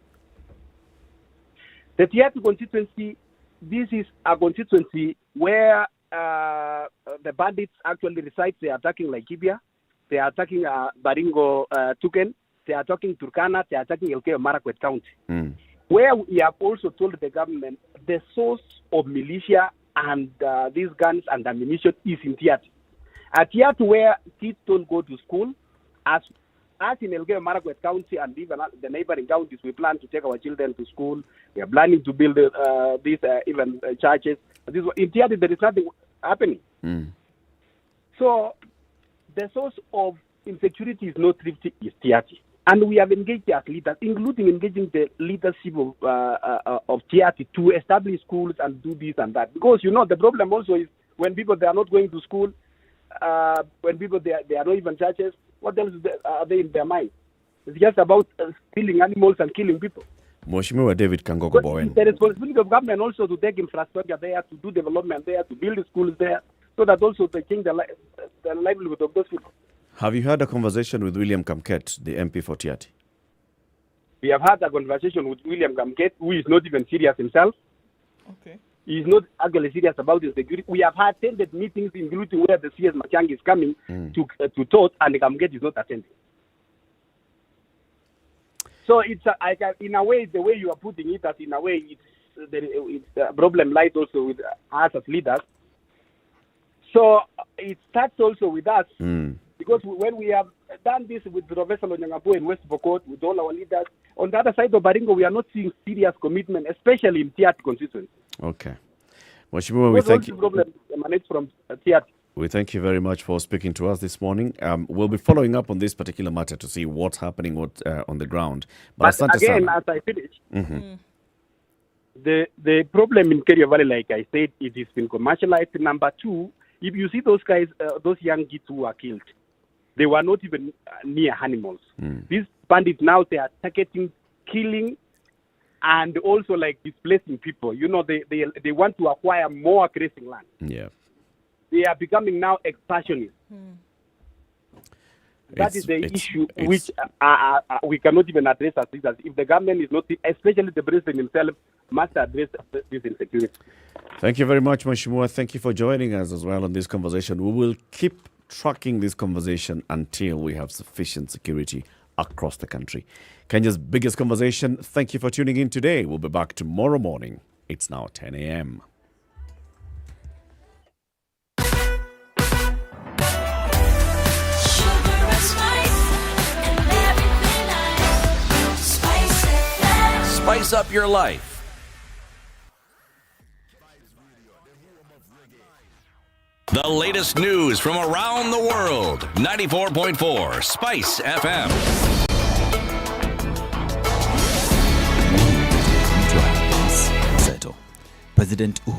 The Tiati constituency, this is a constituency where the bandits actually reside. They are attacking Laikipia, they are attacking Baringo Tuken, they are attacking Turkana, they are attacking Elgeyo Marakwet County. Where we have also told the government the source of militia and these guns and ammunition is in Tiati. At Tiati, where kids don't go to school, as in Elgeyo Marakwet County and even the neighboring counties, we plan to take our children to school. We are planning to build these even churches. In Tiati, there is nothing happening. So the source of insecurity is not Rift, is Tiati. And we have engaged as leaders, including engaging the leadership of Tiati to establish schools and do this and that. Because, the problem also is when people, they are not going to school, when people, they are not even churches, what else are they in their mind? It's just about killing animals and killing people. Mheshimiwa David Kangogo Bowen. It's the responsibility of government also to take infrastructure there, to do development there, to build schools there, so that also they change the livelihood of those people. Have you had a conversation with William Kamket, the MP for Tiati? We have had a conversation with William Kamket, who is not even serious himself. Okay. He is not actually serious about the security. We have had attended meetings, including where the CS Machang is coming to talk, and Kamket is not attending. So it's in a way, the way you are putting it, that in a way it's a problem lies also with us as leaders. So it starts also with us, because when we have done this with Professor Lonyangapu in West Pokot, with all our leaders, on the other side of Baringo, we are not seeing serious commitment, especially in Tiati constituency. Okay. Mheshimiwa, we thank you. Problem emanates from Tiati. We thank you very much for speaking to us this morning. We'll be following up on this particular matter to see what's happening on the ground. But again, as I finish, the problem in Kerio Valley, like I said, it has been commercialized. Number two, if you see those guys, those young kids who were killed, they were not even near animals. These bandits now, they are targeting, killing, and also like displacing people. They want to acquire more grazing land. Yeah. They are becoming now expansionists. That is the issue which we cannot even address as leaders. If the government is not, especially the president himself, must address this insecurity. Thank you very much, Mheshimiwa. Thank you for joining us as well on this conversation. We will keep tracking this conversation until we have sufficient security across the country. Kenya's biggest conversation. Thank you for tuning in today. We'll be back tomorrow morning. It's now 10 a.m. Spice up your life. The latest news from around the world. 94.4 SpiceFM. President Uhuru